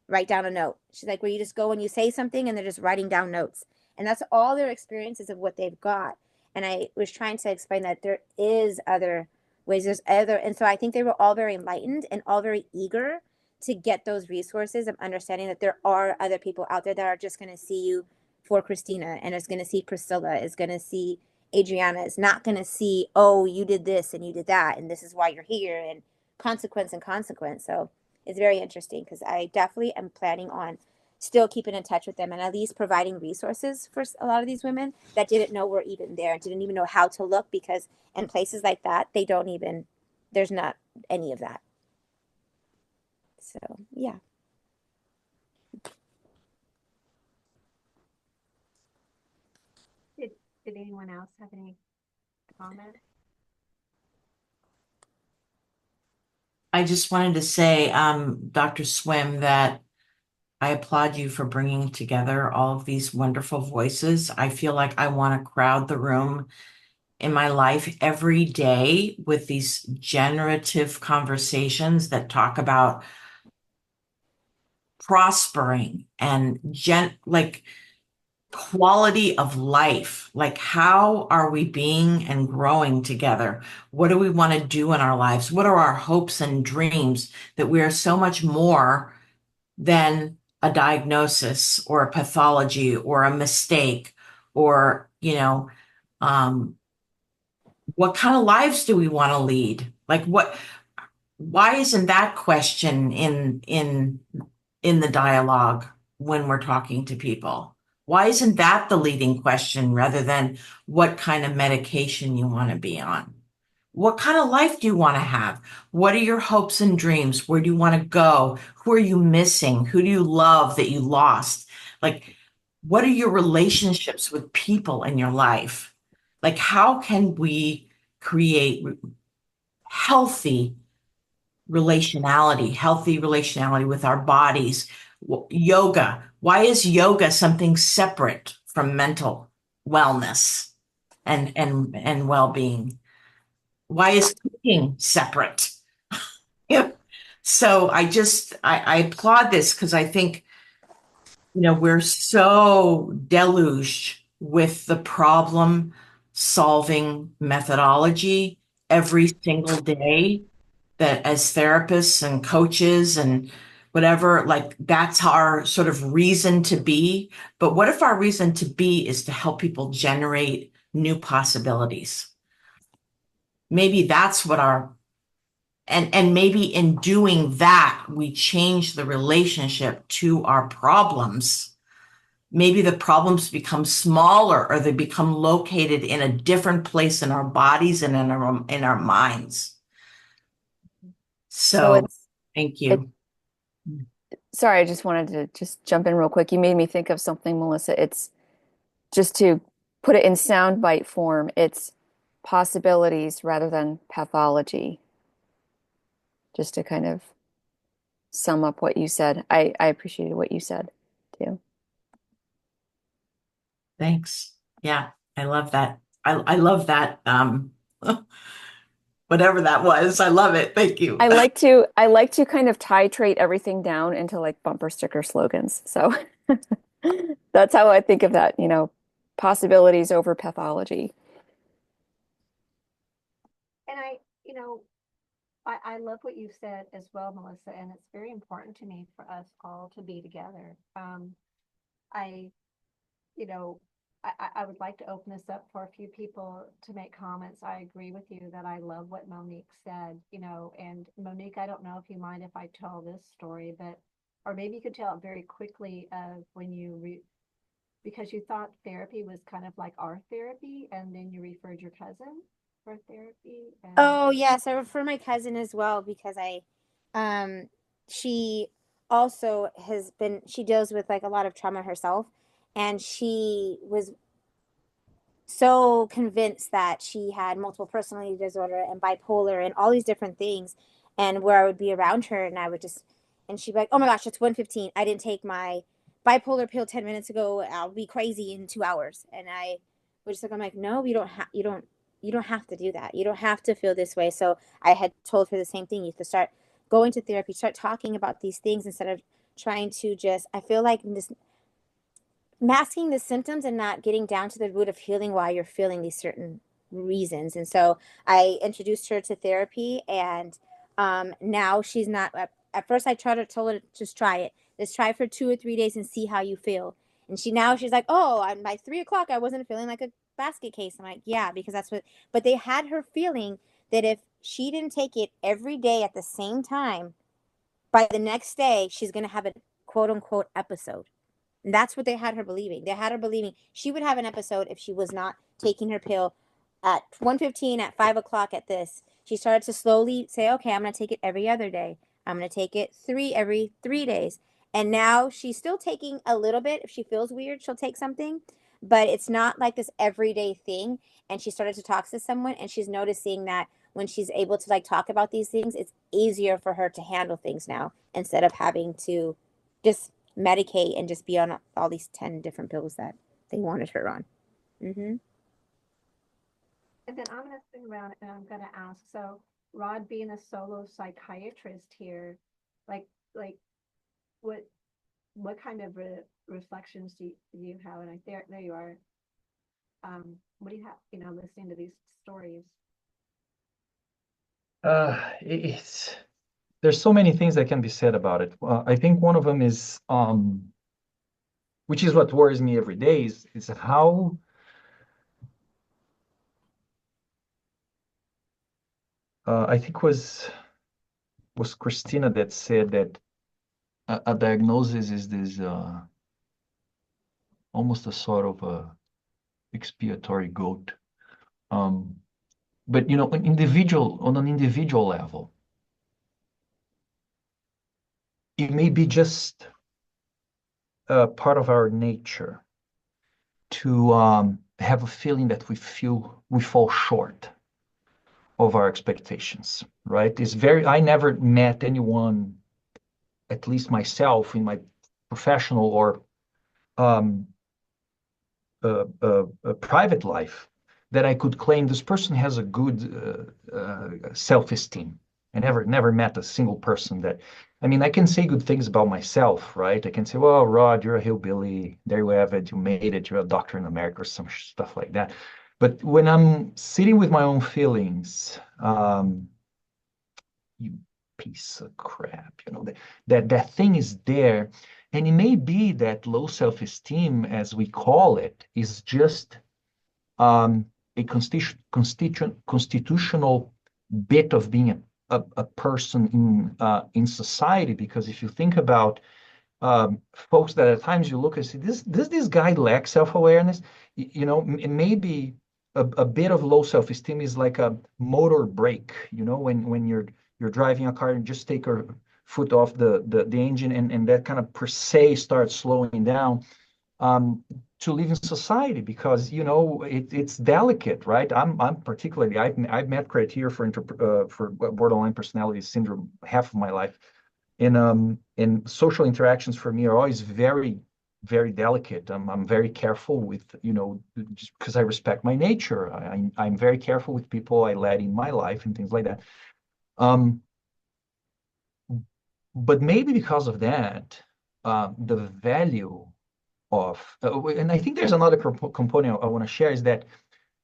write down a note. She's like, where you just go and you say something and they're just writing down notes. And that's all their experiences of what they've got. And I was trying to explain that there is other ways, and so I think they were all very enlightened and all very eager to get those resources of understanding that there are other people out there that are just going to see you for Christina, and is going to see Priscilla, is going to see Adriana, is not going to see, oh, you did this and you did that, and this is why you're here, and consequence and consequence. So it's very interesting, because I definitely am planning on still keeping in touch with them and at least providing resources for a lot of these women that didn't know were even there and didn't even know how to look, because in places like that, there's not any of that. So, yeah. Did anyone else have any comment? I just wanted to say, Dr. Swim, that I applaud you for bringing together all of these wonderful voices. I feel like I want to crowd the room in my life every day with these generative conversations that talk about prospering and like quality of life. Like, how are we being and growing together? What do we want to do in our lives? What are our hopes and dreams? That we are so much more than a diagnosis or a pathology or a mistake, or, what kind of lives do we want to lead? Like, why isn't that question in the dialogue when we're talking to people? Why isn't that the leading question, rather than what kind of medication you want to be on? What kind of life do you want to have? What are your hopes and dreams? Where do you want to go? Who are you missing? Who do you love that you lost? Like, what are your relationships with people in your life? Like, how can we create healthy relationality with our bodies? Yoga. Why is yoga something separate from mental wellness and well-being? Why is cooking separate? Yeah. So I applaud this, because I think, we're so deluged with the problem solving methodology every single day, that as therapists and coaches and whatever, like, that's our sort of reason to be. But what if our reason to be is to help people generate new possibilities? Maybe that's what and maybe in doing that, we change the relationship to our problems. Maybe the problems become smaller, or they become located in a different place in our bodies and in our minds. So thank you. Sorry, I just wanted to just jump in real quick. You made me think of something, Melissa. It's just to put it in soundbite form, it's possibilities rather than pathology. Just to kind of sum up what you said. I appreciated what you said too. Thanks. Yeah, I love that. I love that. Whatever that was, I love it. Thank you. I like to kind of titrate everything down into like bumper sticker slogans. So that's how I think of that, possibilities over pathology. And I love what you said as well, Melissa, and it's very important to me for us all to be together. I, you know, I would like to open this up for a few people to make comments. I agree with you that I love what Monique said, and Monique, I don't know if you mind if I tell this story, or maybe you could tell it very quickly of when because you thought therapy was kind of like our therapy, and then you referred your cousin for therapy. Oh yes, I refer my cousin as well because she also she deals with like a lot of trauma herself, and she was so convinced that she had multiple personality disorder and bipolar and all these different things, and where I would be around her and she'd be like, oh my gosh, it's 1:15. I didn't take my bipolar pill 10 minutes ago. I'll be crazy in 2 hours. And I was just like, I'm like, no, you don't have to do that. You don't have to feel this way. So I had told her the same thing. You have to start going to therapy, start talking about these things instead of trying to I feel like this masking the symptoms and not getting down to the root of healing why you're feeling these certain reasons. And so I introduced her to therapy, and now she's not. At first, told her to just try it. Just try for 2 or 3 days and see how you feel. And she's like, oh, by 3 o'clock, I wasn't feeling like a basket case. I'm like, yeah, because that's what. But they had her feeling that if she didn't take it every day at the same time, by the next day, she's going to have a quote unquote episode. And that's what they had her believing. They had her believing she would have an episode if she was not taking her pill at 1:15, at 5 o'clock, at this. She started to slowly say, okay, I'm going to take it every other day. I'm going to take it every 3 days. And now she's still taking a little bit. If she feels weird, she'll take something. But it's not like this everyday thing. And she started to talk to someone, and she's noticing that when she's able to like talk about these things, it's easier for her to handle things now instead of having to just medicate and just be on all these 10 different pills that they wanted her on. Mm-hmm. And then I'm going to spin around and I'm going to ask, so Rod, being a solo psychiatrist here, like what kind of reflections do you have? And there you are. What do you have, listening to these stories? There's so many things that can be said about it. I think one of them is, which is what worries me every day, is how I think was Christina that said that a diagnosis is this almost a sort of a expiatory goat. But on an individual level, it may be just part of our nature to have a feeling that we fall short of our expectations, right? I never met anyone, at least myself in my professional or private life, that I could claim this person has a good self-esteem. I never met a single person that, I can say good things about myself, right? I can say, well, Rod, you're a hillbilly. There you have it. You made it. You're a doctor in America or some stuff like that. But when I'm sitting with my own feelings, you piece of crap, that thing is there. And it may be that low self-esteem, as we call it, is just a constitutional bit of being a person in society. Because if you think about folks that at times you look and say, does this guy lack self-awareness? Maybe a bit of low self-esteem is like a motor brake, when you're driving a car and just take your foot off the engine and that kind of per se starts slowing down. to live in society because it's delicate, right? I'm particularly I've met criteria for borderline personality syndrome half of my life, and social interactions for me are always very very delicate. I'm very careful with just because I respect my nature. I'm very careful with people I let in my life and things like that. Um, but maybe because of that, the value and I think there's another component I want to share is that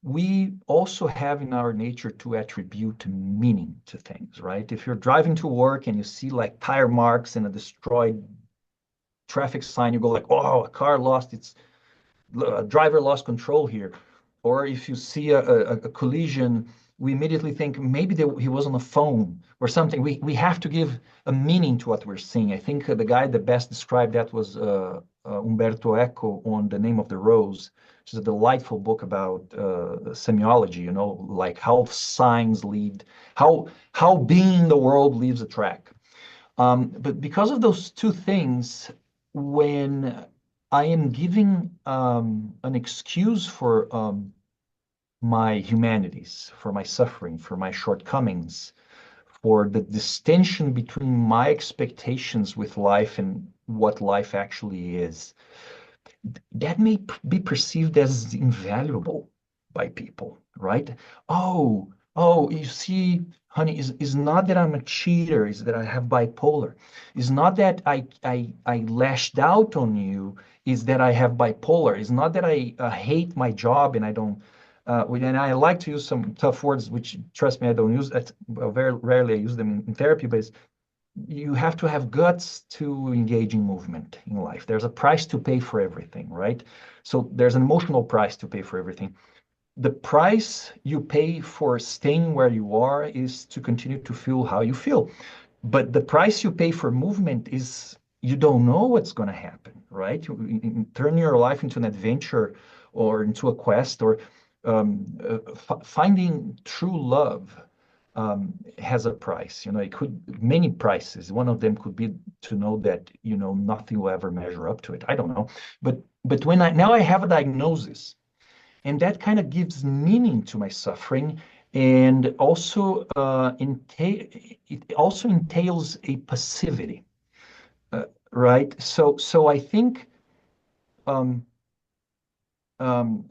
we also have in our nature to attribute meaning to things, right? If you're driving to work and you see like tire marks and a destroyed traffic sign, you go like, oh, a car lost its driver lost control here. Or if you see a collision, we immediately think maybe he was on a phone or something. We have to give a meaning to what we're seeing. I think the guy that best described that was Umberto Eco on The Name of the Rose, which is a delightful book about semiology, like how signs lead, how being in the world leaves a track. But because of those two things, when I am giving an excuse for my humanities, for my suffering, for my shortcomings, for the distinction between my expectations with life and what life actually is, that may be perceived as invaluable by people, right? You see, honey, is not that I'm a cheater, is that I have bipolar. It's not that I lashed out on you, is that I have bipolar. It's not that I hate my job and I don't, and I like to use some tough words, which trust me, I don't use that. Very rarely I use them in therapy, but you have to have guts to engage in movement in life. There's a price to pay for everything, right? So there's an emotional price to pay for everything. The price you pay for staying where you are is to continue to feel how you feel. But the price you pay for movement is you don't know what's going to happen, right? You turn your life into an adventure or into a quest or finding true love has a price. It could many prices. One of them could be to know that nothing will ever measure up to it. I don't know, but when I have a diagnosis, and that kind of gives meaning to my suffering, and also it also entails a passivity, right? So I think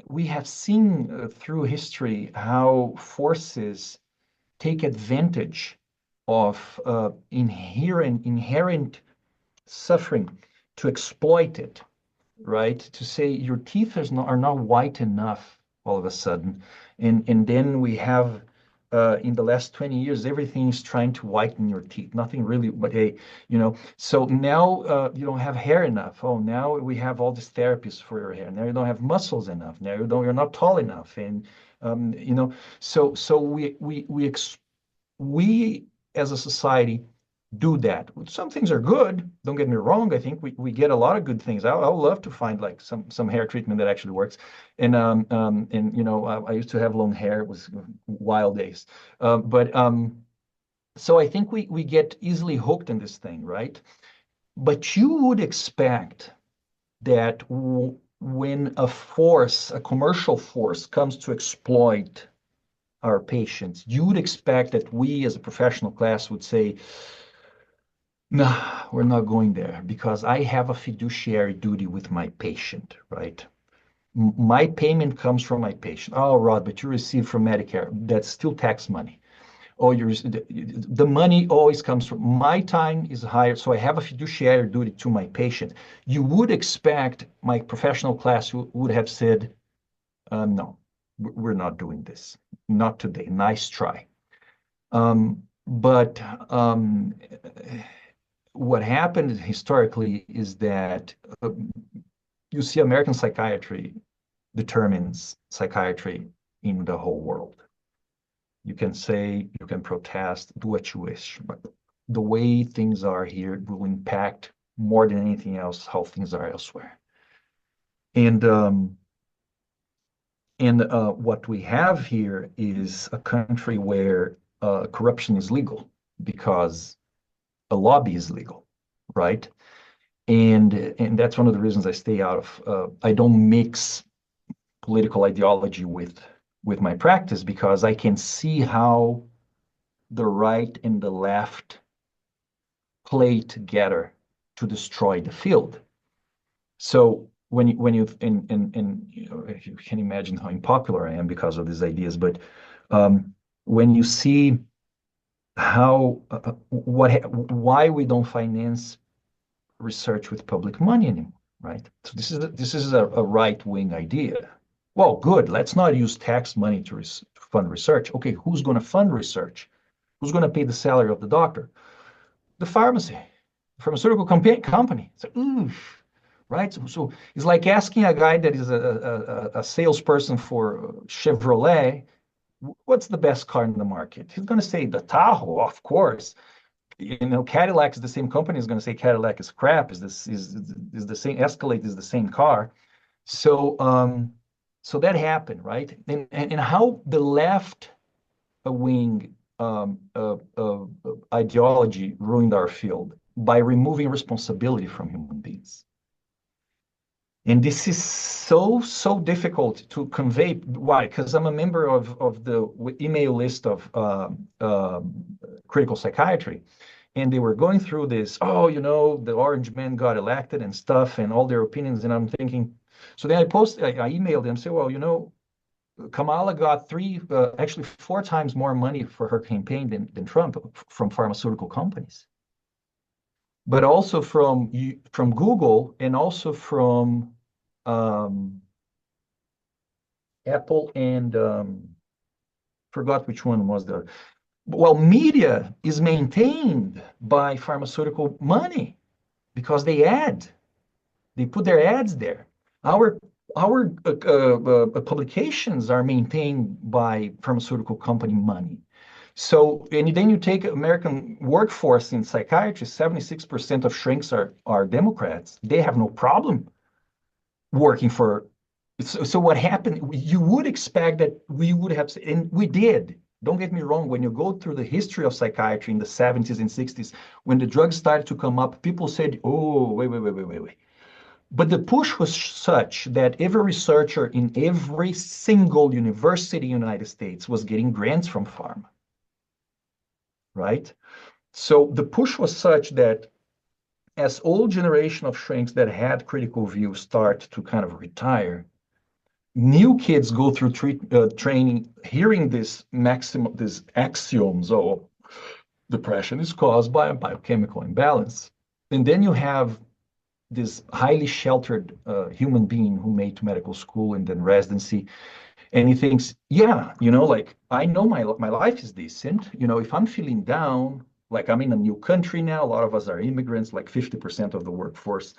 we have seen through history how forces take advantage of inherent suffering to exploit it, right? To say your teeth are not white enough all of a sudden. And then we have, in the last 20 years, everything is trying to whiten your teeth. Nothing really, but hey, so now you don't have hair enough. Oh, now we have all these therapies for your hair. Now you don't have muscles enough. Now you're not tall enough. And, so we as a society do that. Some things are good. Don't get me wrong. I think we get a lot of good things. I would love to find like some hair treatment that actually works. And I used to have long hair. It was wild days. But so I think we get easily hooked in this thing, right? But you would expect that when a commercial force comes to exploit our patients, you would expect that we as a professional class would say, no, we're not going there because I have a fiduciary duty with my patient, right? My payment comes from my patient. Oh, Rod, but you receive from Medicare. That's still tax money. Oh, the money always comes from my time is higher, so I have a fiduciary duty to my patient. You would expect my professional class would have said, no, we're not doing this. Not today. Nice try. But what happened historically is that you see American psychiatry determines psychiatry in the whole world. You can say, you can protest, do what you wish, but the way things are here will impact more than anything else how things are elsewhere. And what we have here is a country where corruption is legal because a lobby is legal, right? And that's one of the reasons I stay out of, I don't mix political ideology with my practice, because I can see how the right and the left play together to destroy the field. So when you and you know, if you can imagine how unpopular I am because of these ideas, but when you see how why we don't finance research with public money anymore, right? So this is a right-wing idea. Well, good. Let's not use tax money to fund research. Okay, who's going to fund research? Who's going to pay the salary of the doctor? The pharmaceutical company. So, oof, right? So it's like asking a guy that is a salesperson for Chevrolet, what's the best car in the market? He's going to say the Tahoe, of course. You know, Cadillac is the same company is going to say Cadillac is crap. Is the same Escalade is the same car. So that happened, right? And how the left wing ideology ruined our field by removing responsibility from human beings. And this is so difficult to convey. Why? Because I'm a member of the email list of critical psychiatry. And they were going through this, oh, you know, the orange man got elected and stuff and all their opinions. And I'm thinking, so then I emailed them, say, well, you know, Kamala got actually 4 times more money for her campaign than Trump from pharmaceutical companies, but also from Google and also from Apple and forgot which one was the. Well, media is maintained by pharmaceutical money because they put their ads there. Our publications are maintained by pharmaceutical company money. So, and then you take American workforce in psychiatry, 76% of shrinks are Democrats. They have no problem working for. So what happened, you would expect that we would have, and we did. Don't get me wrong, when you go through the history of psychiatry in the 70s and 60s, when the drugs started to come up, people said, oh, wait. But the push was such that every researcher in every single university in the United States was getting grants from pharma, right? So the push was such that as old generation of shrinks that had critical view start to kind of retire, new kids go through training, hearing these axioms, oh, depression is caused by a biochemical imbalance. And then you have this highly sheltered human being who made to medical school and then residency, and he thinks, yeah, you know, like, I know my life is decent. You know, if I'm feeling down, like I'm in a new country now, a lot of us are immigrants, like 50% of the workforce,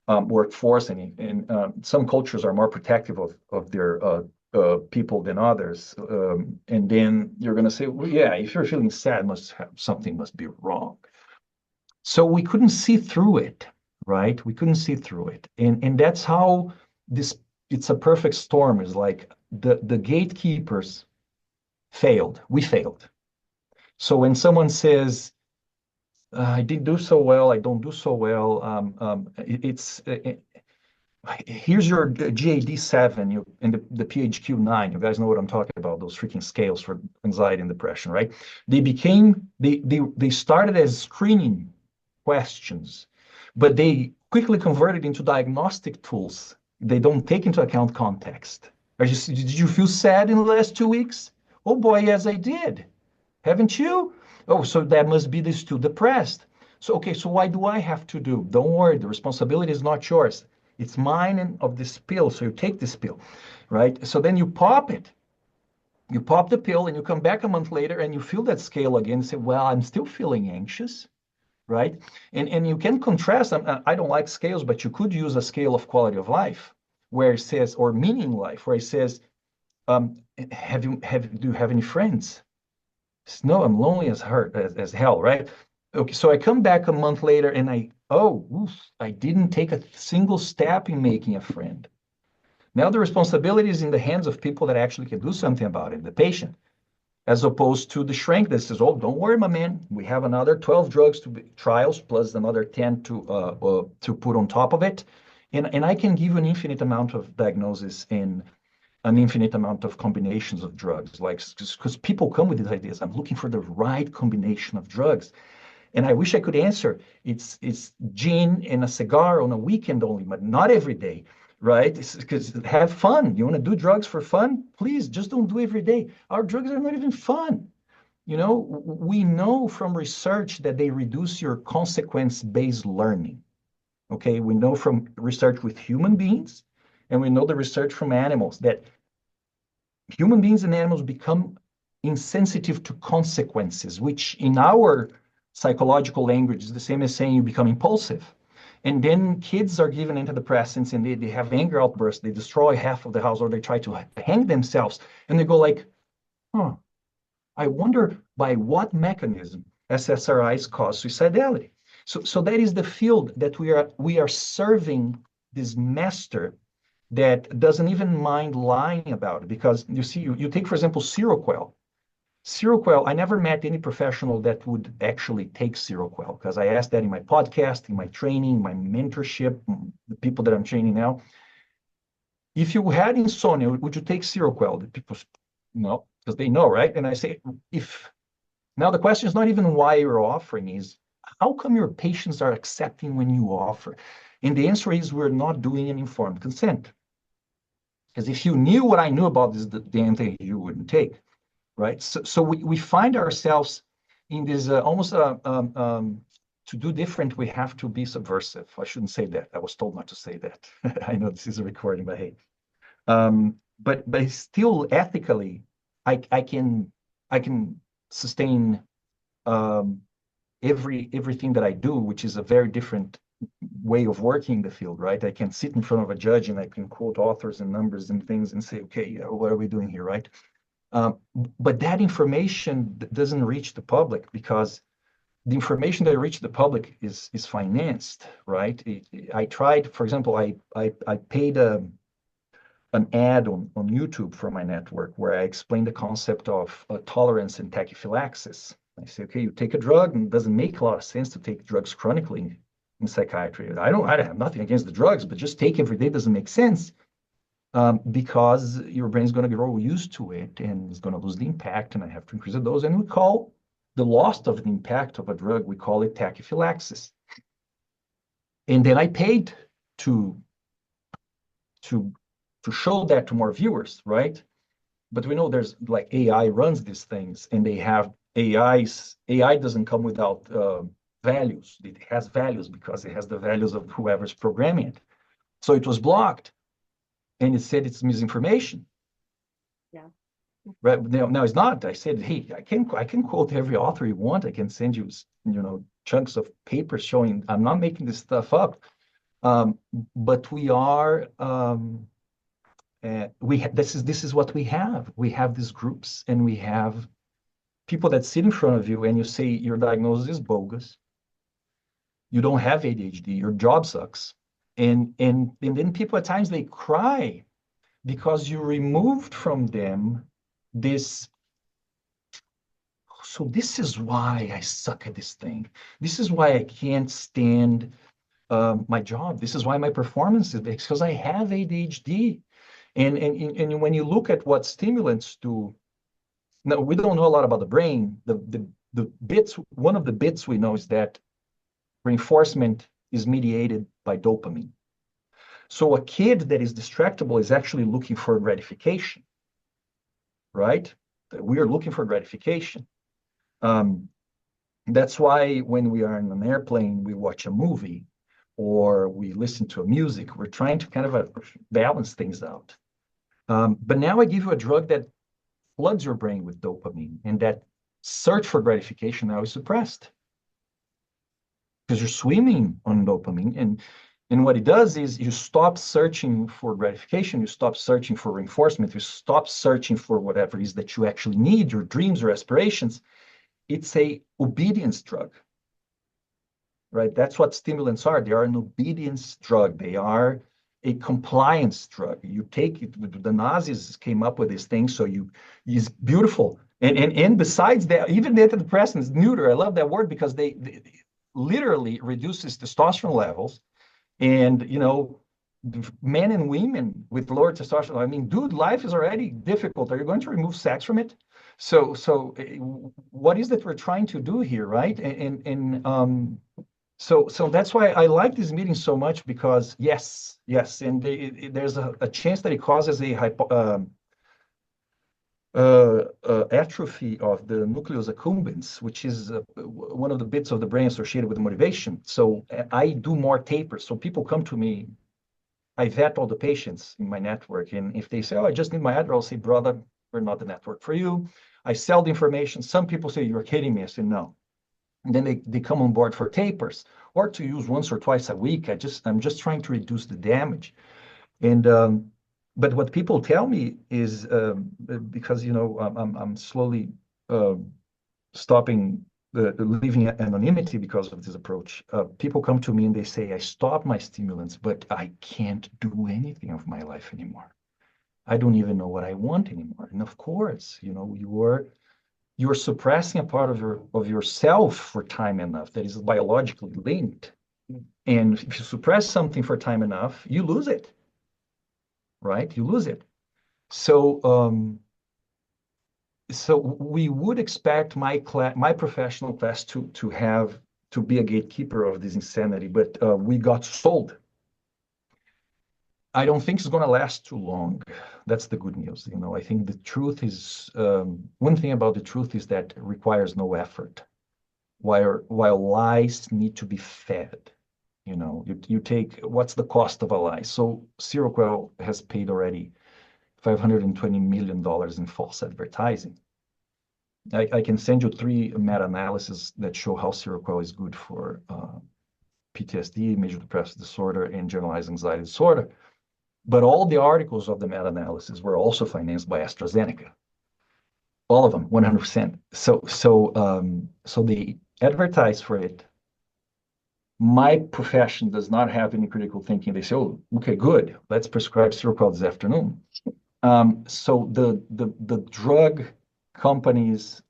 and some cultures are more protective of their people than others. And then you're going to say, well, yeah, if you're feeling sad, something must be wrong. So we couldn't see through it, right? We couldn't see through it. And that's how it's a perfect storm, is like the gatekeepers failed. We failed. So when someone says, I didn't do so well, I don't do so well, here's your GAD-7 and the PHQ-9. You guys know what I'm talking about, those freaking scales for anxiety and depression, right? They started as screening questions, but they quickly converted into diagnostic tools. They don't take into account context. Did you feel sad in the last 2 weeks? Oh boy, yes, I did. Haven't you? Oh, so that must be this too depressed. So, okay, so why do I have to do? Don't worry, the responsibility is not yours. It's mine and of this pill, so you take this pill, right? So then you pop it. You pop the pill and you come back a month later and you feel that scale again and say, well, I'm still feeling anxious, right? And you can contrast, I don't like scales, but you could use a scale of quality of life where it says, or meaning life, where it says, do you have any friends? No, I'm lonely as hell, right? Okay, so I come back a month later and I didn't take a single step in making a friend. Now the responsibility is in the hands of people that actually can do something about it, the patient. as opposed to the shrink that says, oh, don't worry, my man, we have another 12 drugs to be trials plus another 10 to put on top of it. And I can give you an infinite amount of diagnosis and an infinite amount of combinations of drugs, like, because people come with these ideas. I'm looking for the right combination of drugs. And I wish I could answer, it's gin and a cigar on a weekend only, but not every day, right? Because have fun. You want to do drugs for fun? Please, just don't do every day. Our drugs are not even fun. You know, we know from research that they reduce your consequence-based learning. Okay, we know from research with human beings, and we know the research from animals that human beings and animals become insensitive to consequences, which in our psychological language is the same as saying you become impulsive. And then kids are given antidepressants and they have anger outbursts, they destroy half of the house, or they try to hang themselves, and they go like, huh, I wonder by what mechanism SSRIs cause suicidality. So that is the field that we are serving this master that doesn't even mind lying about it. Because you see, you take, for example, Seroquel. Seroquel, I never met any professional that would actually take Seroquel, because I asked that in my podcast, in my training, my mentorship, the people that I'm training now. If you had insomnia, would you take Seroquel? The people, no, because they know, right? And I say, now the question is not even why you're offering, is how come your patients are accepting when you offer? And the answer is we're not doing an informed consent. Because if you knew what I knew about this damn thing, you wouldn't take, right? So we find ourselves in this almost to do different, we have to be subversive. I shouldn't say that. I was told not to say that. I know this is a recording, but hey. But still ethically, I can sustain everything that I do, which is a very different way of working the field, right? I can sit in front of a judge and I can quote authors and numbers and things and say, okay, what are we doing here, right? But that information doesn't reach the public, because the information that reaches the public is financed, right? I tried, for example, I paid an ad on YouTube for my network where I explained the concept of tolerance and tachyphylaxis. I say, okay, you take a drug, and it doesn't make a lot of sense to take drugs chronically in psychiatry. I have nothing against the drugs, but just take every day doesn't make sense, because your brain's going to grow used to it and it's going to lose the impact, and I have to increase the dose. And we call the loss of the impact of a drug, we call it tachyphylaxis. And then I paid to show that to more viewers, right? But we know there's like AI runs these things, and they have AI doesn't come without values. It has values because it has the values of whoever's programming it. So it was blocked, and it said it's misinformation. Yeah. Right now it's not. I said, hey, I can quote every author you want. I can send you chunks of papers showing I'm not making this stuff up. But we are this is what we have. We have these groups, and we have people that sit in front of you, and you say your diagnosis is bogus. You don't have ADHD. Your job sucks, and then people at times they cry because you removed from them this. So this is why I suck at this thing. This is why I can't stand my job. This is why my performance is because I have ADHD. And when you look at what stimulants do, now we don't know a lot about the brain. The bits, one of the bits we know is that reinforcement is mediated by dopamine. So a kid that is distractible is actually looking for gratification, right? We are looking for gratification. That's why when we are in an airplane, we watch a movie or we listen to music. We're trying to kind of balance things out. But now I give you a drug that floods your brain with dopamine, and that search for gratification now is suppressed because you're swimming on dopamine. And what it does is you stop searching for gratification, you stop searching for reinforcement, you stop searching for whatever it is that you actually need, your dreams or aspirations. It's a obedience drug, right? That's what stimulants are. They are an obedience drug. They are a compliance drug. You take it, the Nazis came up with this thing, so it's beautiful. And besides that, even the antidepressants, neuter, I love that word because they literally reduces testosterone levels. And, men and women with lower testosterone, I mean, dude, life is already difficult. Are you going to remove sex from it? So what is that we're trying to do here, right? So that's why I like this meeting so much, because yes, and there's a chance that it causes a atrophy of the nucleus accumbens, which is one of the bits of the brain associated with motivation. So I do more tapers. So people come to me, I vet all the patients in my network. And if they say, oh, I just need my Adderall, I'll say, brother, we're not the network for you. I sell the information. Some people say, you're kidding me. I say, no. And then they come on board for tapers or to use once or twice a week. I'm just trying to reduce the damage. And but what people tell me is because I'm slowly stopping leaving anonymity because of this approach. People come to me and they say, I stopped my stimulants, but I can't do anything of my life anymore. I don't even know what I want anymore. And of course, you're suppressing a part of yourself for time enough that is biologically linked. And if you suppress something for time enough, you lose it, right? You lose it. So we would expect my professional class to be a gatekeeper of this insanity, but we got sold. I don't think it's going to last too long. That's the good news. I think the truth is, one thing about the truth is that it requires no effort, while lies need to be fed. You take, what's the cost of a lie? So Seroquel has paid already $520 million in false advertising. I can send you 3 meta-analyses that show how Seroquel is good for PTSD, major depressive disorder, and generalized anxiety disorder. But all the articles of the meta-analysis were also financed by AstraZeneca. All of them, 100%. So they advertise for it. My profession does not have any critical thinking. They say, oh, okay, good. Let's prescribe Seroquel this afternoon. So the drug companies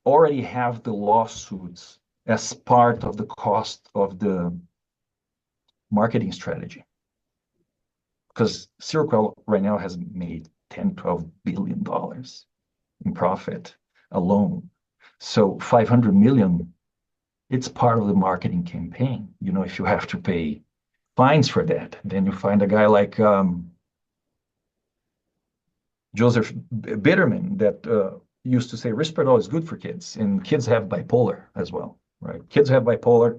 already have the lawsuits as part of the cost of the marketing strategy. Because Seroquel right now has made $10-12 billion in profit alone. So 500 million, it's part of the marketing campaign. If you have to pay fines for that, then you find a guy like Joseph Bitterman that used to say Risperdal is good for kids, and kids have bipolar as well, right? Kids have bipolar,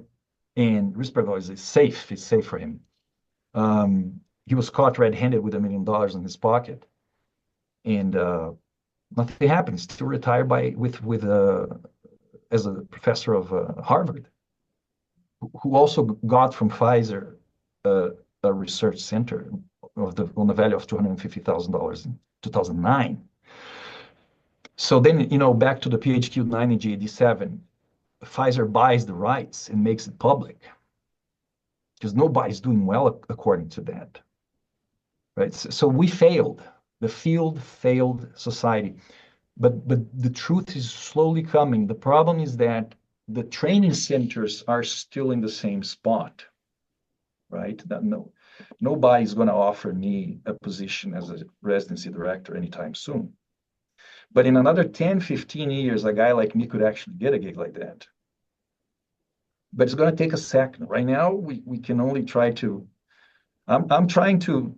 and Risperdal is safe. It's safe for him. He was caught red-handed with $1 million in his pocket, and nothing happened. Still retired as a professor of Harvard, who also got from Pfizer a research center on the value of $250,000 in 2009. So then, back to the PHQ-9 and GAD-7, Pfizer buys the rights and makes it public because nobody's doing well according to that, right? So we failed. The field failed society. But the truth is slowly coming. The problem is that the training centers are still in the same spot, right? Nobody's going to offer me a position as a residency director anytime soon. But in another 10, 15 years, a guy like me could actually get a gig like that. But it's going to take a second. Right now, we can only try to, I'm trying to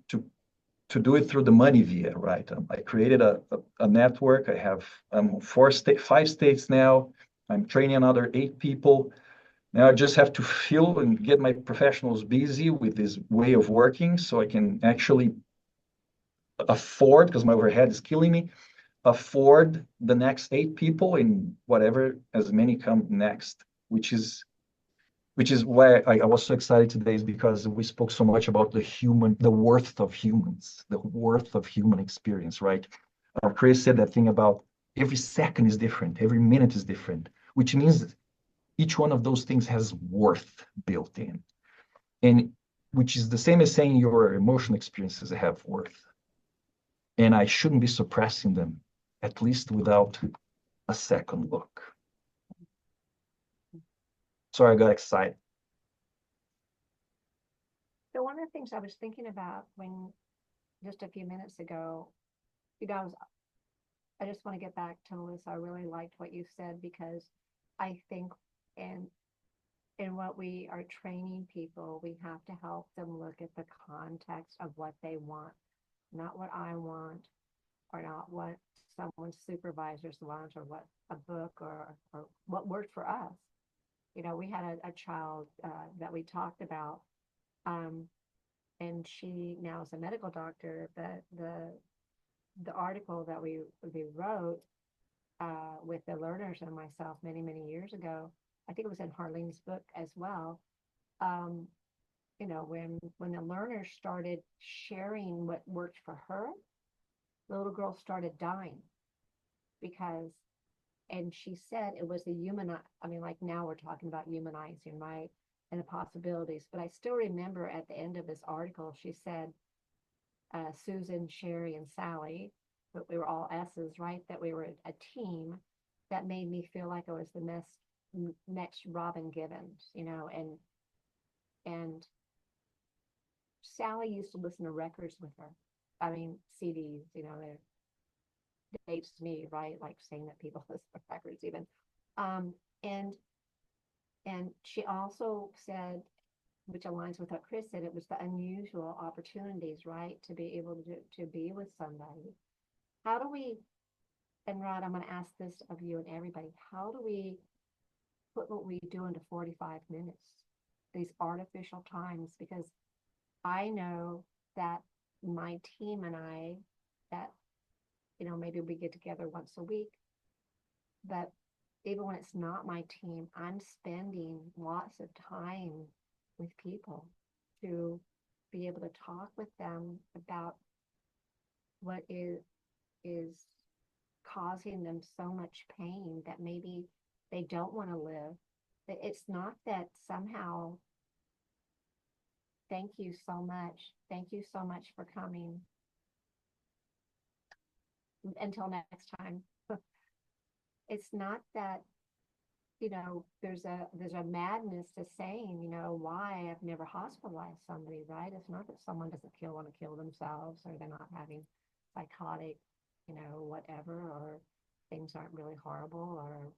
do it through the money via, right? I created a network. I have 5 states now. I'm training another 8 people. Now I just have to fill and get my professionals busy with this way of working so I can actually afford, because my overhead is killing me, afford the next 8 people and whatever, as many come next, which is why I was so excited today, is because we spoke so much about the worth of humans, the worth of human experience, right? Chris said that thing about every second is different, every minute is different, which means that each one of those things has worth built in, and which is the same as saying your emotional experiences have worth. And I shouldn't be suppressing them, at least without a second look. Sorry, I got excited. So one of the things I was thinking about when just a few minutes ago, you know, I just want to get back to Melissa. I really liked what you said, because I think in what we are training people, we have to help them look at the context of what they want, not what I want, or not what someone's supervisors want, or what a book or what worked for us. You know, we had a child that we talked about, and she now is a medical doctor. But the article that we wrote with the learners and myself many years ago, I think it was in Harlene's book as well. You know, when the learners started sharing what worked for her, the little girl started dying because, and she said it was the I mean, like now we're talking about humanizing, right? And the possibilities. But I still remember at the end of this article, she said, Susan, Sherry, and Sally, but we were all S's, right? That we were a team. That made me feel like I was the next Robin Givens, you know, and Sally used to listen to records with her. I mean, CDs, you know, they're dates me, right? Like saying that people listen to records even. And she also said, which aligns with what Chris said, it was the unusual opportunities, right? To be able to be with somebody. How do we, and Rod, I'm going to ask this of you and everybody, how do we put what we do into 45 minutes, these artificial times? Because I know that my team and I, that, you know, maybe we get together once a week, but even when it's not my team, I'm spending lots of time with people to be able to talk with them about what is causing them so much pain that maybe they don't want to live. It's not that somehow, thank you so much. Thank you so much for coming. Until next time. It's not that, you know, there's a madness to saying, you know, why I've never hospitalized somebody, right? It's not that someone doesn't want to kill themselves, or they're not having psychotic, you know, whatever, or things aren't really horrible, or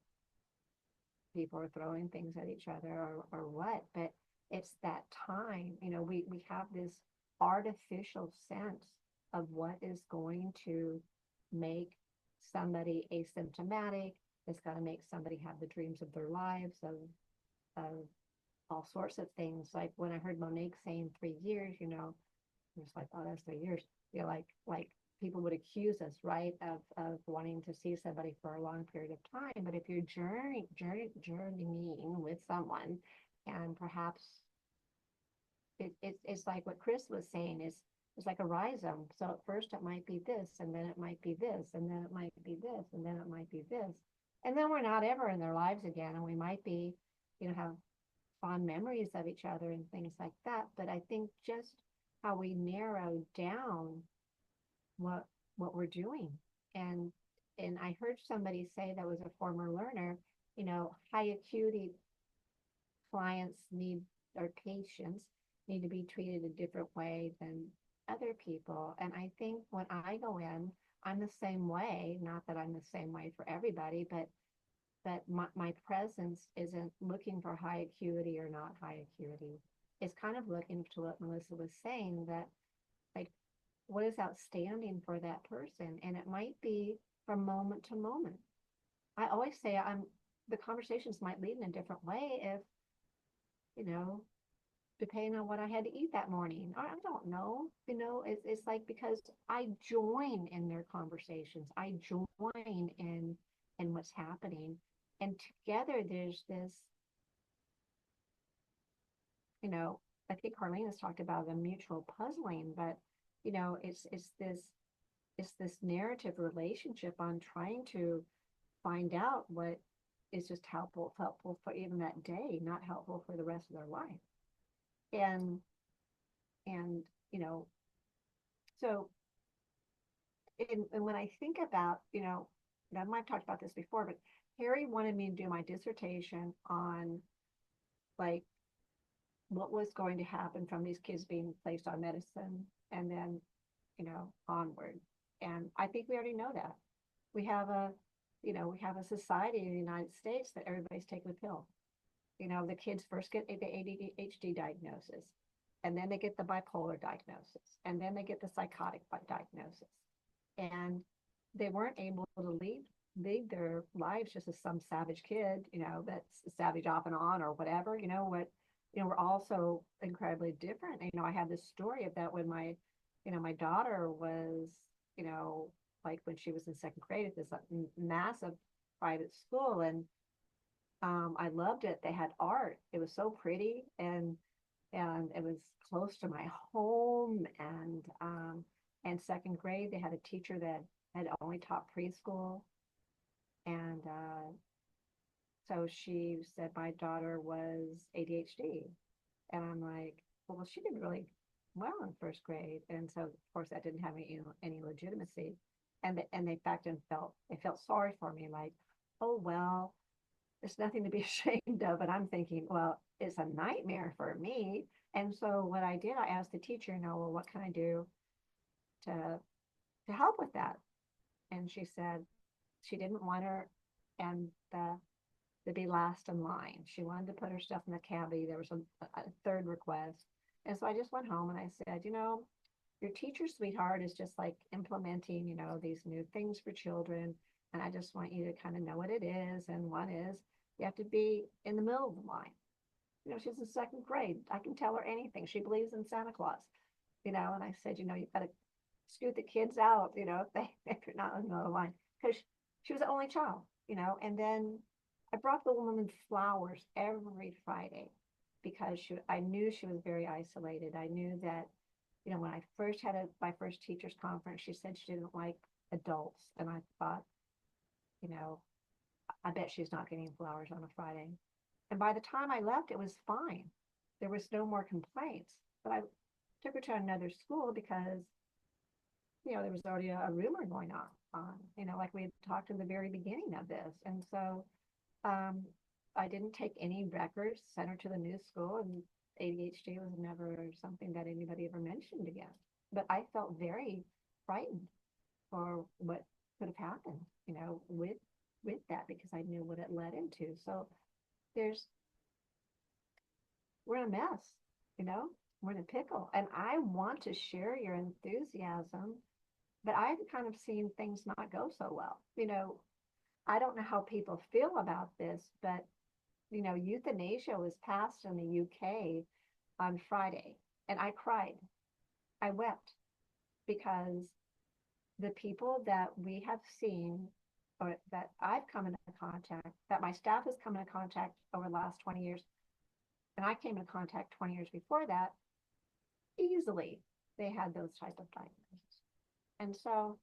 people are throwing things at each other, or what. But it's that time, you know, we have this artificial sense of what is going to make somebody asymptomatic. It's got to make somebody have the dreams of their lives, of all sorts of things. Like when I heard Monique saying 3 years, you know, I was like, oh, that's 3 years. You know, like people would accuse us, right, of wanting to see somebody for a long period of time. But if you're journeying with someone, and perhaps it's like what Chris was saying, is it's like a rhizome. So at first it might be this, and then it might be this, and then it might be this, and then it might be this. And then we're not ever in their lives again. And we might be, you know, have fond memories of each other and things like that. But I think just how we narrow down what we're doing. And I heard somebody say, that was a former learner, you know, high acuity clients need, or patients need to be treated a different way than other people. And I think when I go in, I'm the same way. Not that I'm the same way for everybody, but my presence isn't looking for high acuity or not high acuity. It's kind of looking to what Melissa was saying, that like, what is outstanding for that person? And it might be from moment to moment. I always say the conversations might lead in a different way if, you know, depending on what I had to eat that morning. I don't know. You know, it's like, because I join in their conversations. I join in what's happening. And together there's this, you know, I think Harlene has talked about the mutual puzzling, but, you know, it's this narrative relationship on trying to find out what is just helpful for even that day, not helpful for the rest of their life. And you know, so and when I think about, you know, I might have talked about this before, but Harry wanted me to do my dissertation on like what was going to happen from these kids being placed on medicine and then, onward. And I think we already know that. We have a society in the United States that everybody's taking a pill. The kids first get the ADHD diagnosis, and then they get the bipolar diagnosis, and then they get the psychotic diagnosis. And they weren't able to lead their lives just as some savage kid, that's savage off and on or whatever. We're also incredibly different. I had this story of that when my daughter was, like when she was in second grade at this massive private school, and I loved it. They had art. It was so pretty, and it was close to my home. And second grade, they had a teacher that had only taught preschool, and so she said my daughter was ADHD, and I'm like, well, she did really well in first grade, and so of course that didn't have any legitimacy, and they felt sorry for me, like, oh well, there's nothing to be ashamed of. And I'm thinking, well, it's a nightmare for me. And so what I did, I asked the teacher, well, what can I do to help with that? And she said she didn't want her and to be last in line. She wanted to put her stuff in the caddy. There was a third request. And so I just went home and I said, your teacher, sweetheart, is just like implementing, these new things for children. And I just want you to kind of know what it is. And one is you have to be in the middle of the line. She's in second grade. I can tell her anything. She believes in Santa Claus, and I said, you've got to scoot the kids out, if you're not in the middle of the line, because she was the only child, and then I brought the woman flowers every Friday because I knew she was very isolated. I knew that, when I first had my first teachers conference, she said she didn't like adults. And I thought, I bet she's not getting flowers on a Friday. And by the time I left, it was fine. There was no more complaints. But I took her to another school because, there was already a rumor going on, like we had talked in the very beginning of this. And so I didn't take any records, sent her to the new school, and ADHD was never something that anybody ever mentioned again. But I felt very frightened for what could have happened, with that, because I knew what it led into. So we're in a mess, we're in a pickle. And I want to share your enthusiasm, but I've kind of seen things not go so well. I don't know how people feel about this, but euthanasia was passed in the UK on Friday, and I cried. I wept because the people that we have seen, or that I've come into contact, that my staff has come into contact over the last 20 years, and I came into contact 20 years before that, easily they had those type of diagnoses. And so,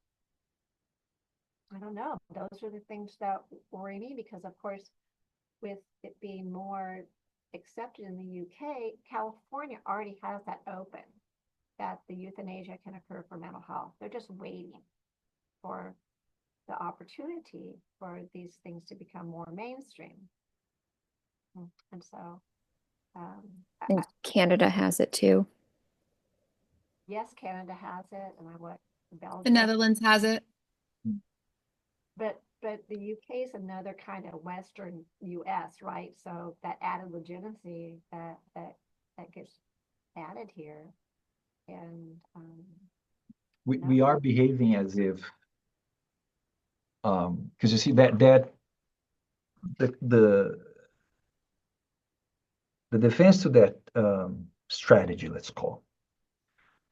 I don't know, those are the things that worry me, because of course, with it being more accepted in the UK, California already has that open, that the euthanasia can occur for mental health. They're just waiting for the opportunity for these things to become more mainstream. And so, And Canada has it too. yes, Canada has it, and The Belgium. Netherlands has it. But the UK is another kind of Western US, right? So that added legitimacy that gets added here, and we are behaving as if, because you see that the defense to that strategy, let's call,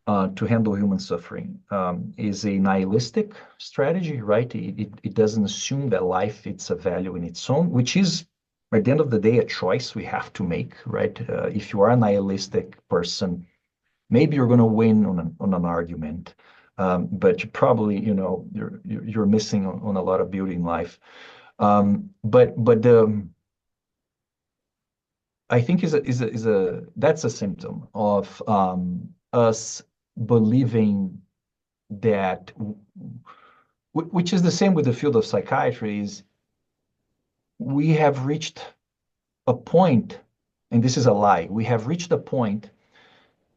to handle human suffering, is a nihilistic strategy, right? It doesn't assume that life, it's a value in its own, which is, at the end of the day, a choice we have to make, right? If you are a nihilistic person, maybe you're going to win on an argument, but you probably, you're missing on a lot of beauty in life. But I think that's a symptom of us believing that which is the same with the field of psychiatry, is we have reached a point, and this is a lie, we have reached a point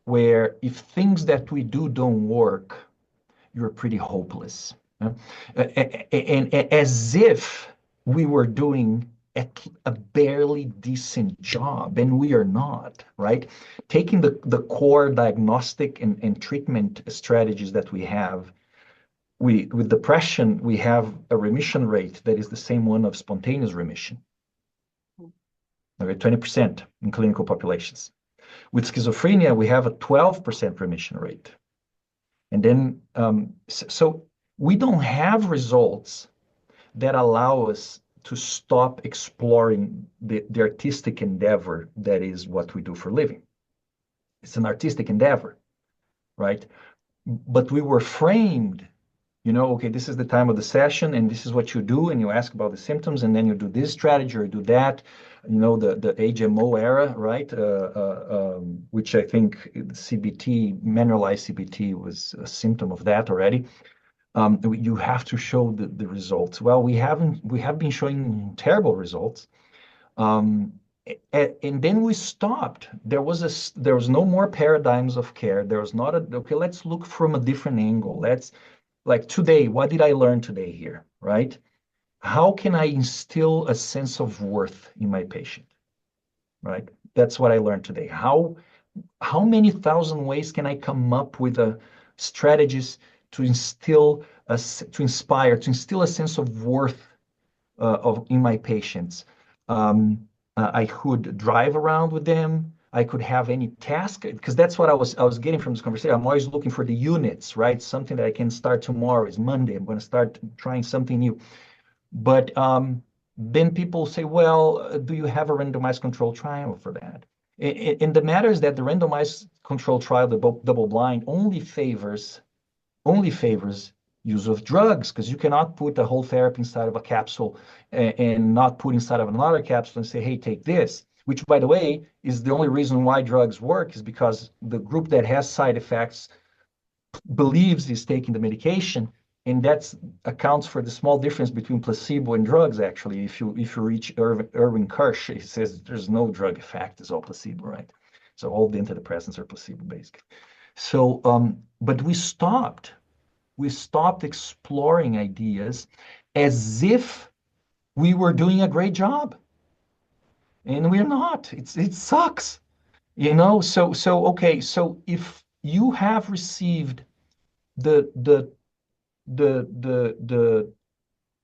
where if things that we do don't work, you're pretty hopeless. And as if we were doing a barely decent job, and we are not, right? Taking the core diagnostic and treatment strategies that we have, with depression, we have a remission rate that is the same one of spontaneous remission. Okay, 20% in clinical populations. With schizophrenia, we have a 12% remission rate. And then, so we don't have results that allow us to stop exploring the artistic endeavor that is what we do for a living. It's an artistic endeavor, right? But we were framed, okay, this is the time of the session, and this is what you do, and you ask about the symptoms, and then you do this strategy or do that, the HMO era, right? Which I think CBT, manualized CBT, was a symptom of that already. You have to show the results. Well, we have been showing terrible results. And then we stopped. There was no more paradigms of care. There was not okay, let's look from a different angle. Like today, what did I learn today here, right? How can I instill a sense of worth in my patient, right? That's what I learned today. How many thousand ways can I come up with strategies to instill, to inspire, to instill a sense of worth in my patients? I could drive around with them. I could have any task, because that's what I was getting from this conversation. I'm always looking for the units, right? Something that I can start tomorrow. Is Monday. I'm going to start trying something new. But then people say, well, do you have a randomized controlled trial for that? And the matter is that the randomized controlled trial, the double blind, only favors use of drugs, because you cannot put the whole therapy inside of a capsule and not put inside of another capsule and say, hey, take this, which, by the way, is the only reason why drugs work, is because the group that has side effects believes is taking the medication, and that accounts for the small difference between placebo and drugs, actually. If you reach Erwin Kirsch, he says there's no drug effect, it's all placebo, right? So all the antidepressants are placebo, basically. So, but we stopped exploring ideas as if we were doing a great job, and we're not. It sucks, So okay, so if you have received the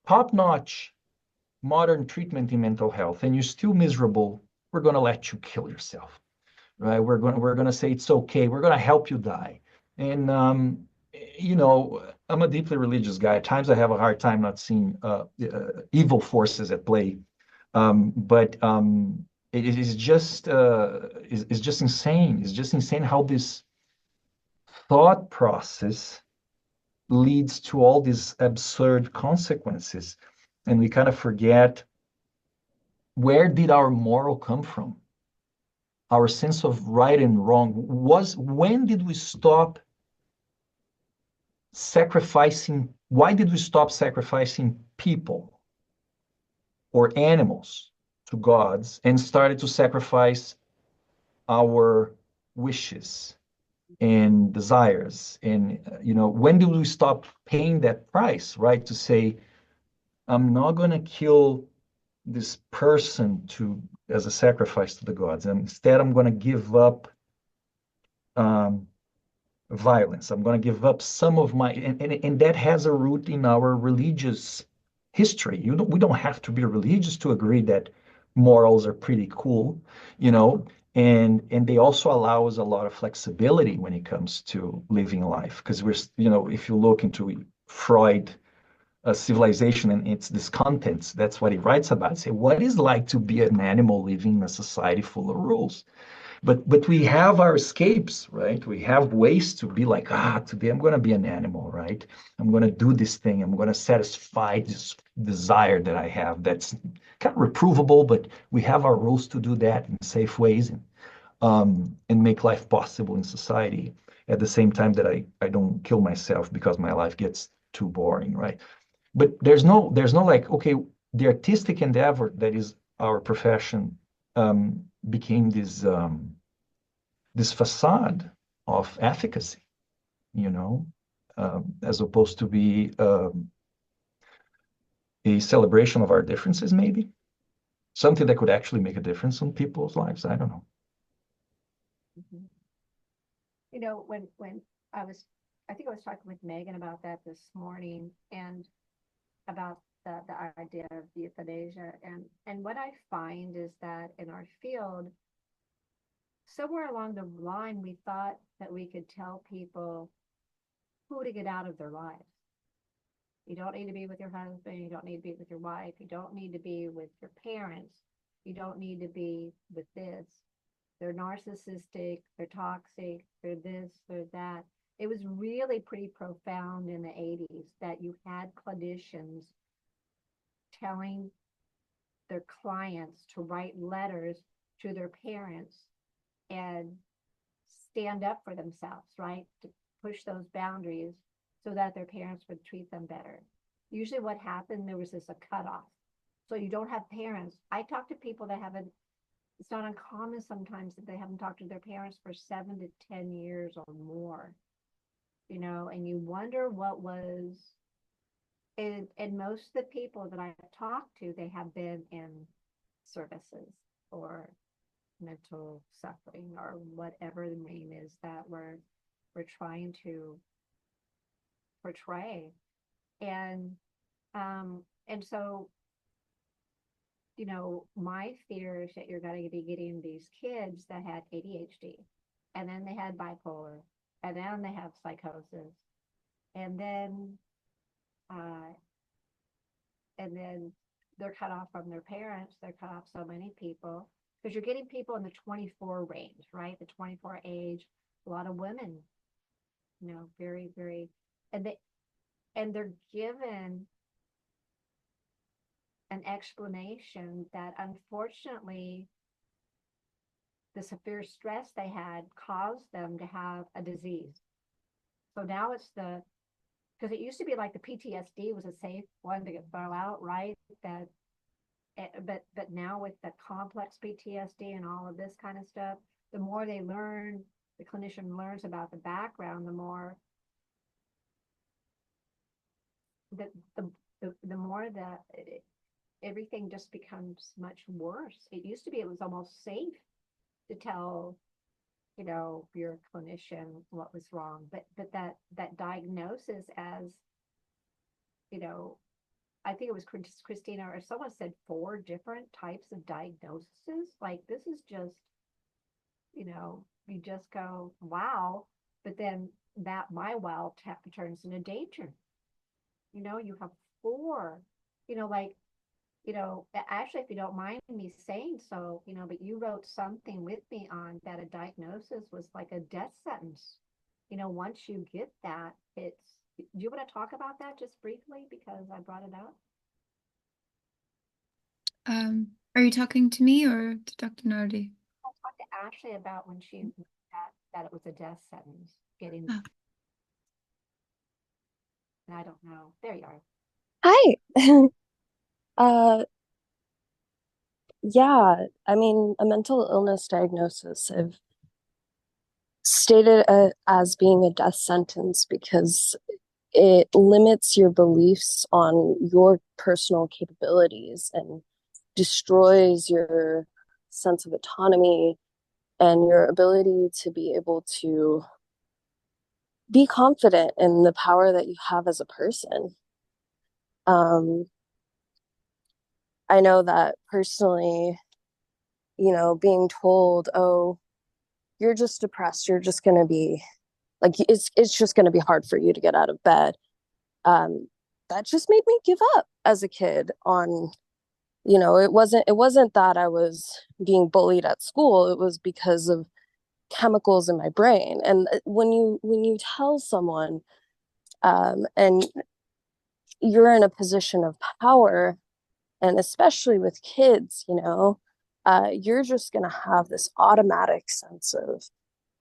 top-notch modern treatment in mental health, and you're still miserable, we're going to let you kill yourself, right? We're going to say it's okay. We're going to help you die. And I'm a deeply religious guy. At times I have a hard time not seeing evil forces at play. But it is just it's just insane. It's just insane how this thought process leads to all these absurd consequences, and we kind of forget, where did our moral come from? Our sense of right and wrong when did we stop sacrificing? Why did we stop sacrificing people or animals to gods and started to sacrifice our wishes and desires? And when do we stop paying that price, right? To say, I'm not going to kill this person as a sacrifice to the gods, and instead I'm going to give up violence. I'm going to give up some of my, and that has a root in our religious history. We don't have to be religious to agree that morals are pretty cool, and they also allow us a lot of flexibility when it comes to living life, because if you look into Freud, civilization and its discontents, that's what he writes about. Say, what is it like to be an animal living in a society full of rules? But we have our escapes, right? We have ways to be like, today I'm going to be an animal, right? I'm going to do this thing. I'm going to satisfy this desire that I have. That's kind of reprovable, but we have our rules to do that in safe ways, and make life possible in society at the same time that I don't kill myself because my life gets too boring, right? But there's no like, okay, the artistic endeavor that is our profession became this facade of efficacy, you know, as opposed to be a celebration of our differences, maybe something that could actually make a difference in people's lives. I don't know. Mhm. When I think I was talking with Megan about that this morning, and about the idea of euthanasia, and what I find is that in our field, somewhere along the line, we thought that we could tell people who to get out of their lives. You don't need to be with your husband. You don't need to be with your wife. You don't need to be with your parents. You don't need to be with this. They're narcissistic. They're toxic. They're this, they're that. It was really pretty profound in the 80s that you had clinicians telling their clients to write letters to their parents and stand up for themselves, right? To push those boundaries so that their parents would treat them better. Usually what happened, there was a cutoff. So you don't have parents. I talk to people that haven't, it's not uncommon sometimes that they haven't talked to their parents for 7 to 10 years or more, and you wonder what was, and most of the people that I've talked to, they have been in services or mental suffering or whatever the name is that we're trying to portray. And so, my fear is that you're going to be getting these kids that had ADHD, and then they had bipolar, and then they have psychosis, and then they're cut off from their parents. They're cut off so many people, because you're getting people in the 24 range, right? The 24 age, a lot of women, very, very, and they're given an explanation that unfortunately the severe stress they had caused them to have a disease. So now it's because it used to be like the PTSD was a safe one to throw out, right? But now with the complex PTSD and all of this kind of stuff, the more they learn, the clinician learns about the background, the more the more that everything just becomes much worse. It used to be, it was almost safe to tell, your clinician what was wrong, but that diagnosis, as I think it was Christina or someone said 4 different types of diagnoses. Like, this is just, you just go, wow, but then that my wow turns into danger. You have 4, like, actually, if you don't mind me saying so, but you wrote something with me on that a diagnosis was like a death sentence. Once you get that, do you want to talk about that just briefly, because I brought it up? Are you talking to me or to Dr. Nardi? I'll talk to Ashley about when she that it was a death sentence. And I don't know. There you are. Hi. Yeah, I mean, a mental illness diagnosis, I've stated as being a death sentence because it limits your beliefs on your personal capabilities and destroys your sense of autonomy and your ability to be able to be confident in the power that you have as a person. I know that personally, being told, oh, you're just depressed, you're just going to be like, it's just going to be hard for you to get out of bed. That just made me give up as a kid on, it wasn't that I was being bullied at school. It was because of chemicals in my brain. And when you tell someone, and you're in a position of power, and especially with kids, you're just going to have this automatic sense of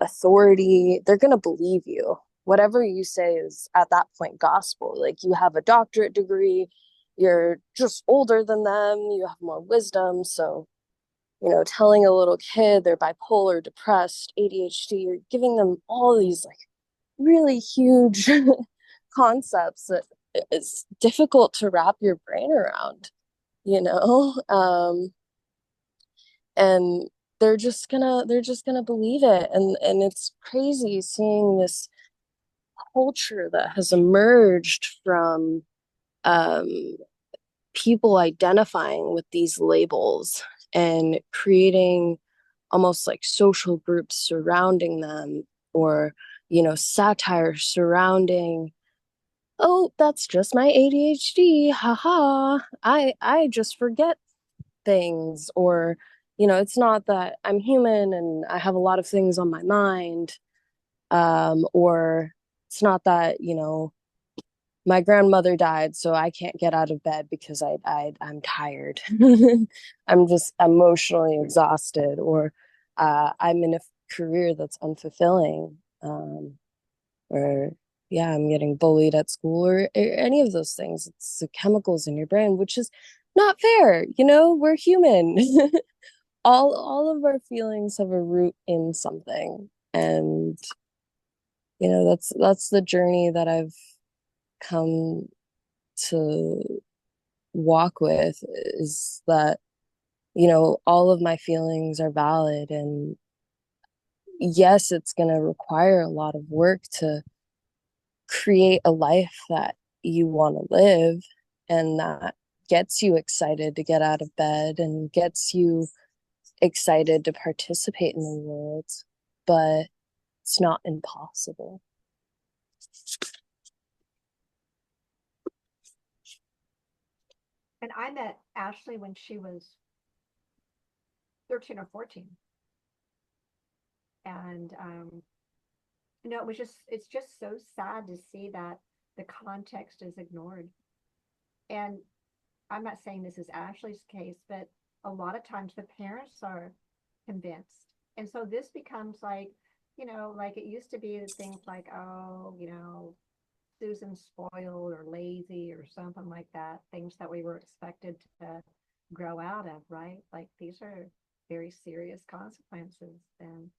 authority. They're going to believe you whatever you say is at that point gospel. Like, you have a doctorate degree, you're just older than them, you have more wisdom. So, telling a little kid they're bipolar, depressed, ADHD, you're giving them all these like really huge concepts that it's difficult to wrap your brain around, and they're just gonna believe it. And it's crazy seeing this culture that has emerged from um, people identifying with these labels and creating almost like social groups surrounding them, or satire surrounding, oh, that's just my ADHD, haha, I just forget things. Or it's not that I'm human and I have a lot of things on my mind, or it's not that my grandmother died, so I can't get out of bed because I'm tired. I'm just emotionally exhausted, or I'm in a career that's unfulfilling, or yeah, I'm getting bullied at school, or any of those things. It's the chemicals in your brain, which is not fair. We're human. All of our feelings have a root in something, and that's the journey that I've come to walk with, is that all of my feelings are valid. And yes, it's going to require a lot of work to create a life that you want to live, and that gets you excited to get out of bed and gets you excited to participate in the world, but it's not impossible. And I met Ashley when she was 13 or 14. And, it's just so sad to see that the context is ignored. And I'm not saying this is Ashley's case, but a lot of times the parents are convinced. And so this becomes like, like it used to be things like, oh, Susan's spoiled or lazy or something like that, things that we were expected to grow out of, right? Like these are very serious consequences. And,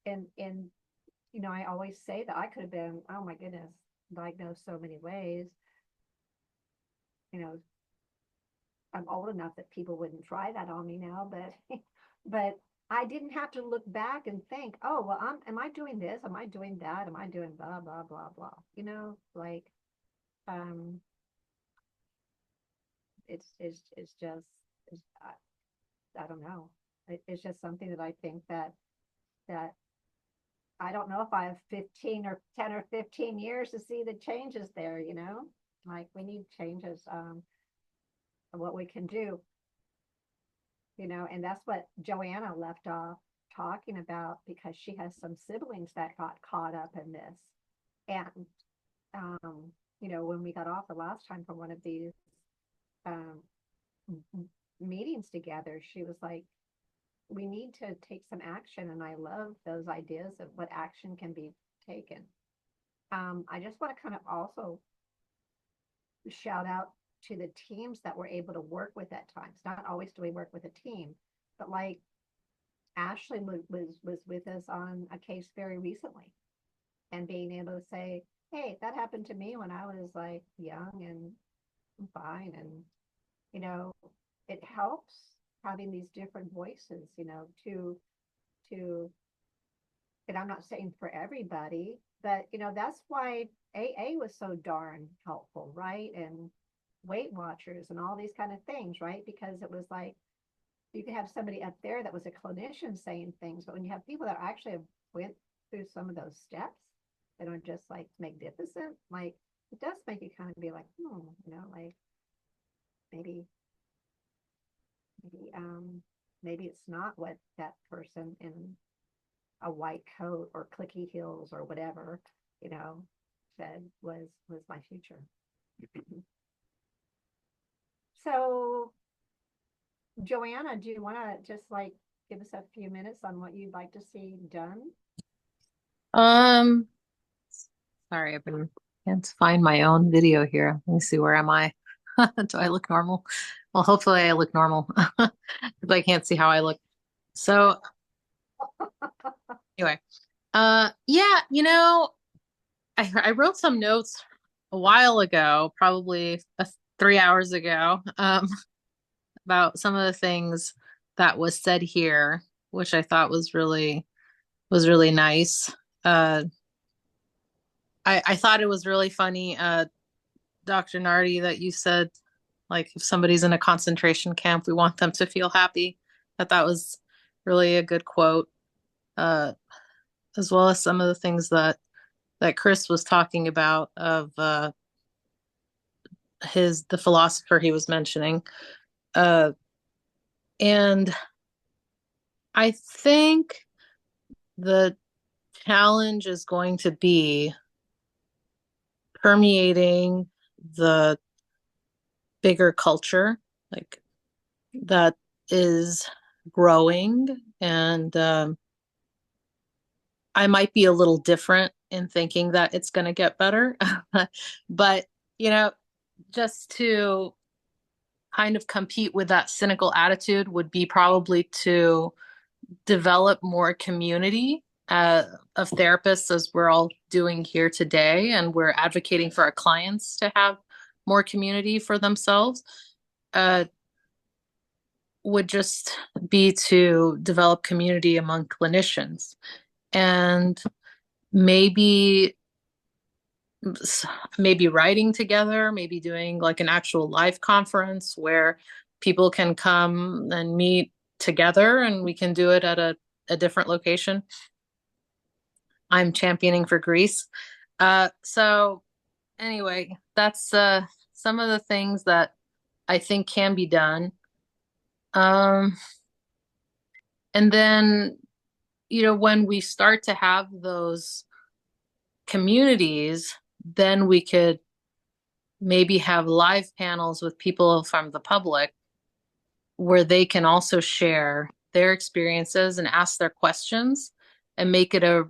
and I always say that I could have been, oh my goodness, diagnosed so many ways. I'm old enough that people wouldn't try that on me now, but I didn't have to look back and think, oh, well, am I doing this? Am I doing that? Am I doing blah, blah, blah, blah? It's just, I don't know. It's just something that I think that I don't know if I have 10 or 15 years to see the changes there, like we need changes, what we can do, and that's what Joanna left off talking about, because she has some siblings that got caught up in this. And, when we got off the last time from one of these meetings together, she was like, we need to take some action. And I love those ideas of what action can be taken. I just want to kind of also shout out to the teams that we're able to work with at times. Not always do we work with a team, but like Ashley was with us on a case very recently, and being able to say, hey, that happened to me when I was like young and fine. And, it helps having these different voices, to, and I'm not saying for everybody, but, that's why AA was so darn helpful, right? And Weight Watchers and all these kind of things, right? Because it was like, you could have somebody up there that was a clinician saying things, but when you have people that actually have went through some of those steps, they don't just like magnificent, like it does make you kind of be like, like maybe maybe it's not what that person in a white coat or clicky heels or whatever, said was my future. So Joanna, do you want to just like give us a few minutes on what you'd like to see done? Um, Sorry, can't find my own video here. Let me see, where am I? Do I look normal? Well, hopefully I look normal, but I can't see how I look. So anyway, yeah, I wrote some notes a while ago, probably 3 hours ago, about some of the things that was said here, which I thought was really nice. I thought it was really funny, Dr. Nardi, that you said, like, if somebody's in a concentration camp, we want them to feel happy. That was really a good quote, as well as some of the things that Chris was talking about of the philosopher he was mentioning. And I think the challenge is going to be permeating the bigger culture, like, that is growing. And I might be a little different in thinking that it's going to get better. But, just to kind of compete with that cynical attitude would be probably to develop more community of therapists, as we're all doing here today. And we're advocating for our clients to have more community for themselves. Would just be to develop community among clinicians, and maybe writing together, maybe doing like an actual live conference where people can come and meet together, and we can do it at a different location. I'm championing for Greece. So anyway, that's some of the things that I think can be done. And then, when we start to have those communities, then we could maybe have live panels with people from the public where they can also share their experiences and ask their questions, and make it a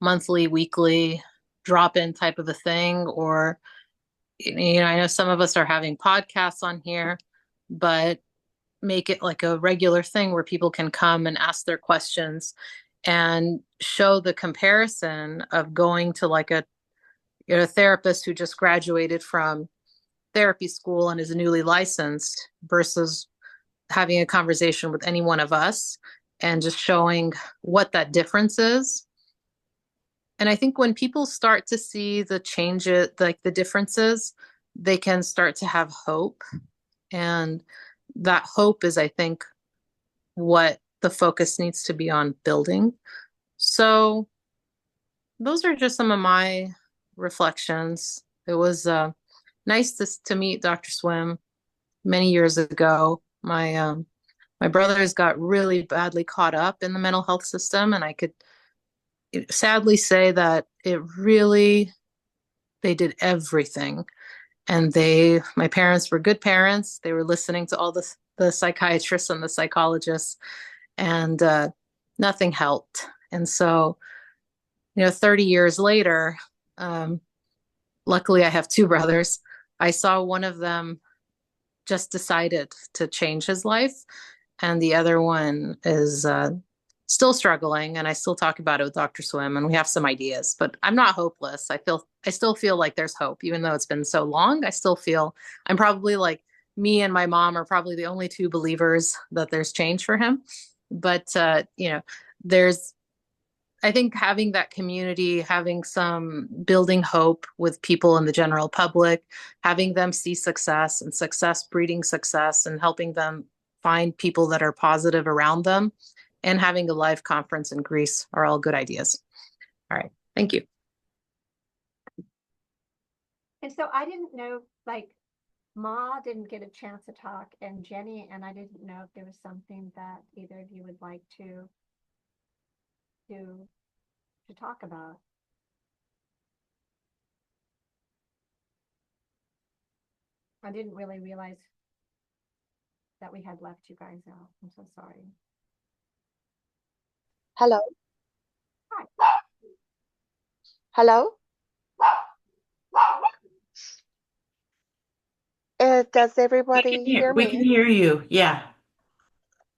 monthly, weekly drop-in type of a thing. Or, I know some of us are having podcasts on here, but make it like a regular thing where people can come and ask their questions, and show the comparison of going to like a therapist who just graduated from therapy school and is newly licensed, versus having a conversation with any one of us, and just showing what that difference is. And I think when people start to see the changes, like the differences, they can start to have hope. And that hope is, I think, what the focus needs to be on building. So those are just some of my reflections. It was nice to meet Dr. Swim many years ago. My brothers got really badly caught up in the mental health system, and I could sadly say that they did everything. And my parents were good parents. They were listening to all the psychiatrists and the psychologists, and nothing helped. And so, 30 years later, luckily I have two brothers. I saw one of them just decided to change his life, and the other one is still struggling. And I still talk about it with Dr. Swim, and we have some ideas, but I'm not hopeless. I still feel like there's hope, even though it's been so long. I still feel I'm probably, like, me and my mom are probably the only two believers that there's change for him. But I think having that community, having some building hope with people in the general public, having them see success, and success breeding success, and helping them find people that are positive around them, and having a live conference in Greece are all good ideas. All right. Thank you. And so I didn't know, like, Ma didn't get a chance to talk, and Jenny, and I didn't know if there was something that either of you would like to talk about. I didn't really realize that we had left you guys out. I'm so sorry. Hello. Hi. Hello? Does everybody hear We can me? hear you. Yeah.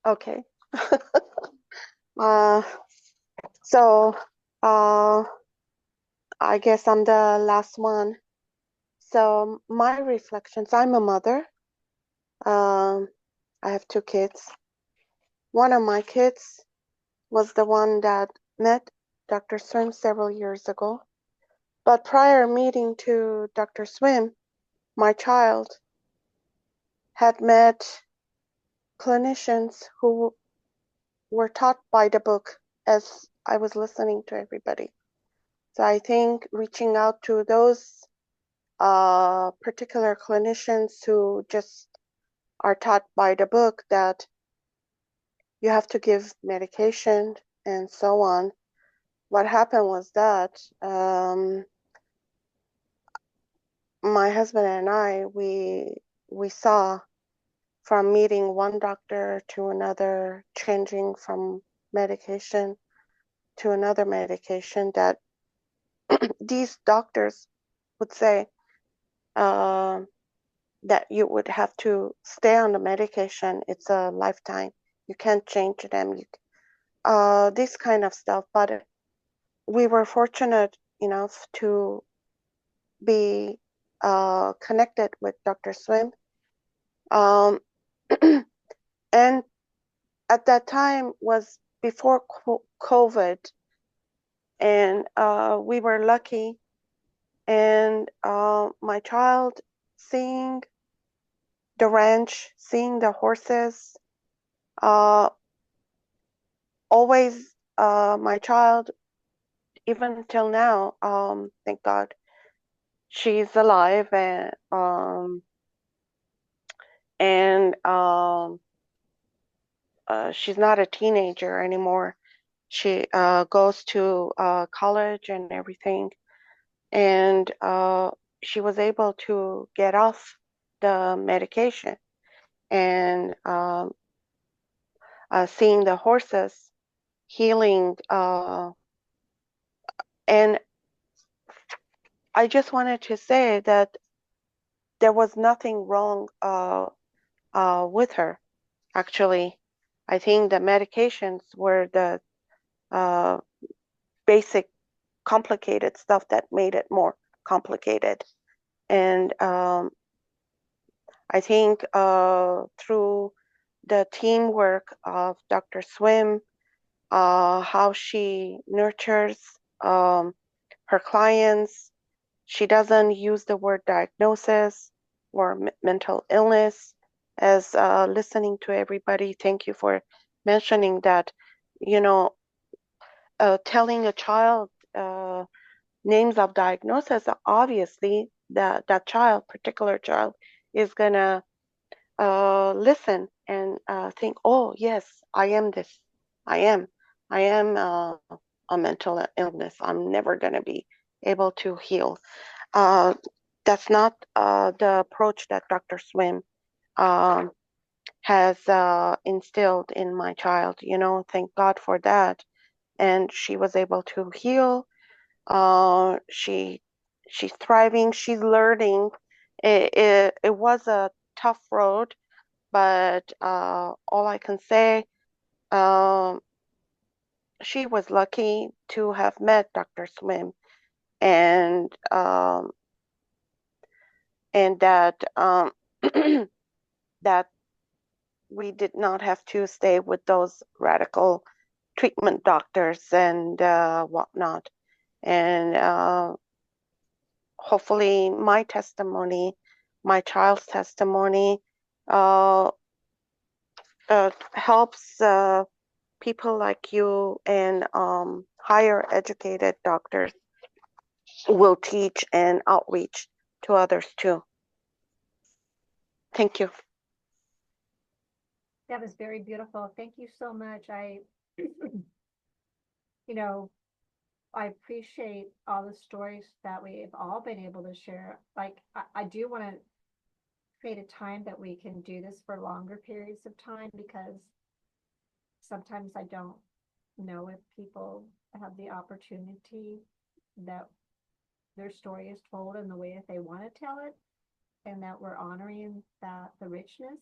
Okay. Uh, so I guess I'm the last one. So my reflections, I'm a mother. I have 2 kids. One of my kids was the one that met Dr. Swim several years ago. But prior meeting to Dr. Swim, my child had met clinicians who were taught by the book as I was listening to everybody. So I think reaching out to those particular clinicians who just are taught by the book that you have to give medication and so on. What happened was that my husband and I, we saw from meeting one doctor to another, changing from medication to another medication, that these doctors would say that you would have to stay on the medication. It's a lifetime. You can't change them. This kind of stuff. But we were fortunate enough to be connected with Dr. Swim. And at that time was before COVID, and we were lucky. And my child seeing the ranch, seeing the horses, always my child, even till now, thank God, she's alive, and she's not a teenager anymore. She goes to college and everything, and she was able to get off the medication, and seeing the horses healing, and I just wanted to say that there was nothing wrong with her. Actually, I think the medications were the basic complicated stuff that made it more complicated. And I think through the teamwork of Dr. Swim, how she nurtures her clients, she doesn't use the word diagnosis or mental illness. As listening to everybody, thank you for mentioning that, telling a child names of diagnosis, obviously that particular child is gonna listen and think, oh yes, I am this. I am a mental illness. I'm never gonna be able to heal. That's not the approach that Dr. Swim has instilled in my child. Thank God for that. And she was able to heal. She's thriving. She's learning. It was a tough road, but all I can say, she was lucky to have met Dr. Swim, and that that we did not have to stay with those radical treatment doctors and whatnot. And hopefully my testimony, my child's testimony, helps people like you and higher educated doctors will teach and outreach to others too. Thank you. That was very beautiful. Thank you so much. I appreciate all the stories that we've all been able to share. Like, I do want to create a time that we can do this for longer periods of time, because sometimes I don't know if people have the opportunity that their story is told in the way that they want to tell it, and that we're honoring that the richness.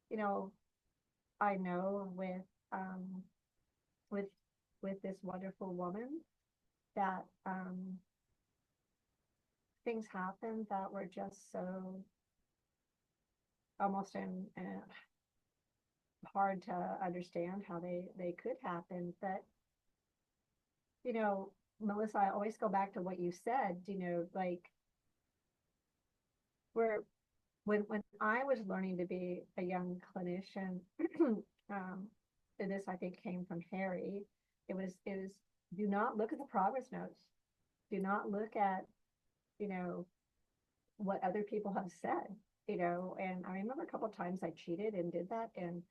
You know, I know with with this wonderful woman that things happened that were just so almost hard to understand how they could happen. But you know, Melissa, I always go back to what you said. You know, like where when I was learning to be a young clinician, and this I think came from Harry. It was do not look at the progress notes. Do not look at, you know, what other people have said, you know. And I remember a couple of times I cheated and did that, and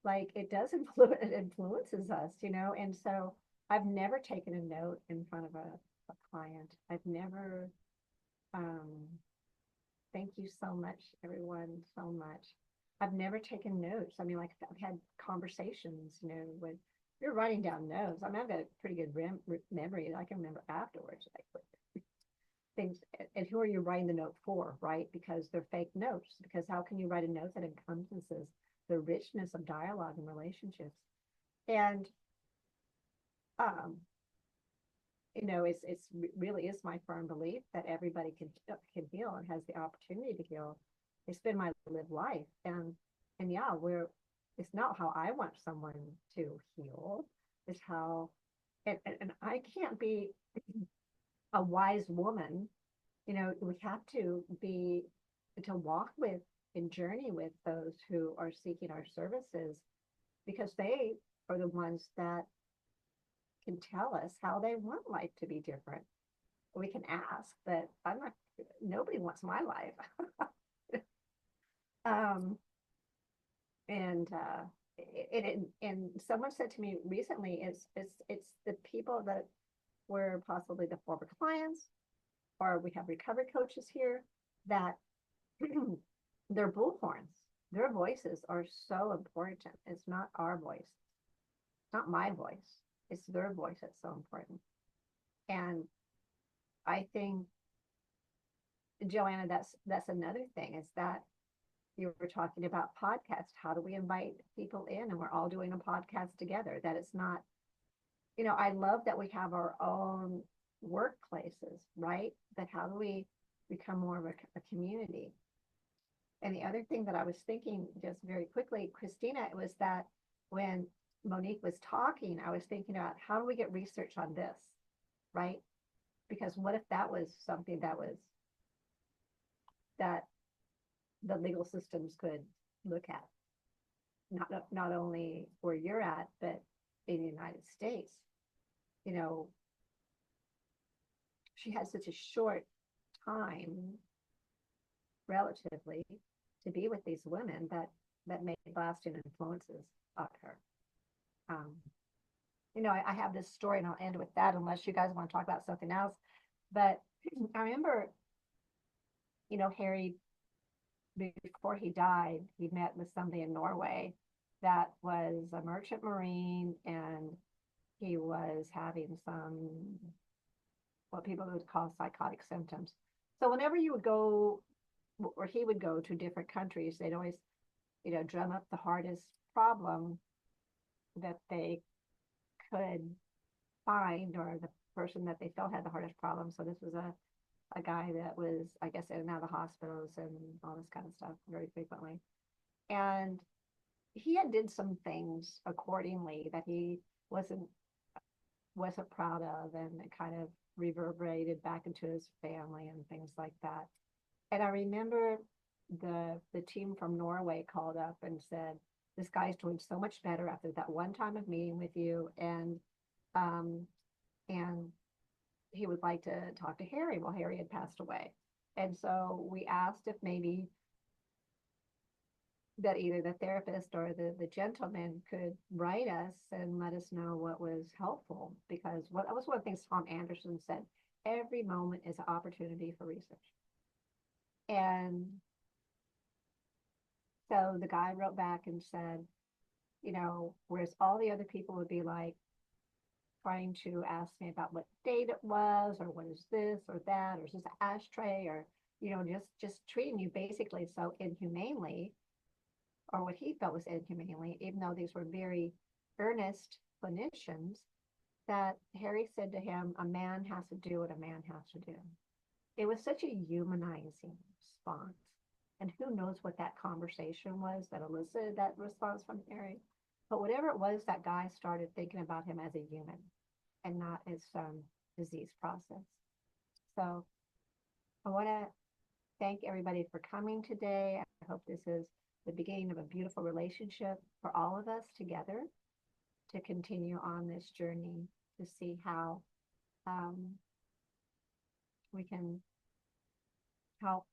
like it does it influences us, you know. And so I've never taken a note in front of a client. I've never thank you so much, everyone, so much. I've never taken notes. I mean, like I've had conversations, you know, when you're writing down notes. I mean, I've got a pretty good memory. I can remember afterwards, like things. And who are you writing the note for, right? Because they're fake notes. Because how can you write a note that encompasses the richness of dialogue and relationships? And you know, it's really is my firm belief that everybody can heal and has the opportunity to heal. It's been my lived life, and yeah, it's not how I want someone to heal. It's how, and I can't be a wise woman. You know, we have to walk with and journey with those who are seeking our services, because they are the ones that can tell us how they want life to be different. We can ask, but nobody wants my life. And someone said to me recently, it's the people that were possibly the former clients, or we have recovery coaches here, that they're bullhorns. Their voices are so important. It's not our voice. It's not my voice. It's their voice that's so important. And I think, Joanna, that's another thing, is that you were talking about podcasts. How do we invite people in and we're all doing a podcast together? That it's not, you know, I love that we have our own workplaces, right? But how do we become more of a community? And the other thing that I was thinking just very quickly, Christina, it was that when Monique was talking, I was thinking about how do we get research on this, right? Because what if that was something that the legal systems could look at, not only where you're at, but in the United States. You know, she had such a short time, relatively, to be with these women that made lasting influences on her. You know, I have this story, and I'll end with that unless you guys want to talk about something else. But I remember, you know, Harry, before he died, he met with somebody in Norway that was a merchant marine, and he was having some, what people would call psychotic symptoms. So whenever you would go, or he would go to different countries, they'd always, you know, drum up the hardest problem that they could find, or the person that they felt had the hardest problem. So this was a guy that was, I guess, in and out of hospitals and all this kind of stuff very frequently. And he had did some things accordingly that he wasn't proud of, and it kind of reverberated back into his family and things like that. And I remember the team from Norway called up and said, this guy's doing so much better after that one time of meeting with you, and he would like to talk to Harry. Well, Harry had passed away. And so we asked if maybe that either the therapist or the gentleman could write us and let us know what was helpful. Because that was one of the things Tom Anderson said, every moment is an opportunity for research. And so the guy wrote back and said, you know, whereas all the other people would be like, trying to ask me about what date it was, or what is this or that, or is this an ashtray, or, just treating you basically so inhumanely, or what he felt was inhumanely, even though these were very earnest clinicians, that Harry said to him, a man has to do what a man has to do. It was such a humanizing response. And who knows what that conversation was that elicited that response from Harry. But whatever it was, that guy started thinking about him as a human and not as some disease process. So I want to thank everybody for coming today. I hope this is the beginning of a beautiful relationship for all of us together to continue on this journey to see how we can help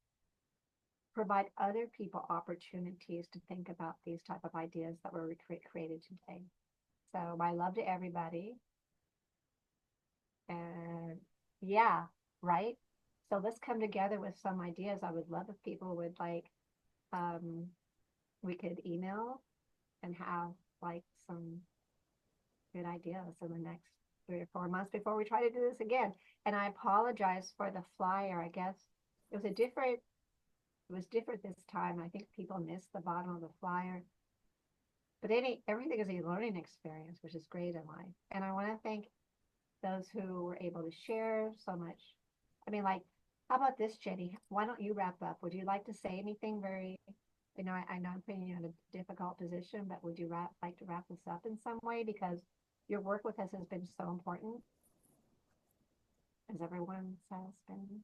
provide other people opportunities to think about these type of ideas that were created today. So my love to everybody. And yeah, right? So let's come together with some ideas. I would love if people would we could email and have some good ideas in the next 3 or 4 months before we try to do this again. And I apologize for the flyer. I guess it was different this time. I think people missed the bottom of the flyer. But everything is a learning experience, which is great in life. And I want to thank those who were able to share so much. I mean, how about this, Jenny? Why don't you wrap up? Would you like to say anything very, I know I'm putting you in a difficult position, but would you like to wrap this up in some way? Because your work with us has been so important, as everyone has been.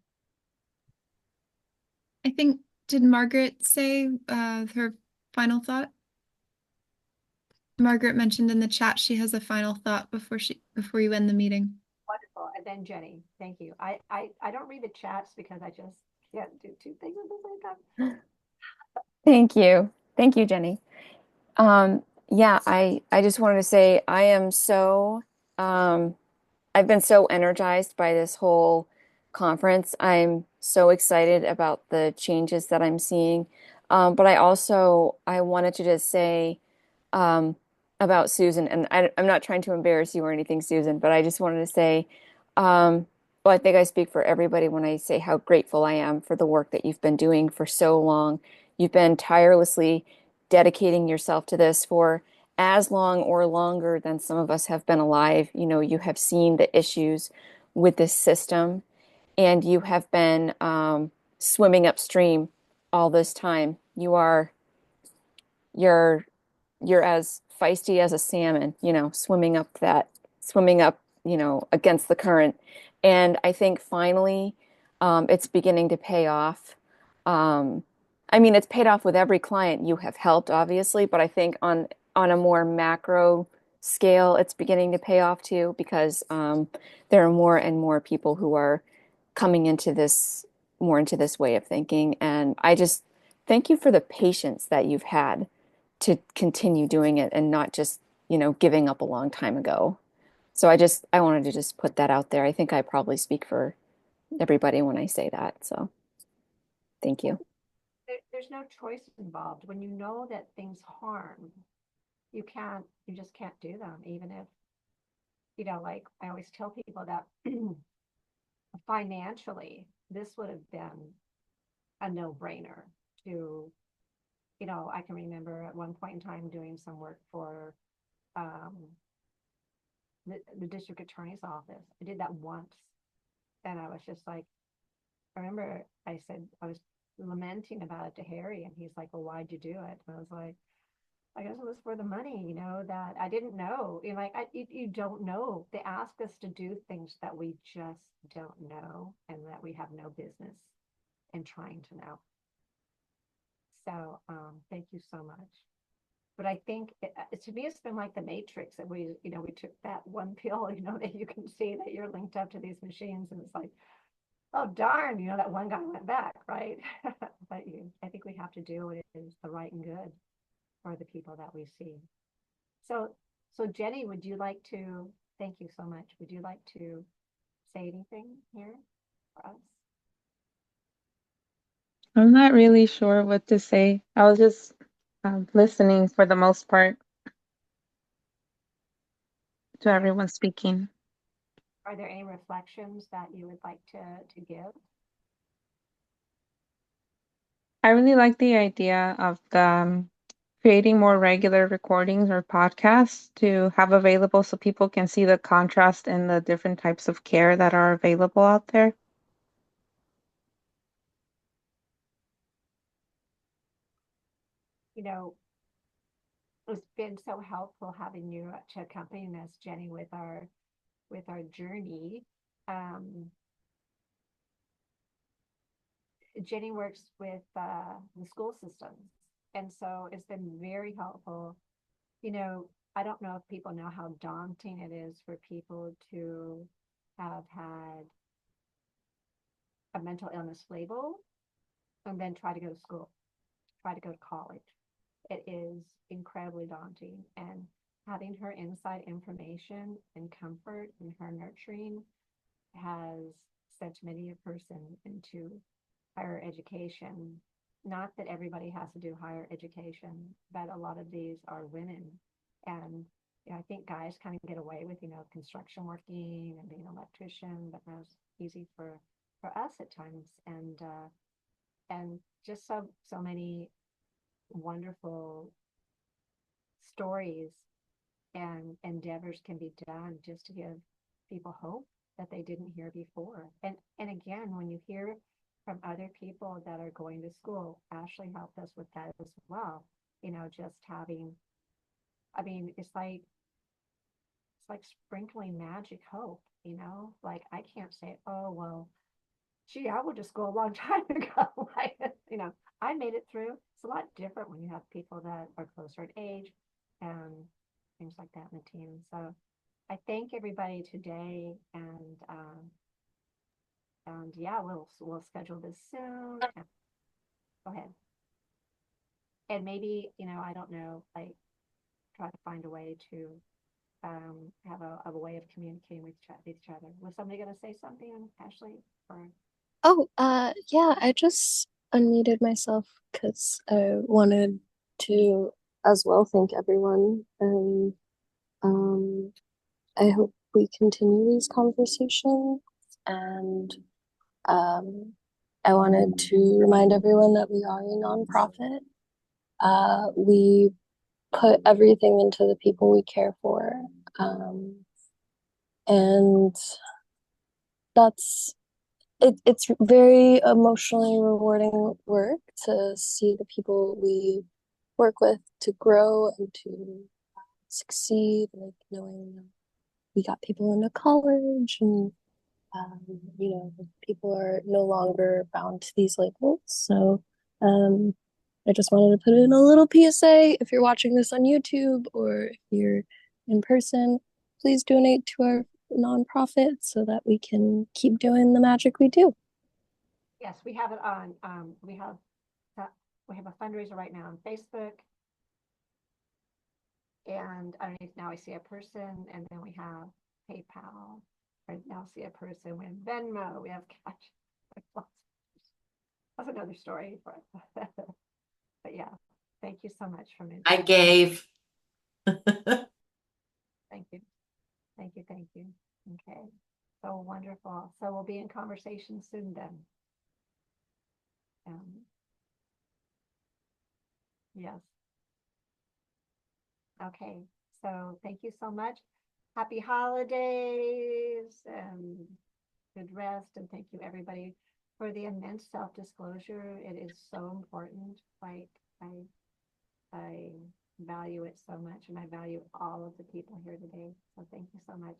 I think, did Margaret say her final thought? Margaret mentioned in the chat she has a final thought before you end the meeting. Wonderful. And then Jenny, thank you. I don't read the chats because I just can't do two things at the same time. Thank you. Thank you, Jenny. Yeah, I just wanted to say I am so I've been so energized by this whole conference. I'm so excited about the changes that I'm seeing. But I wanted to just say about Susan, and I'm not trying to embarrass you or anything, Susan, but I just wanted to say, well, I think I speak for everybody when I say how grateful I am for the work that you've been doing for so long. You've been tirelessly dedicating yourself to this for as long or longer than some of us have been alive. You have seen the issues with this system, and you have been swimming upstream all this time. You're as feisty as a salmon, swimming up, against the current. And I think finally, it's beginning to pay off. I mean, it's paid off with every client you have helped, obviously, but I think on a more macro scale, it's beginning to pay off too, because there are more and more people who are coming into this way of thinking. And I just thank you for the patience that you've had to continue doing it and not just, giving up a long time ago. So I wanted to just put that out there. I think I probably speak for everybody when I say that. So thank you. There's no choice involved. When you know that things harm, you just can't do them, even if, I always tell people that financially, this would have been a no-brainer to, I can remember at one point in time doing some work for the district attorney's office. I did that once, and I was just like, I remember I said, I was lamenting about it to Harry, and he's like, well, why'd you do it? And I was like, I guess it was for the money, that I didn't know. You don't know. They ask us to do things that we just don't know and that we have no business in trying to know. So thank you so much. But I think to me, it's been like the Matrix that we took that one pill, that you can see that you're linked up to these machines, and it's like, oh darn, that one guy went back, right? But I think we have to do what is the right and good for the people that we see. So Jenny, would you like to? Thank you so much. Would you like to say anything here for us? I'm not really sure what to say. I was just listening for the most part. to everyone speaking. Are there any reflections that you would like to give? I really like the idea of the creating more regular recordings or podcasts to have available so people can see the contrast in the different types of care that are available out there. You know, it's been so helpful having you to accompany us, Jenny, with our journey. Jenny works with the school systems, and so it's been very helpful. You know, I don't know if people know how daunting it is for people to have had a mental illness label and then try to go to school, try to go to college. It is incredibly daunting. And having her inside information and comfort and her nurturing has sent many a person into higher education. Not that everybody has to do higher education, but a lot of these are women. And I think guys kind of get away with, construction working and being an electrician, but that's easy for us at times. And just so many wonderful stories and endeavors can be done just to give people hope that they didn't hear before. And again, when you hear from other people that are going to school, Ashley helped us with that as well. Just having, it's like sprinkling magic hope, like I can't say, oh, well, gee, I went to school a long time ago. I made it through. It's a lot different when you have people that are closer in age and things like that in the team. So I thank everybody today, and yeah, we'll schedule this soon. Go ahead. And maybe, I don't know, like try to find a way to have a way of communicating with each other. Was somebody going to say something, Ashley? Or Oh, yeah, I just unmuted myself because I wanted to as well thank everyone. And I hope we continue these conversations. And I wanted to remind everyone that we are a nonprofit. We put everything into the people we care for. And it's very emotionally rewarding work to see the people we work with to grow and to succeed, like knowing that we got people into college and people are no longer bound to these labels. So I just wanted to put in a little PSA. If you're watching this on YouTube or if you're in person, please donate to our nonprofit so that we can keep doing the magic we do. yes, we have it on. We have a fundraiser right now on Facebook, and underneath now I see a person, and then we have PayPal. I now see a person. We have Venmo. We have cash. That's another story. But yeah, thank you so much for me. I gave. Thank you. Thank you. Thank you. Okay. So wonderful. So we'll be in conversation soon then. Yes. Okay. So thank you so much. Happy holidays and good rest. And thank you everybody for the immense self-disclosure. It is so important. Like I value it so much, and I value all of the people here today. So thank you so much.